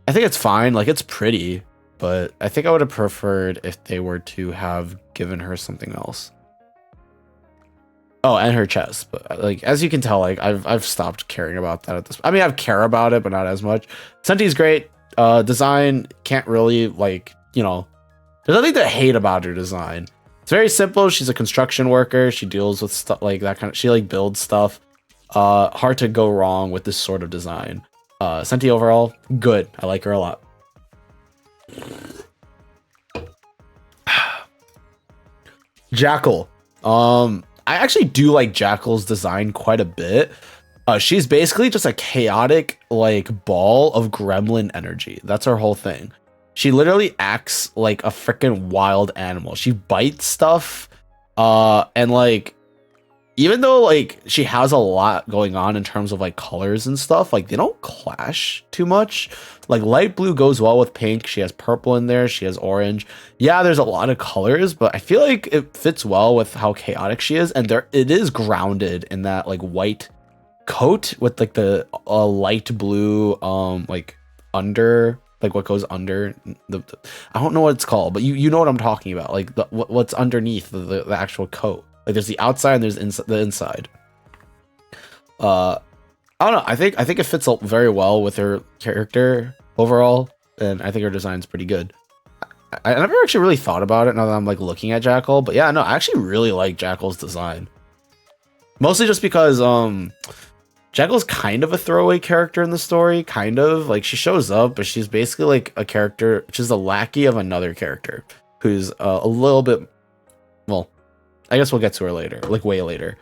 I think it's fine. Like it's pretty. But I think I would have preferred if they were to have given her something else. Oh, and her chest. But like, as you can tell, like I've stopped caring about that at this. I mean, I care about it, but not as much. Senti's great. Design can't really like, you know, there's nothing to hate about her design. It's very simple. She's a construction worker. She deals with stuff like that kind of. She like builds stuff. Hard to go wrong with this sort of design. Senti overall, good. I like her a lot. Jackal. I actually do like Jackal's design quite a bit. She's basically just a chaotic like ball of gremlin energy. That's her whole thing. She literally acts like a freaking wild animal. She bites stuff, and like even though like she has a lot going on in terms of like colors and stuff, like they don't clash too much. Like light blue goes well with pink. She has purple in there. She has orange. Yeah, there's a lot of colors, but I feel like it fits well with how chaotic she is, and there it is grounded in that like white coat with like the light blue like under, like what goes under the I don't know what it's called, but you know what I'm talking about, like what's underneath the actual coat. Like there's the outside and there's the inside. I don't know. I think it fits very well with her character overall, and I think her design's pretty good. I never actually really thought about it now that I'm like looking at Jackal, but yeah, no, I actually really like Jackal's design. Mostly just because Jackal's kind of a throwaway character in the story, kind of. Like, she shows up, but she's basically like a character, she's a lackey of another character who's a little bit, well, I guess we'll get to her later, like way later.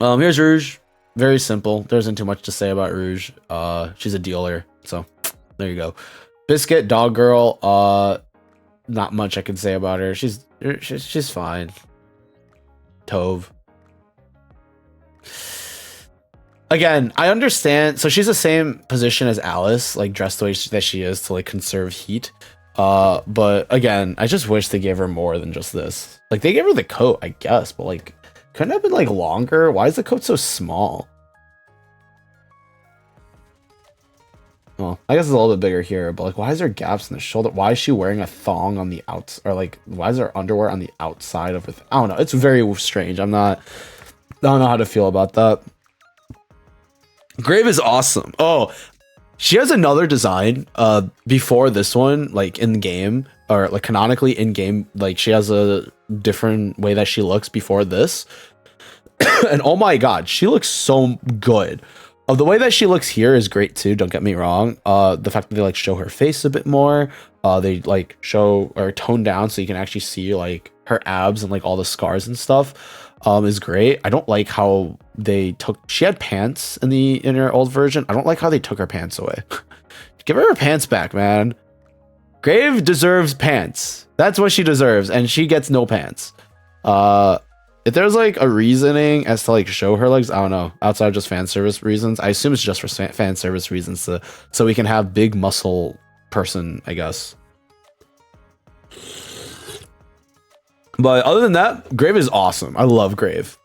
Here's Rouge. Very simple. There isn't too much to say about Rouge. She's a dealer, so there you go. Biscuit, dog girl. Not much I can say about her. She's fine. Tove. Again, I understand. So she's the same position as Alice, like dressed the way that she is to like conserve heat. But again, I just wish they gave her more than just this. Like they gave her the coat, I guess, but like couldn't it have been like longer? Why is the coat so small? Well, I guess it's a little bit bigger here, but like why is there gaps in the shoulder? Why is she wearing a thong on the outs, or like why is there underwear on the outside of her? I don't know. It's very strange. I don't know how to feel about that. Grave is awesome. Oh, she has another design before this one, like in game, or like canonically in game, like she has a different way that she looks before this. And oh my god, she looks so good. The way that she looks here is great too, don't get me wrong. The fact that they like show her face a bit more, they like show or tone down so you can actually see like her abs and like all the scars and stuff. Is great. I don't like how she had pants in her old version. I don't like how they took her pants away. Give her pants back, man. Grave deserves pants. That's what she deserves, and she gets no pants. If there's like a reasoning as to like show her legs, I don't know, outside of just fan service reasons, I assume it's just for fan service reasons, so we can have big muscle person, I guess. But other than that, Grave is awesome. I love Grave.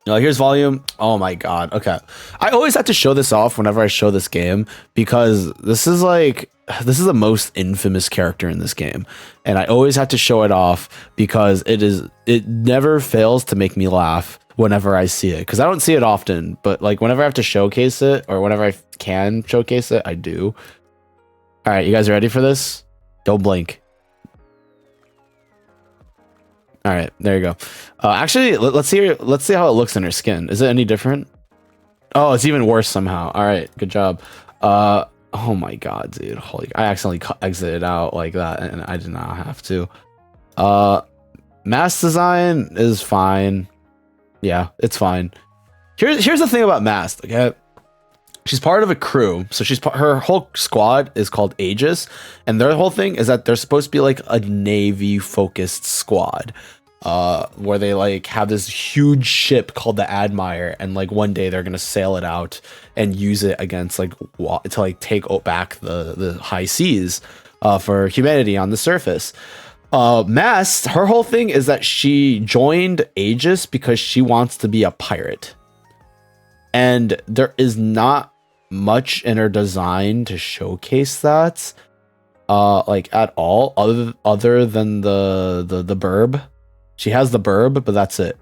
Here's volume. Oh my god. Okay. I always have to show this off whenever I show this game, because this is the most infamous character in this game. And I always have to show it off because it never fails to make me laugh whenever I see it. Because I don't see it often, but like whenever I have to showcase it, or whenever I can showcase it, I do. Alright, you guys ready for this? Don't blink. All right, there you go. Actually, let's see how it looks in her skin. Is it any different? Oh, it's even worse somehow. All right, good job. Oh my god, dude. Holy, I accidentally exited out like that, and I did not have to. Mask design is fine. Yeah, it's fine. Here's the thing about Mask. Okay, she's part of a crew, so her whole squad is called Aegis, and their whole thing is that they're supposed to be like a Navy focused squad, where they like have this huge ship called the Admire, and like one day they're gonna sail it out and use it against like to like take back the high seas for humanity on the surface. Mast, her whole thing is that she joined Aegis because she wants to be a pirate. And there is not much in her design to showcase that, like at all, other than the burb. She has the burb, but that's it.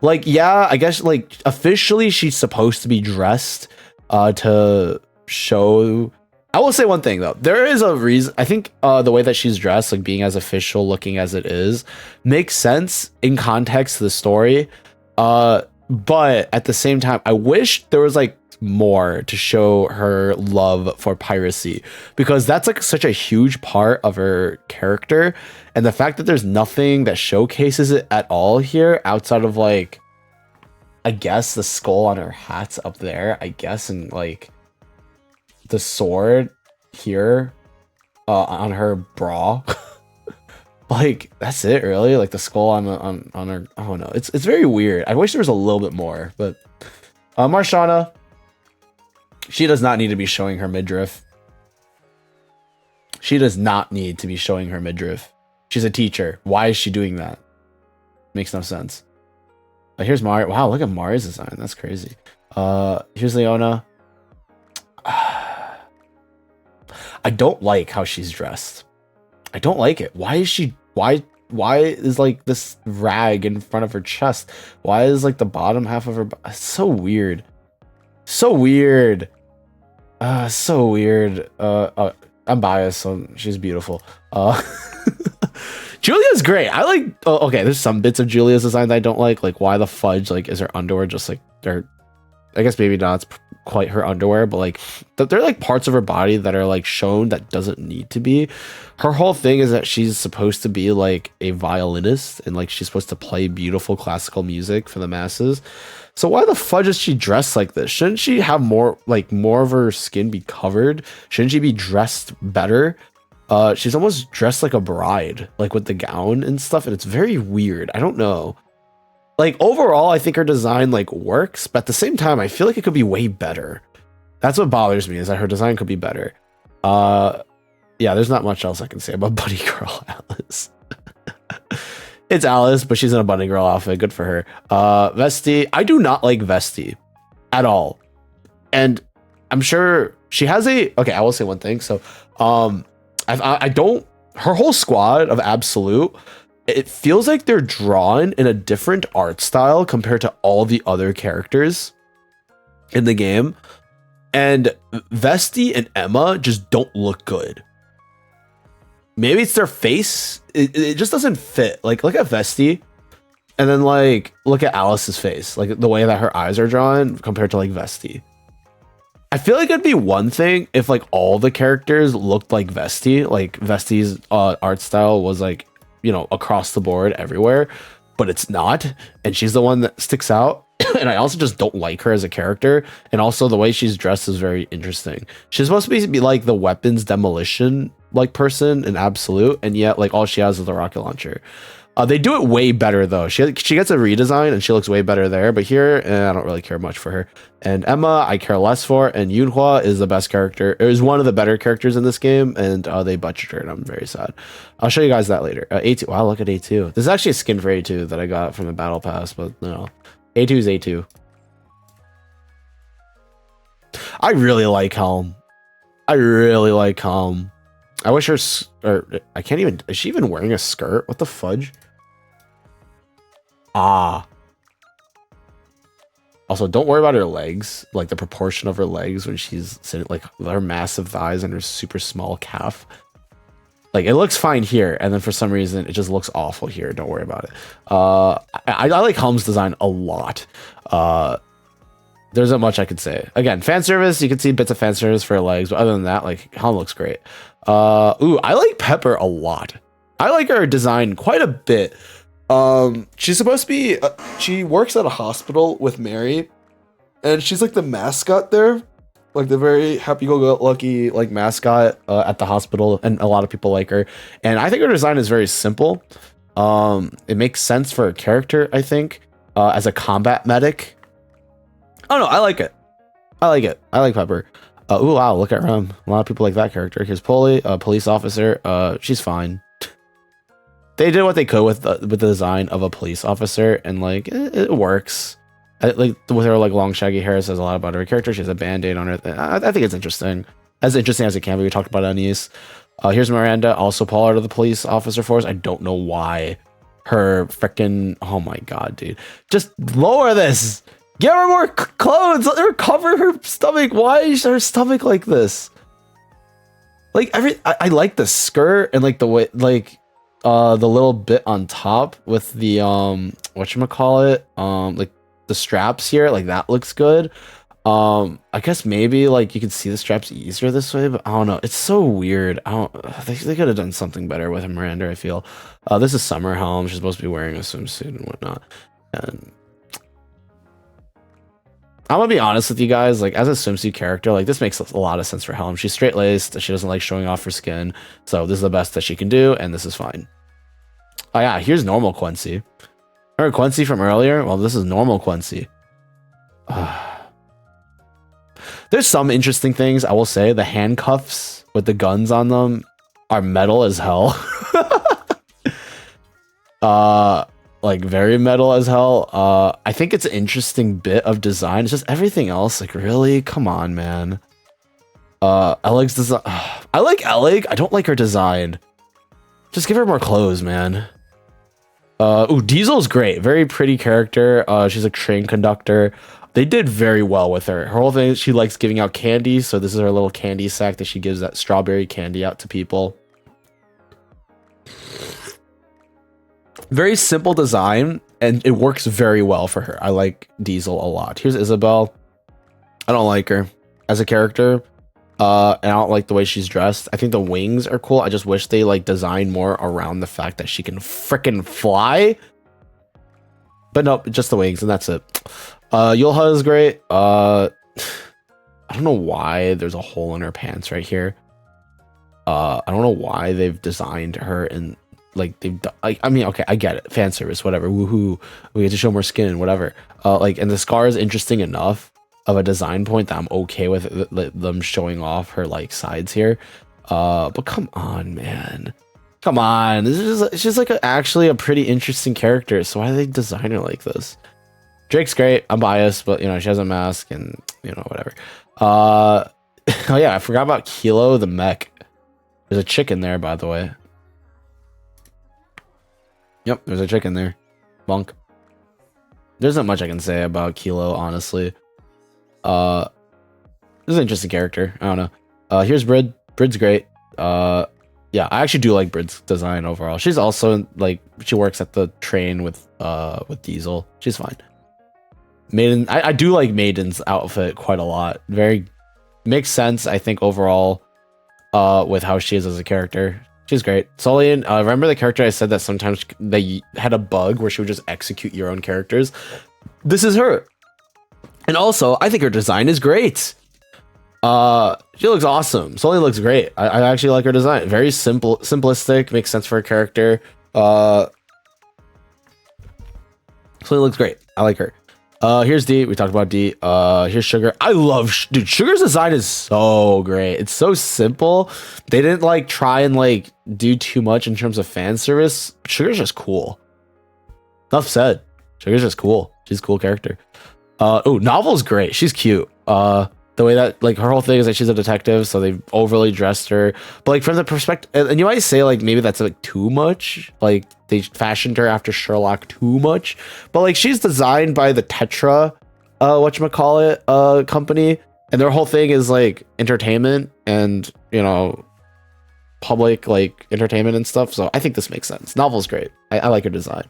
Like, yeah, I guess like officially she's supposed to be dressed to show. I will say one thing though. There is a reason. I think the way that she's dressed, like being as official looking as it is, makes sense in context to the story. But at the same time, I wish there was like more to show her love for piracy, because that's like such a huge part of her character, and the fact that there's nothing that showcases it at all here outside of like, I guess the skull on her hat's up there, I guess, and like the sword here on her bra. Like, that's it, really? Like the skull on her. Oh no, it's very weird. I wish there was a little bit more, but Marshana, she does not need to be showing her midriff. She does not need to be showing her midriff. She's a teacher. Why is she doing that? Makes no sense. Here's Mario. Wow, look at Mario's design. That's crazy. Here's Leona. I don't like how she's dressed. I don't like it. Why is she? Why is like this rag in front of her chest? Why is like the bottom half of her? It's so weird. So weird. So weird. I'm biased, so she's beautiful. Julia's great. I like. Oh, okay, there's some bits of Julia's design that I don't like. Like, why the fudge? Like, is her underwear just like they're? I guess maybe not quite her underwear, but like they're like parts of her body that are like shown that doesn't need to be. Her whole thing is that she's supposed to be like a violinist and like she's supposed to play beautiful classical music for the masses. So why the fudge is she dressed like this? Shouldn't she have more of her skin be covered? Shouldn't she be dressed better? She's almost dressed like a bride, like with the gown and stuff, and it's very weird. I don't know. Like, overall, I think her design, like, works, but at the same time, I feel like it could be way better. That's what bothers me, is that her design could be better. Yeah, there's not much else I can say about Bunny Girl Alice. It's Alice, but she's in a Bunny Girl outfit. Good for her. Vesti, I do not like Vesti at all. And I'm sure she has a... Okay, I will say one thing. So, I don't... Her whole squad of Absolute... It feels like they're drawn in a different art style compared to all the other characters in the game. And Vesti and Emma just don't look good. Maybe it's their face. It just doesn't fit. Like, look at Vesti. And then, like, look at Alice's face. Like, the way that her eyes are drawn compared to, like, Vesti. I feel like it'd be one thing if, like, all the characters looked like Vesti. Like, Vesti's art style was, like, you know, across the board everywhere, but it's not, and she's the one that sticks out. And I also just don't like her as a character, and also the way she's dressed is very interesting. She's supposed to be like the weapons demolition like person in Absolute, and yet like all she has is the rocket launcher. They do it way better though. She gets a redesign and she looks way better there, but here I don't really care much for her. And Emma I care less for, and Yunhua is the best character. It was one of the better characters in this game, and they butchered her, and I'm very sad. I'll show you guys that later. A2, wow, look at A2. This is actually a skin for A2 that I got from the battle pass, but no, A2 is A2. I really like Helm. I really like Helm. I wish her, or I can't even, is she even wearing a skirt? What the fudge? Ah. Also, don't worry about her legs, like the proportion of her legs when she's sitting, like her massive thighs and her super small calf. Like, it looks fine here, and then for some reason, it just looks awful here. Don't worry about it. I like Helm's design a lot. There's not much I could say. Again, fan service, you can see bits of fan service for her legs, but other than that, like, Helm looks great. Ooh, I like Pepper a lot. I like her design quite a bit. She's supposed to be, she works at a hospital with Mary, and she's like the mascot there, like the very happy-go-lucky like mascot at the hospital, and a lot of people like her. And I think her design is very simple. It makes sense for a character, I think, as a combat medic. I don't know, I like it. I like it. I like Pepper. Ooh, wow, look at Rem. A lot of people like that character. Here's Polly, a police officer. She's fine. They did what they could with the design of a police officer, and like it works. Like with her like long shaggy hair, it says a lot about her character. She has a band-aid on her. I think it's interesting, as interesting as it can be. We talked about Anise. Here's Miranda, also part of the police officer force. I don't know why her freaking, oh my god, dude, just lower this. Get her more clothes. Let her cover her stomach. Why is her stomach like this? Like I like the skirt and like the way, like the little bit on top with the whatchamacallit, like the straps here, like that looks good. I guess maybe like you could see the straps easier this way, but I don't know. It's so weird. They could have done something better with Miranda, I feel. This is Summer Helm. She's supposed to be wearing a swimsuit and whatnot. And I'm gonna be honest with you guys, like as a swimsuit character, like this makes a lot of sense for Helm. She's straight-laced, she doesn't like showing off her skin, so this is the best that she can do, and this is fine. Oh yeah, here's normal Quincy. Remember Quincy from earlier? Well, this is normal Quincy. There's some interesting things, I will say. The handcuffs with the guns on them are metal as hell. Like very metal as hell. I think it's an interesting bit of design. It's just everything else, like really? Come on, man. Eleg's design. I like Eleg. I don't like her design. Just give her more clothes, man. Ooh, Diesel's great. Very pretty character. She's a train conductor. They did very well with her. Her whole thing is she likes giving out candy, so this is her little candy sack that she gives that strawberry candy out to people. Very simple design, and it works very well for her. I like Diesel a lot. Here's Isabel. I don't like her as a character. And I don't like the way she's dressed. I think the wings are cool. I just wish they like designed more around the fact that she can frickin' fly. But nope, just the wings, and that's it. Yulha is great. I don't know why there's a hole in her pants right here. I don't know why they've designed her in like I mean, okay, I get it, fan service, whatever. Woohoo, we get to show more skin, whatever. Like, and the scar is interesting enough of a design point that I'm okay with them showing off her like sides here. But come on, man. Come on, it's just like actually a pretty interesting character. So why do they design her like this? Drake's great. I'm biased, but you know, she has a mask and you know, whatever. Oh yeah, I forgot about Kilo the mech. There's a chick in there, by the way. Yep, there's a chick in there. Bunk. There's not much I can say about Kilo, honestly. This is an interesting character. I don't know. Here's Brid. Brid's great. Yeah, I actually do like Brid's design overall. She's also like, she works at the train with Diesel. She's fine. Maiden, I do like Maiden's outfit quite a lot. Very makes sense, I think, overall, with how she is as a character. She's great. Solian, remember the character I said that sometimes they had a bug where she would just execute your own characters? This is her. And also, I think her design is great. She looks awesome. Solian looks great. I actually like her design. Very simple, simplistic, makes sense for a character. Solian looks great. I like her. Here's D. We talked about D. Here's Sugar. I love, dude, Sugar's design is so great. It's so simple. They didn't like try and like do too much in terms of fan service. Sugar's just cool. Enough said. Sugar's just cool. She's a cool character. Oh, Novel's great. She's cute. The way that like her whole thing is that she's a detective, so they've overly dressed her. But like from the perspective, and you might say like maybe that's like too much. Like they fashioned her after Sherlock too much. But like she's designed by the Tetra, whatchamacallit, company, and their whole thing is like entertainment and you know public like entertainment and stuff. So I think this makes sense. Novel's great. I like her design,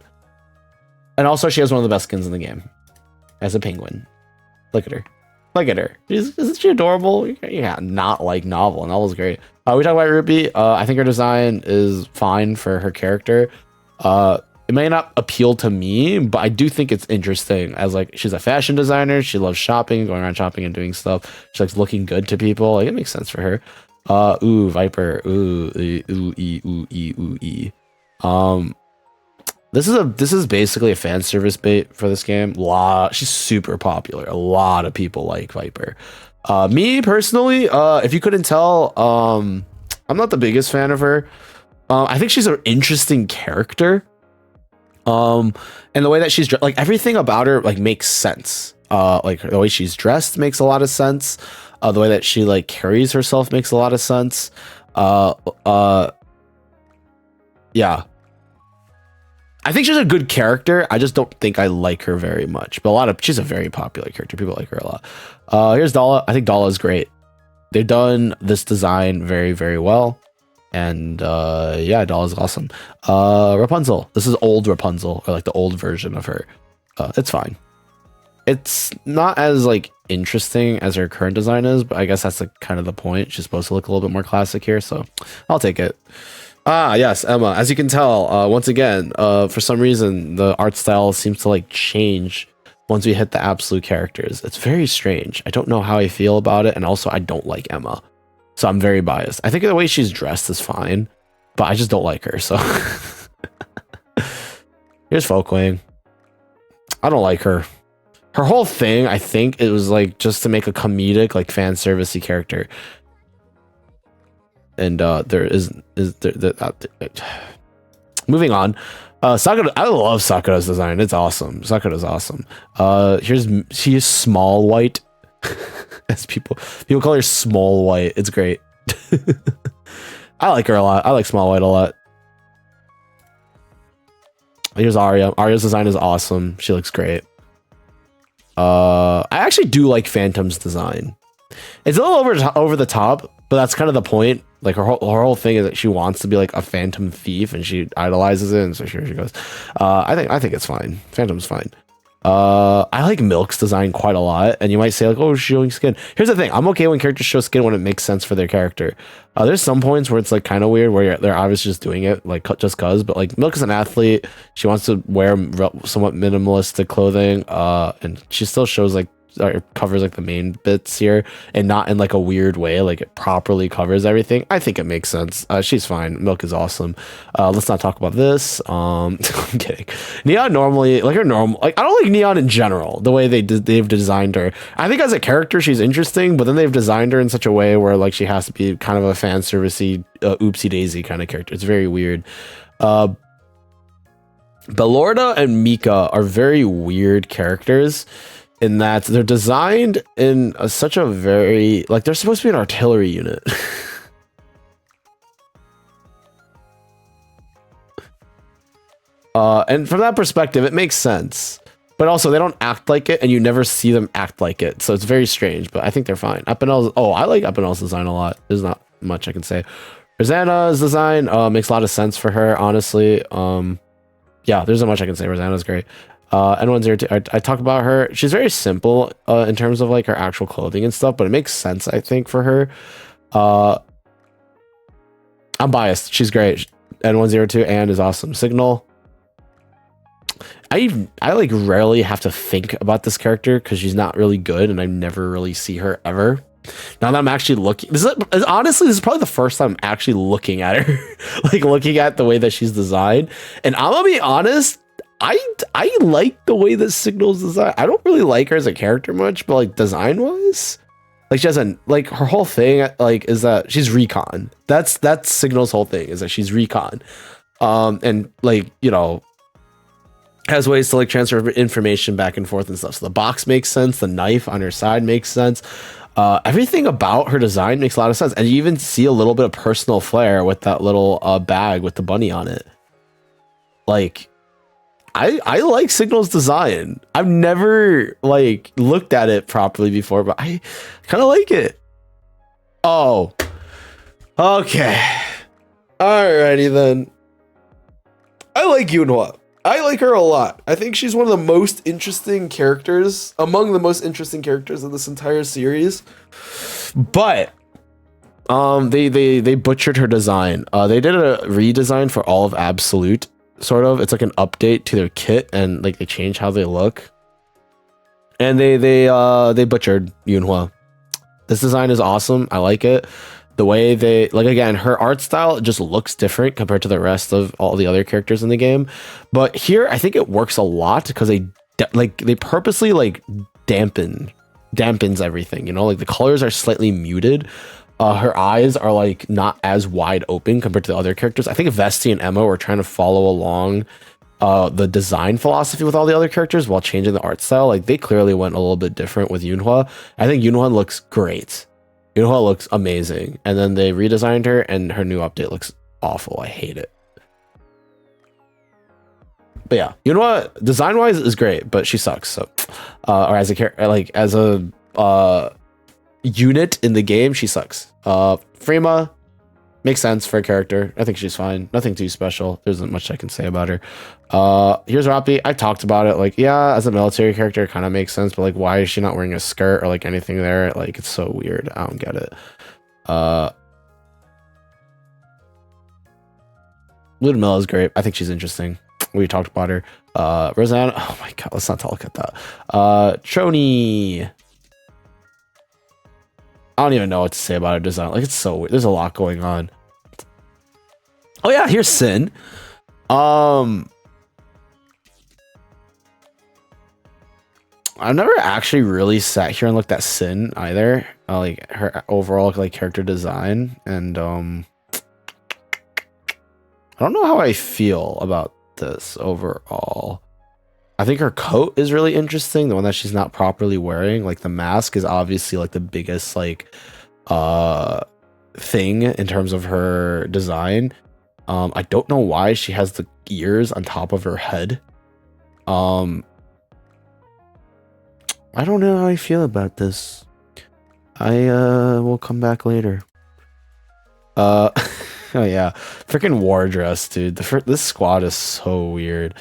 and also she has one of the best skins in the game as a penguin. Look at her. Look at her. Isn't she adorable? Yeah, not like Novel. Novel's great. We talk about Ruby. I think her design is fine for her character. It may not appeal to me, but I do think it's interesting as like she's a fashion designer. She loves shopping, going around shopping and doing stuff. She likes looking good to people. Like it makes sense for her. Ooh, Viper. Ooh, ee. This is basically a fan service bait for this game. She's super popular. A lot of people like Viper. Me personally, if you couldn't tell, I'm not the biggest fan of her. I think she's an interesting character. And the way that she's like everything about her like makes sense. Like the way she's dressed makes a lot of sense. The way that she like carries herself makes a lot of sense. Yeah. I think she's a good character. I just don't think I like her very much. But she's a very popular character. People like her a lot. Here's Dala. I think Dala is great. They've done this design very, very well. And yeah, Dala's awesome. Rapunzel. This is old Rapunzel, or like the old version of her. It's fine. It's not as like interesting as her current design is, but I guess that's like kind of the point. She's supposed to look a little bit more classic here, so I'll take it. Ah, yes, Emma. As you can tell, once again, for some reason, the art style seems to like change once we hit the absolute characters. It's very strange. I don't know how I feel about it, and also I don't like Emma, so I'm very biased. I think the way she's dressed is fine, but I just don't like her. So Here's Folkwang. I don't like her. Her whole thing, I think, it was like just to make a comedic, like fan servicey character. And moving on. Sakura, I love Sakura's design. It's awesome. Sakura's awesome. She is small white. As people call her small white. It's great. I like her a lot. I like small white a lot. Here's Arya. Arya's design is awesome. She looks great. I actually do like Phantom's design. It's a little over the top, but that's kind of the point. Like her whole thing is that she wants to be like a phantom thief, and she idolizes it, and so here she goes. I think it's fine. Phantom's fine. I like Milk's design quite a lot, and you might say like, oh, she's showing skin. Here's the thing: I'm okay when characters show skin when it makes sense for their character. There's some points where it's like kind of weird where they're obviously just doing it like just cause. But like Milk is an athlete; she wants to wear somewhat minimalistic clothing, and she still shows like or covers like the main bits here, and not in like a weird way. Like it properly covers everything. I think it makes sense. She's fine. Milk is awesome. Let's not talk about this. I'm kidding. Neon normally like her normal. Like I don't like Neon in general. The way they've designed her. I think as a character she's interesting, but then they've designed her in such a way where like she has to be kind of a fan servicey, oopsie daisy kind of character. It's very weird. Belorda and Mika are very weird characters, in that they're designed in such a very, like, they're supposed to be an artillery unit. And from that perspective, it makes sense. But also, they don't act like it, and you never see them act like it. So it's very strange, but I think they're fine. I like Epinel's design a lot. There's not much I can say. Rosanna's design makes a lot of sense for her, honestly. Yeah, there's not much I can say. Rosanna's great. N102, I talk about her. She's very simple in terms of like her actual clothing and stuff, but it makes sense, I think, for her. I'm biased. She's great. N102 and is awesome. Signal. I like rarely have to think about this character because she's not really good, and I never really see her ever. Now that I'm actually looking, honestly, this is probably the first time I'm actually looking at her, like looking at the way that she's designed. And I'm gonna be honest, I like the way that Signal's designed. I don't really like her as a character much, but like design wise, like she doesn't like her whole thing. Like is that she's recon. That's Signal's whole thing is that she's recon, and like has ways to like transfer information back and forth and stuff. So the box makes sense. The knife on her side makes sense. Everything about her design makes a lot of sense, and you even see a little bit of personal flair with that little bag with the bunny on it. Like. I like Signal's design. I've never like looked at it properly before, but I kind of like it. Oh, okay. Alrighty then. I like Yunhua. I like her a lot. I think she's one of the most interesting characters, among the most interesting characters in this entire series. But they butchered her design. They did a redesign for all of Absolute. Sort of, it's like an update to their kit, and like they change how they look. And they butchered Yunhua. This design is awesome. I like it. The way they like, again, her art style just looks different compared to the rest of all the other characters in the game. But here, I think it works a lot because they purposely like dampens everything. Like the colors are slightly muted. Her eyes are like not as wide open compared to the other characters. I think Vesti and Emma were trying to follow along the design philosophy with all the other characters while changing the art style. Like they clearly went a little bit different with Yunhua. I think Yunhua looks great. Yunhua looks amazing. And then they redesigned her, and her new update looks awful. I hate it. But yeah, Yunhua design wise is great, but she sucks. So, or as a character, like as a unit in the game, she sucks. Frima makes sense for a character. I think she's fine. Nothing too special. There isn't much I can say about her. Here's Rappi. I talked about it. Like, yeah, as a military character, it kind of makes sense, but like, why is she not wearing a skirt or like anything there? Like, it's so weird. I don't get it. Ludmilla is great. I think she's interesting. We talked about her. Rosanna. Oh my god, let's not talk about that. Trony. I don't even know what to say about her design. Like, it's so weird. There's a lot going on. Oh yeah, here's Sin. I've never actually really sat here and looked at Sin either. Like her overall like character design, and I don't know how I feel about this overall. I think her coat is really interesting. The one that she's not properly wearing, like the mask, is obviously like the biggest like thing in terms of her design. I don't know why she has the ears on top of her head. I don't know how I feel about this. I will come back later. Oh yeah, freaking war dress, dude. This squad is so weird.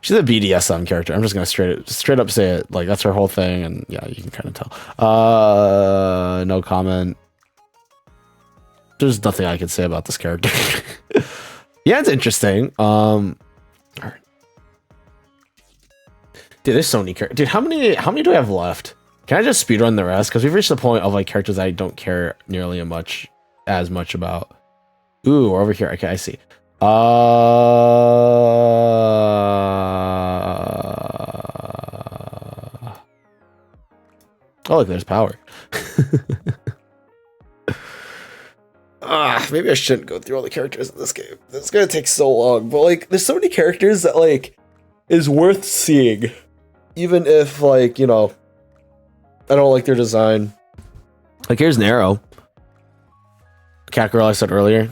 She's a BDSM character. I'm just gonna straight up say it. Like that's her whole thing, and yeah, you can kind of tell. No comment. There's nothing I can say about this character. Yeah, it's interesting. Dude, there's so many characters. Dude, how many do I have left? Can I just speedrun the rest? Because we've reached the point of like characters I don't care nearly as much about. Ooh, we're over here. Okay, I see. Oh, look, there's power. Maybe I shouldn't go through all the characters in this game. It's gonna take so long. But like, there's so many characters that like is worth seeing, even if like, you know, I don't like their design. Like here's Nero, cat girl I said earlier.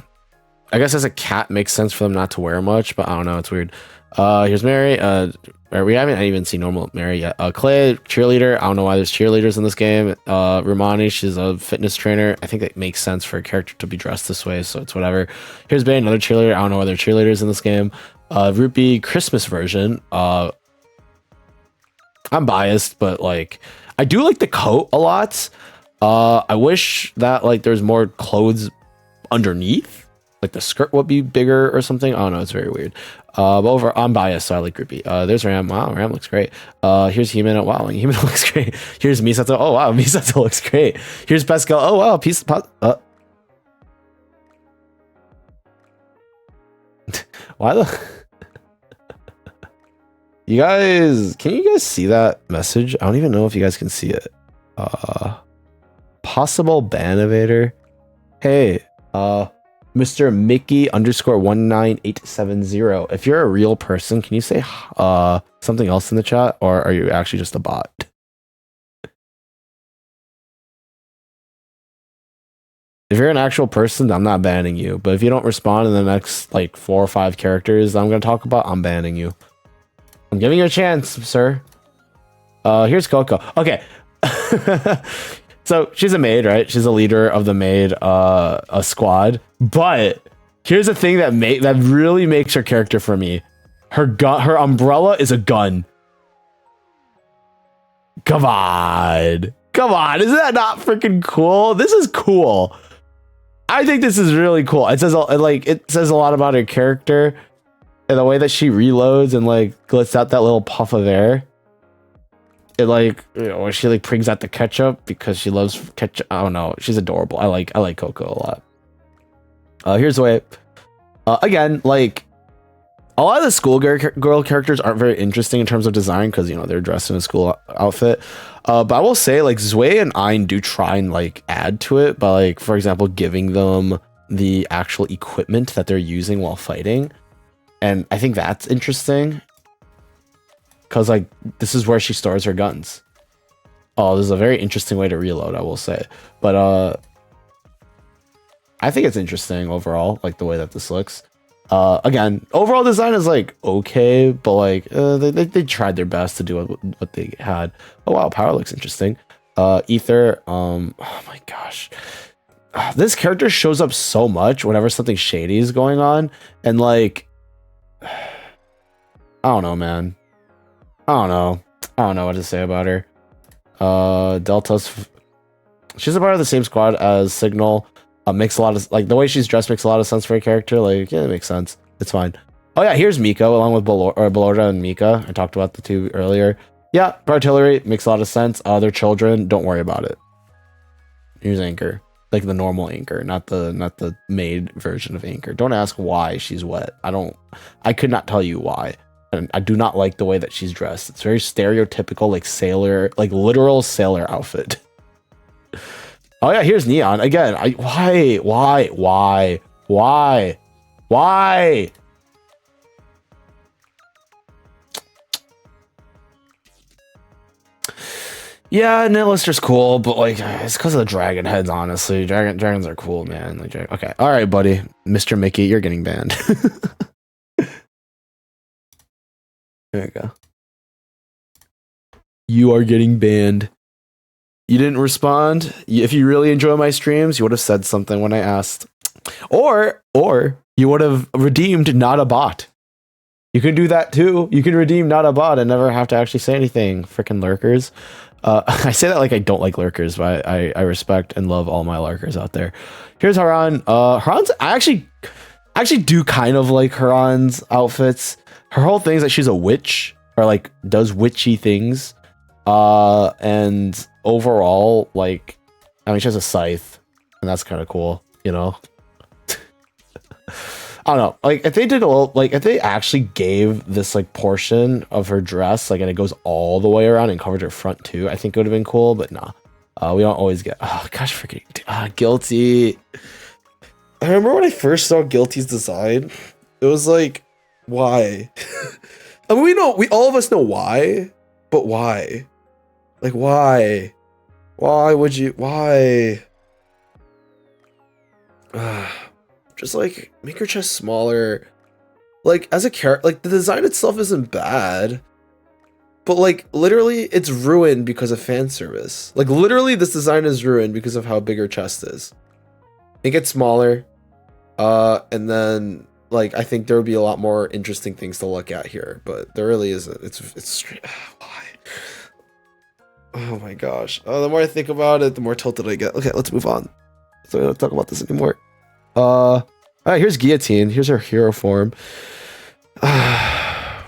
I guess as a cat makes sense for them not to wear much, but I don't know, it's weird. Here's Mary. We haven't even seen normal Mary yet. Clay, cheerleader. I don't know why there's cheerleaders in this game. Romani, she's a fitness trainer. I think it makes sense for a character to be dressed this way, so it's whatever. Here's Bay, another cheerleader. I don't know why there are cheerleaders in this game. Rupee, Christmas version. I'm biased, but like I do like the coat a lot. I wish that like there's more clothes underneath. Like the skirt would be bigger or something. I don't know. It's very weird. But I'm biased, so I like Rupee. There's Ram. Wow, Ram looks great. Here's Himeno. Wow, Himeno looks great. Here's Misato. Oh wow, Misato looks great. Here's Pascal. Oh wow, why the? You guys, can you guys see that message? I don't even know if you guys can see it. Possible ban evader. Hey, Mr. Mickey _19870. If you're a real person, can you say something else in the chat, or are you actually just a bot? If you're an actual person, I'm not banning you. But if you don't respond in the next like 4 or 5 characters I'm gonna talk about, I'm banning you. I'm giving you a chance, sir. Here's Coco. Okay. So she's a maid, right? She's a leader of the maid a squad. But here's the thing that really makes her character for me. Her umbrella is a gun. Come on. Come on. Isn't that not freaking cool? This is cool. I think this is really cool. It says a lot about her character and the way that she reloads and like lets out that little puff of air. It like, you know, when she like brings out the ketchup because she loves ketchup. I don't know. She's adorable. I like Coco a lot. Here's the way. Again, like a lot of the schoolgirl characters aren't very interesting in terms of design because, you know, they're dressed in a school outfit. But I will say like Zwei and Ein do try and like add to it by like, for example, giving them the actual equipment that they're using while fighting. And I think that's interesting. Because, like, this is where she stores her guns. Oh, this is a very interesting way to reload, I will say. But, I think it's interesting overall, like, the way that this looks. Again, overall design is, like, okay. But, like, they tried their best to do what they had. Oh, wow, power looks interesting. Ether, oh my gosh. This character shows up so much whenever something shady is going on. And, like, I don't know, man. I don't know what to say about her. Delta's she's a part of the same squad as Signal. Makes a lot of like the way she's dressed makes a lot of sense for a character. Like, yeah, it makes sense. It's fine. Oh yeah, here's Miko along with Belorda and Mika. I talked about the two earlier. Yeah, artillery makes a lot of sense. They're children. Don't worry about it. Here's Anchor, like the normal Anchor, not the maid version of Anchor. Don't ask why she's wet. I could not tell you why. and I do not like the way that she's dressed. It's very stereotypical, like sailor, like literal sailor outfit. Oh yeah, here's Neon again. Why? Yeah, Nihilister's cool, but like it's because of the dragon heads, honestly. Dragons are cool, man. Like, okay, all right, buddy, Mr. Mickey, you're getting banned. There you go. You are getting banned. You didn't respond. If you really enjoy my streams, you would have said something when I asked, or you would have redeemed not a bot. You can do that too. You can redeem not a bot and never have to actually say anything. Freaking lurkers. I say that like I don't like lurkers, but I respect and love all my lurkers out there. Here's Haran. Haran's I actually do kind of like Haran's outfits. Her whole thing is that she's a witch or like does witchy things. And overall, like, I mean, she has a scythe, and that's kind of cool, you know. I don't know, like if they did a little, like if they actually gave this like portion of her dress, like, and it goes all the way around and covered her front too, I think it would have been cool. But nah, we don't always get. Oh gosh, freaking Guilty. I remember when I first saw Guilty's design, it was like, why? I mean, we all of us know why, but why? Like, why? Why would you? Why? Just like make her chest smaller. Like as a character, like the design itself isn't bad, but like literally it's ruined because of fan service. Like literally this design is ruined because of how big her chest is. It gets smaller, and then like I think there would be a lot more interesting things to look at here, but there really isn't. It's straight. Why? Oh my gosh. Oh, the more I think about it, the more tilted I get. Okay, let's move on. So we don't talk about this anymore. All right, here's Guillotine. Here's her hero form. The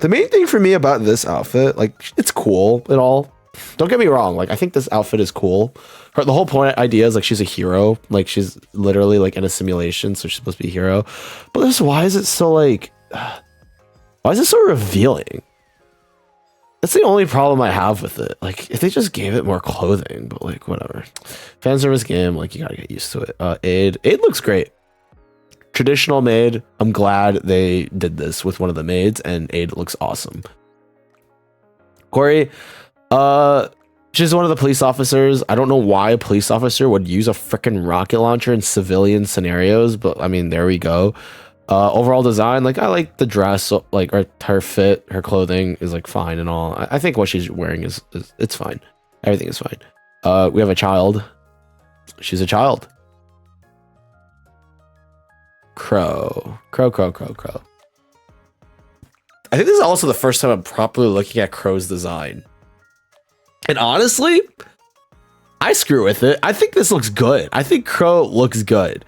main thing for me about this outfit, like, it's cool and all. Don't get me wrong. Like, I think this outfit is cool. The whole point idea is like she's a hero. Like she's literally like in a simulation, so she's supposed to be a hero. But this, why is it so like? Why is it so revealing? That's the only problem I have with it. Like, if they just gave it more clothing, but like, whatever. Fan service game, like, you gotta get used to it. Aid looks great. Traditional maid. I'm glad they did this with one of the maids, and Aid looks awesome. Corey, she's one of the police officers. I don't know why a police officer would use a freaking rocket launcher in civilian scenarios, but I mean, there we go. Overall design, like I like the dress, like her fit, her clothing is like fine and all. I think what she's wearing is it's fine. Everything is fine. We have a child. She's a child. Crow. I think this is also the first time I'm properly looking at Crow's design. And honestly, I screw with it. I think this looks good. I think Crow looks good.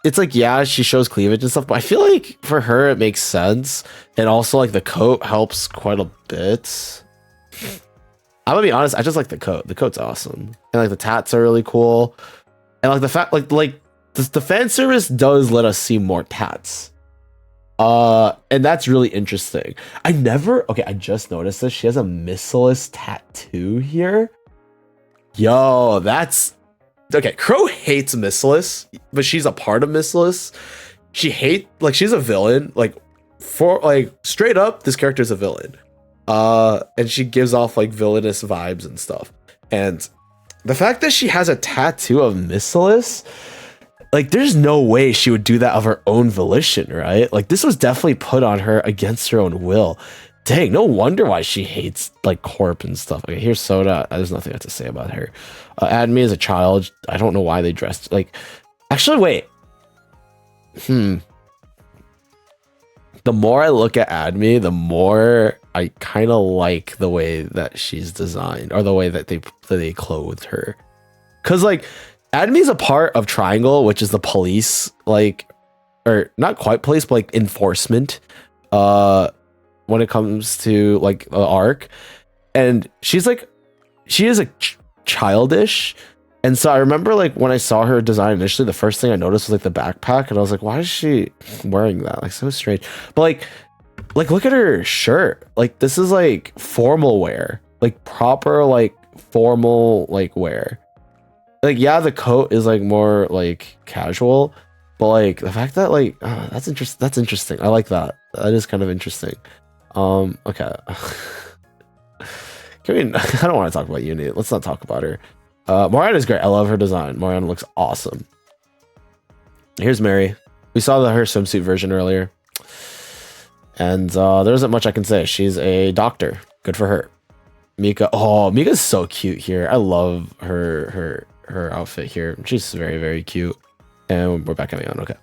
It's like, yeah, she shows cleavage and stuff, but I feel like for her it makes sense, and also like the coat helps quite a bit. I'm gonna be honest, I just like the coat. The coat's awesome, and like the tats are really cool, and like the fact like the fan service does let us see more tats, and that's really interesting. I just noticed this. She has a missile's tattoo here. Yo, that's. Okay, Crow hates Missless, but she's a part of Missless. She's a villain. Like, for like straight up, this character is a villain. And she gives off like villainous vibes and stuff. And the fact that she has a tattoo of Missless, like, there's no way she would do that of her own volition, right? Like, this was definitely put on her against her own will. Dang, no wonder why she hates like Corp and stuff. Okay, here's Soda. There's nothing I have to say about her. Adme as a child. I don't know why they dressed like. Actually, wait. The more I look at Adme, the more I kind of like the way that she's designed, or the way that they clothed her. Cause like Adme's a part of Triangle, which is the police, like, or not quite police, but like enforcement. When it comes to like the arc, and she is a childish, And so I remember like when I saw her design initially, the first thing I noticed was like the backpack, and I was like, why is she wearing that? Like so strange. But like look at her shirt. Like this is like formal wear, like proper like formal like wear. Like yeah, the coat is like more like casual, but like the fact that like that's interesting. That's interesting. I like that. That is kind of interesting. Okay. I don't want to talk about Uni. Let's not talk about her. Moriana is great. I love her design. Moriana looks awesome. Here's Mary. We saw her swimsuit version earlier. And there isn't much I can say. She's a doctor. Good for her. Mika. Oh, Mika's so cute here. I love her outfit here. She's very, very cute. And we're back coming on. Okay.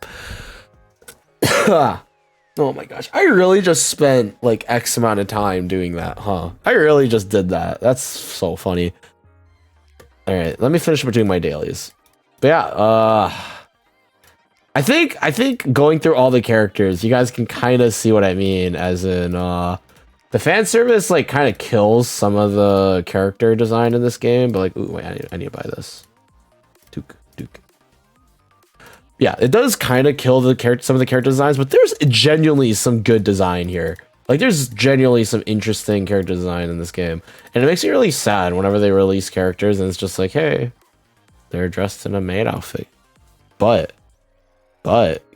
Oh my gosh. I really just spent like X amount of time doing that, huh? I really just did that. That's so funny. All right, let me finish doing my dailies. But yeah, I think going through all the characters, you guys can kind of see what I mean, as in the fan service like kind of kills some of the character design in this game, but like, ooh, wait, I need to buy this. Duke. Yeah, it does kind of kill some of the character designs, but there's genuinely some good design here. Like, there's genuinely some interesting character design in this game. And it makes me really sad whenever they release characters and it's just like, hey, they're dressed in a maid outfit. But,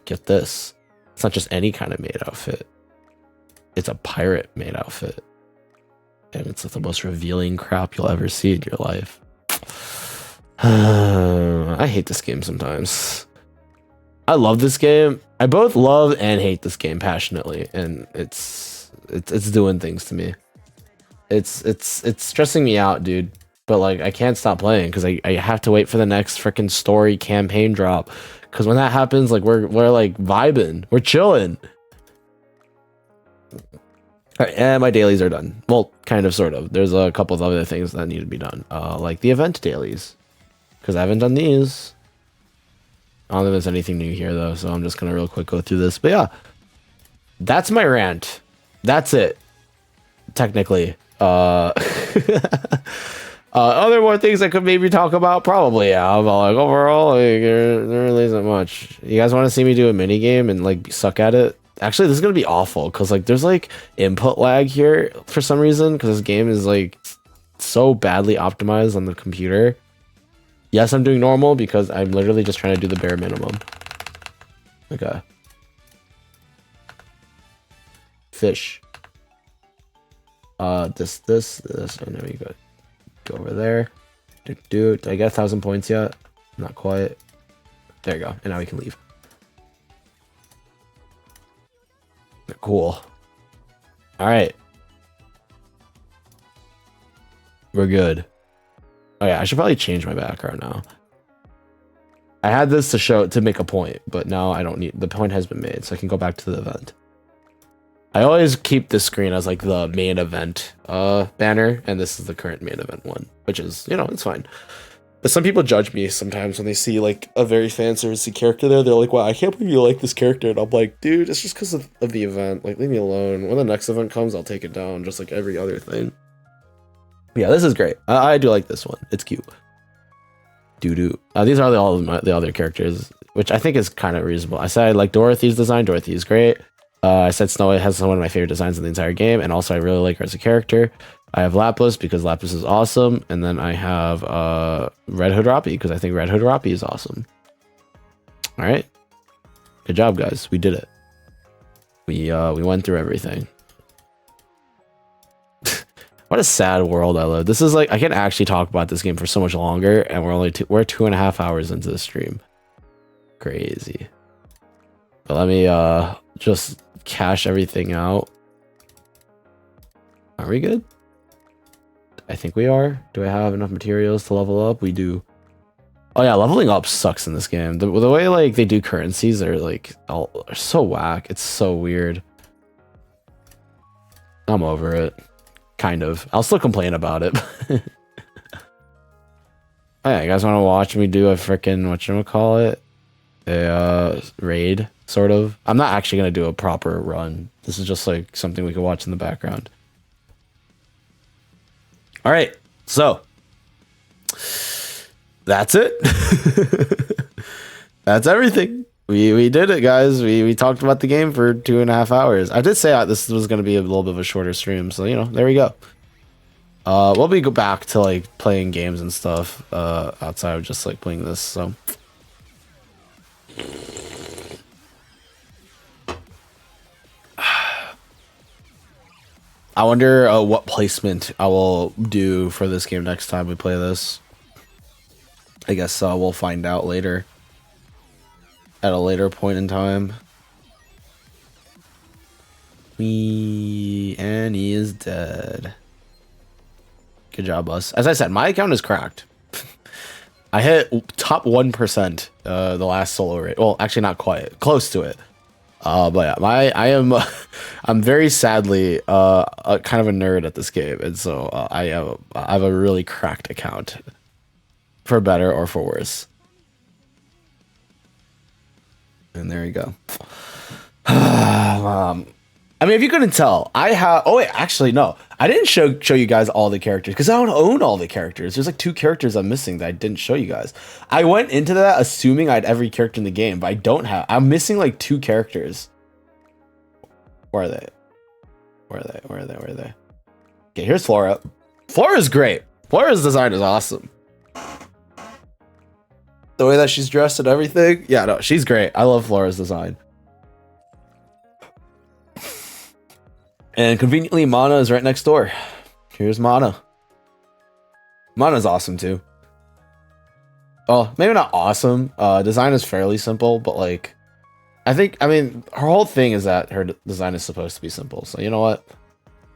get this. It's not just any kind of maid outfit. It's a pirate maid outfit. And it's like the most revealing crap you'll ever see in your life. I hate this game sometimes. I love this game. I both love and hate this game passionately, and it's doing things to me. It's stressing me out, dude. But like I can't stop playing because I have to wait for the next freaking story campaign drop. Because when that happens, like we're like vibing, we're chilling. All right, and my dailies are done. Well, kind of, sort of. There's a couple of other things that need to be done, like the event dailies, because I haven't done these. I don't think there's anything new here though, so I'm just gonna real quick go through this. But yeah, that's my rant. That's it. Technically. Are there more things I could maybe talk about? Probably, yeah. But like overall, like, there really isn't much. You guys want to see me do a mini game and like suck at it? Actually, this is gonna be awful because like there's like input lag here for some reason because this game is like so badly optimized on the computer. Yes, I'm doing normal because I'm literally just trying to do the bare minimum. Okay. Fish. This, and there we go. Go over there. Did I get 1,000 points yet? Not quite. There you go. And now we can leave. Cool. All right. We're good. Oh yeah, I should probably change my background now. I had this to make a point, but now I don't need, the point has been made, so I can go back to the event. I always keep this screen as like the main event banner, and this is the current main event one, which is, you know, it's fine. But some people judge me sometimes when they see like a very fan servicey character there. They're like, wow, I can't believe you like this character. And I'm like, dude, it's just because of the event. Like, leave me alone. When the next event comes, I'll take it down, just like every other thing. But yeah, this is great. I do like this one. It's cute. Doo-doo. These are all of the other characters, which I think is kind of reasonable. I said I like Dorothy's design. Dorothy is great. I said Snow White has one of my favorite designs in the entire game, and also I really like her as a character. I have Lapis because Lapis is awesome, and then I have Red Hood Roppy because I think Red Hood Roppy is awesome. All right, good job, guys. We did it. We went through everything. What a sad world I live. This is like, I can actually talk about this game for so much longer, and we're 2.5 hours into the stream. Crazy. But let me just cash everything out. Are we good? I think we are. Do I have enough materials to level up? We do. Oh yeah, leveling up sucks in this game. The way like they do currencies are like are so whack. It's so weird. I'm over it. Kind of. I'll still complain about it. Oh yeah, you guys want to watch me do a freaking whatchamacallit? A raid, sort of. I'm not actually gonna do a proper run. This is just like something we can watch in the background. All right, so that's it. That's everything. We did it, guys. We talked about the game for 2.5 hours. I did say this was going to be a little bit of a shorter stream, so there we go. We'll be go back to like playing games and stuff outside of just like playing this. So I wonder what placement I will do for this game next time we play this. I guess we'll find out later. At a later point in time. And he is dead. Good job, us. As I said, my account is cracked. I hit top 1% the last solo raid. Well, actually not quite. Close to it. But yeah, I'm very sadly kind of a nerd at this game, and so I have a really cracked account. For better or for worse. And there you go. I mean, if you couldn't tell, I have. Oh wait, actually no, I didn't show you guys all the characters because I don't own all the characters. There's like 2 characters I'm missing that I didn't show you guys. I went into that assuming I had every character in the game, but I don't have. I'm missing like 2 characters. Where are they? Where are they? Okay, here's Flora. Flora's great. Flora's design is awesome. The way that she's dressed and everything. Yeah, no, she's great. I love Flora's design. And conveniently, Mana is right next door. Here's Mana. Mana's awesome too. Well, maybe not awesome. Design is fairly simple, but like, I mean, her whole thing is that her design is supposed to be simple. So you know what?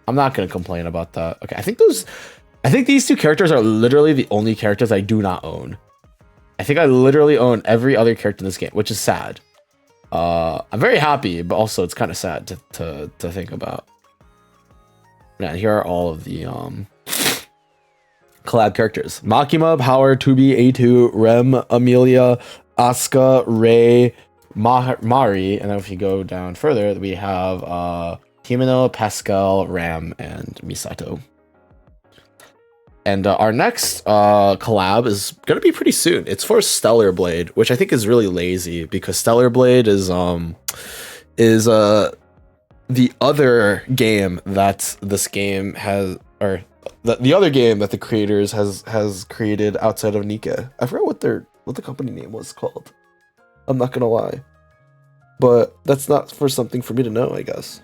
I'm not gonna complain about that. Okay, I think these 2 characters are literally the only characters I do not own. I think I literally own every other character in this game, which is sad. I'm very happy, but also it's kind of sad to think about. Yeah, here are all of the collab characters: Makima, Power, Tubi, A2, Rem, Amelia, Asuka, Rei, Mari, and then if you go down further, we have Himeno, Pascal, Ram, and Misato. And our next collab is going to be pretty soon. It's for Stellar Blade, which I think is really lazy because Stellar Blade is the other game that this game has, or the other game that the creators has created outside of Nikke. I forgot what the company name was called. I'm not gonna lie, but that's not for something for me to know, I guess.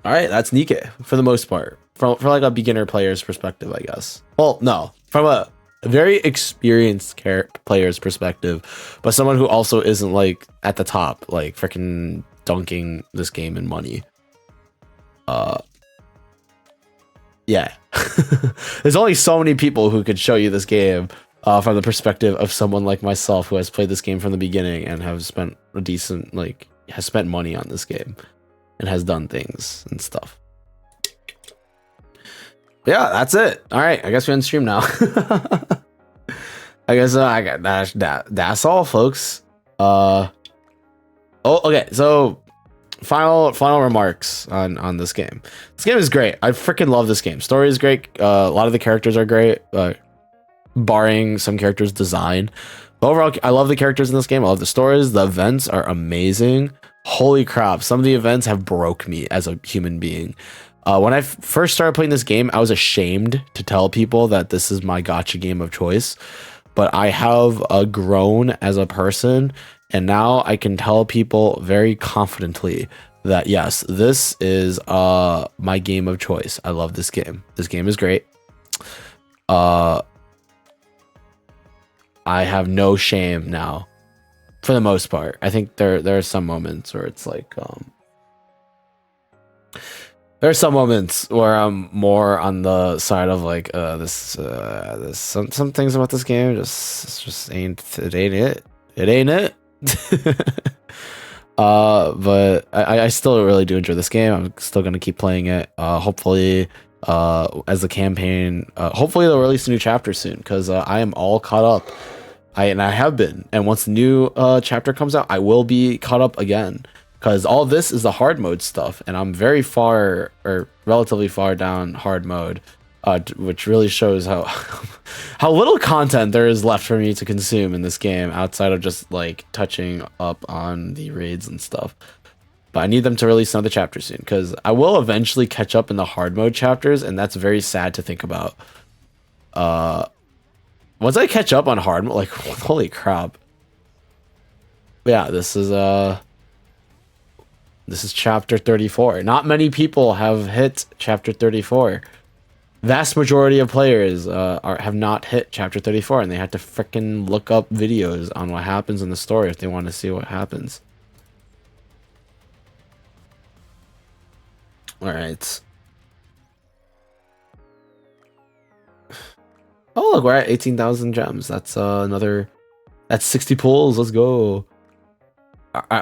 All right, that's Nikke for the most part. From like a beginner player's perspective, I guess. Well, no, from a very experienced player's perspective, but someone who also isn't like at the top, like freaking dunking this game in money. Yeah. There's only so many people who could show you this game from the perspective of someone like myself who has played this game from the beginning and have spent a decent, like, has spent money on this game and has done things and stuff. Yeah, that's it. All right, I guess we're on stream now. I guess I got that's all, folks. Oh, okay. So, final remarks on this game. This game is great. I freaking love this game. Story is great. A lot of the characters are great, barring some characters' design. But overall, I love the characters in this game. I love the stories. The events are amazing. Holy crap! Some of the events have broke me as a human being. When I first started playing this game, I was ashamed to tell people that this is my gacha game of choice. But I have grown as a person, and now I can tell people very confidently that yes, this is my game of choice. I love this game. This game is great. I have no shame now, for the most part. I think there are some moments where it's like there are some moments where I'm more on the side of like there's some things about this game just ain't it. It ain't it. But I still really do enjoy this game. I'm still gonna keep playing it. Hopefully, as the campaign, hopefully they'll release a new chapter soon because I am all caught up. I have been, and once the new chapter comes out, I will be caught up again. Because all this is the hard mode stuff, and I'm very far, or relatively far down hard mode. which really shows how how little content there is left for me to consume in this game outside of just like touching up on the raids and stuff. But I need them to release another chapter soon because I will eventually catch up in the hard mode chapters, and that's very sad to think about. Once I catch up on hard mode, like holy crap. But yeah, this is chapter 34. Not many people have hit chapter 34. Vast majority of players have not hit chapter 34, and they have to freaking look up videos on what happens in the story if they want to see what happens. All right. Oh, look, we're at 18,000 gems. That's that's 60 pulls. Let's go.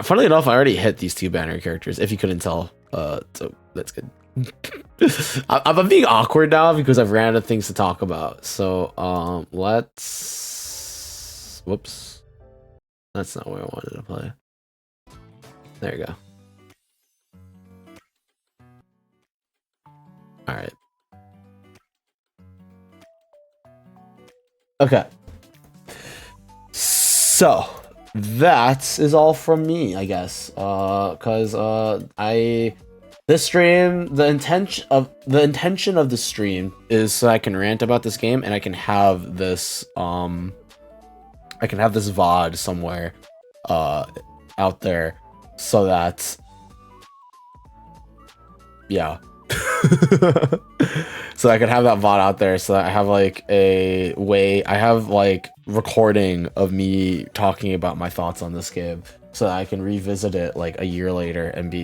Funnily enough, I already hit these two banner characters, if you couldn't tell. So that's good. I'm being awkward now because I've ran out of things to talk about. So, let's... Whoops. That's not where I wanted to play. There you go. Alright. Okay. So, that is all from me, I guess. Because this stream, the intention of the stream is so I can rant about this game and I can have this VOD somewhere out there so that yeah. So I could have that VOD out there so that I have like a way, I have like recording of me talking about my thoughts on this game so that I can revisit it like a year later and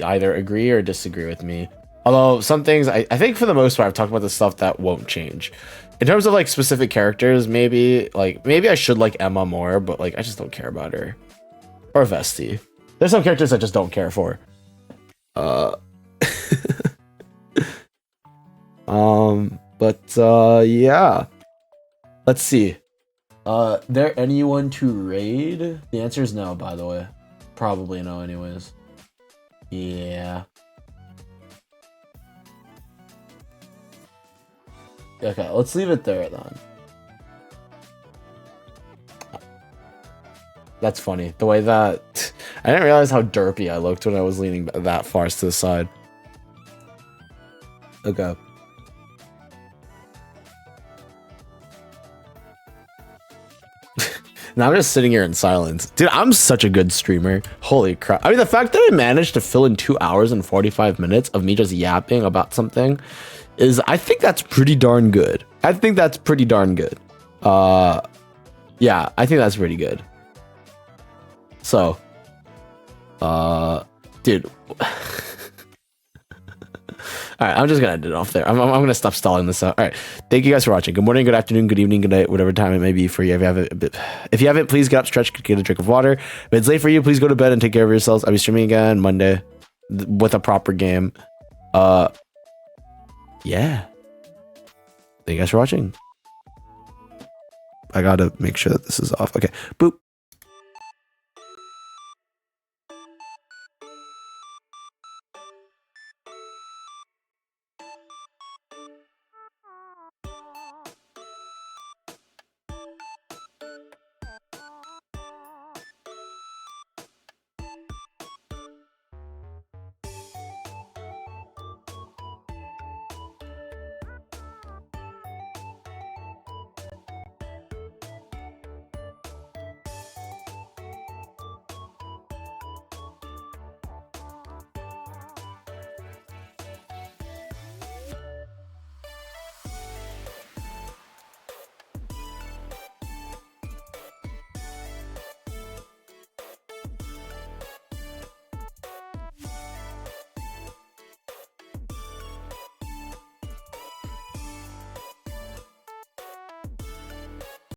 either agree or disagree with me. Although some things I think for the most part I've talked about the stuff that won't change. In terms of like specific characters, maybe I should like Emma more, but like I just don't care about her. Or Vesti. There's some characters I just don't care for. Yeah. Let's see. There anyone to raid? The answer is no, by the way. Probably no anyways. Yeah. Okay, let's leave it there then. That's funny. The way that... I didn't realize how derpy I looked when I was leaning that far to the side. Okay. Now I'm just sitting here in silence. Dude, I'm such a good streamer. Holy crap. I mean, the fact that I managed to fill in 2 hours and 45 minutes of me just yapping about something is, I think that's pretty darn good. I think that's pretty darn good. Yeah, I think that's pretty good. So, dude. Alright, I'm just gonna end it off there. I'm gonna stop stalling this out. Alright, thank you guys for watching. Good morning, good afternoon, good evening, good night, whatever time it may be for you. If you haven't, please get up, stretch, get a drink of water. If it's late for you, please go to bed and take care of yourselves. I'll be streaming again Monday with a proper game. Yeah. Thank you guys for watching. I gotta make sure that this is off. Okay, boop.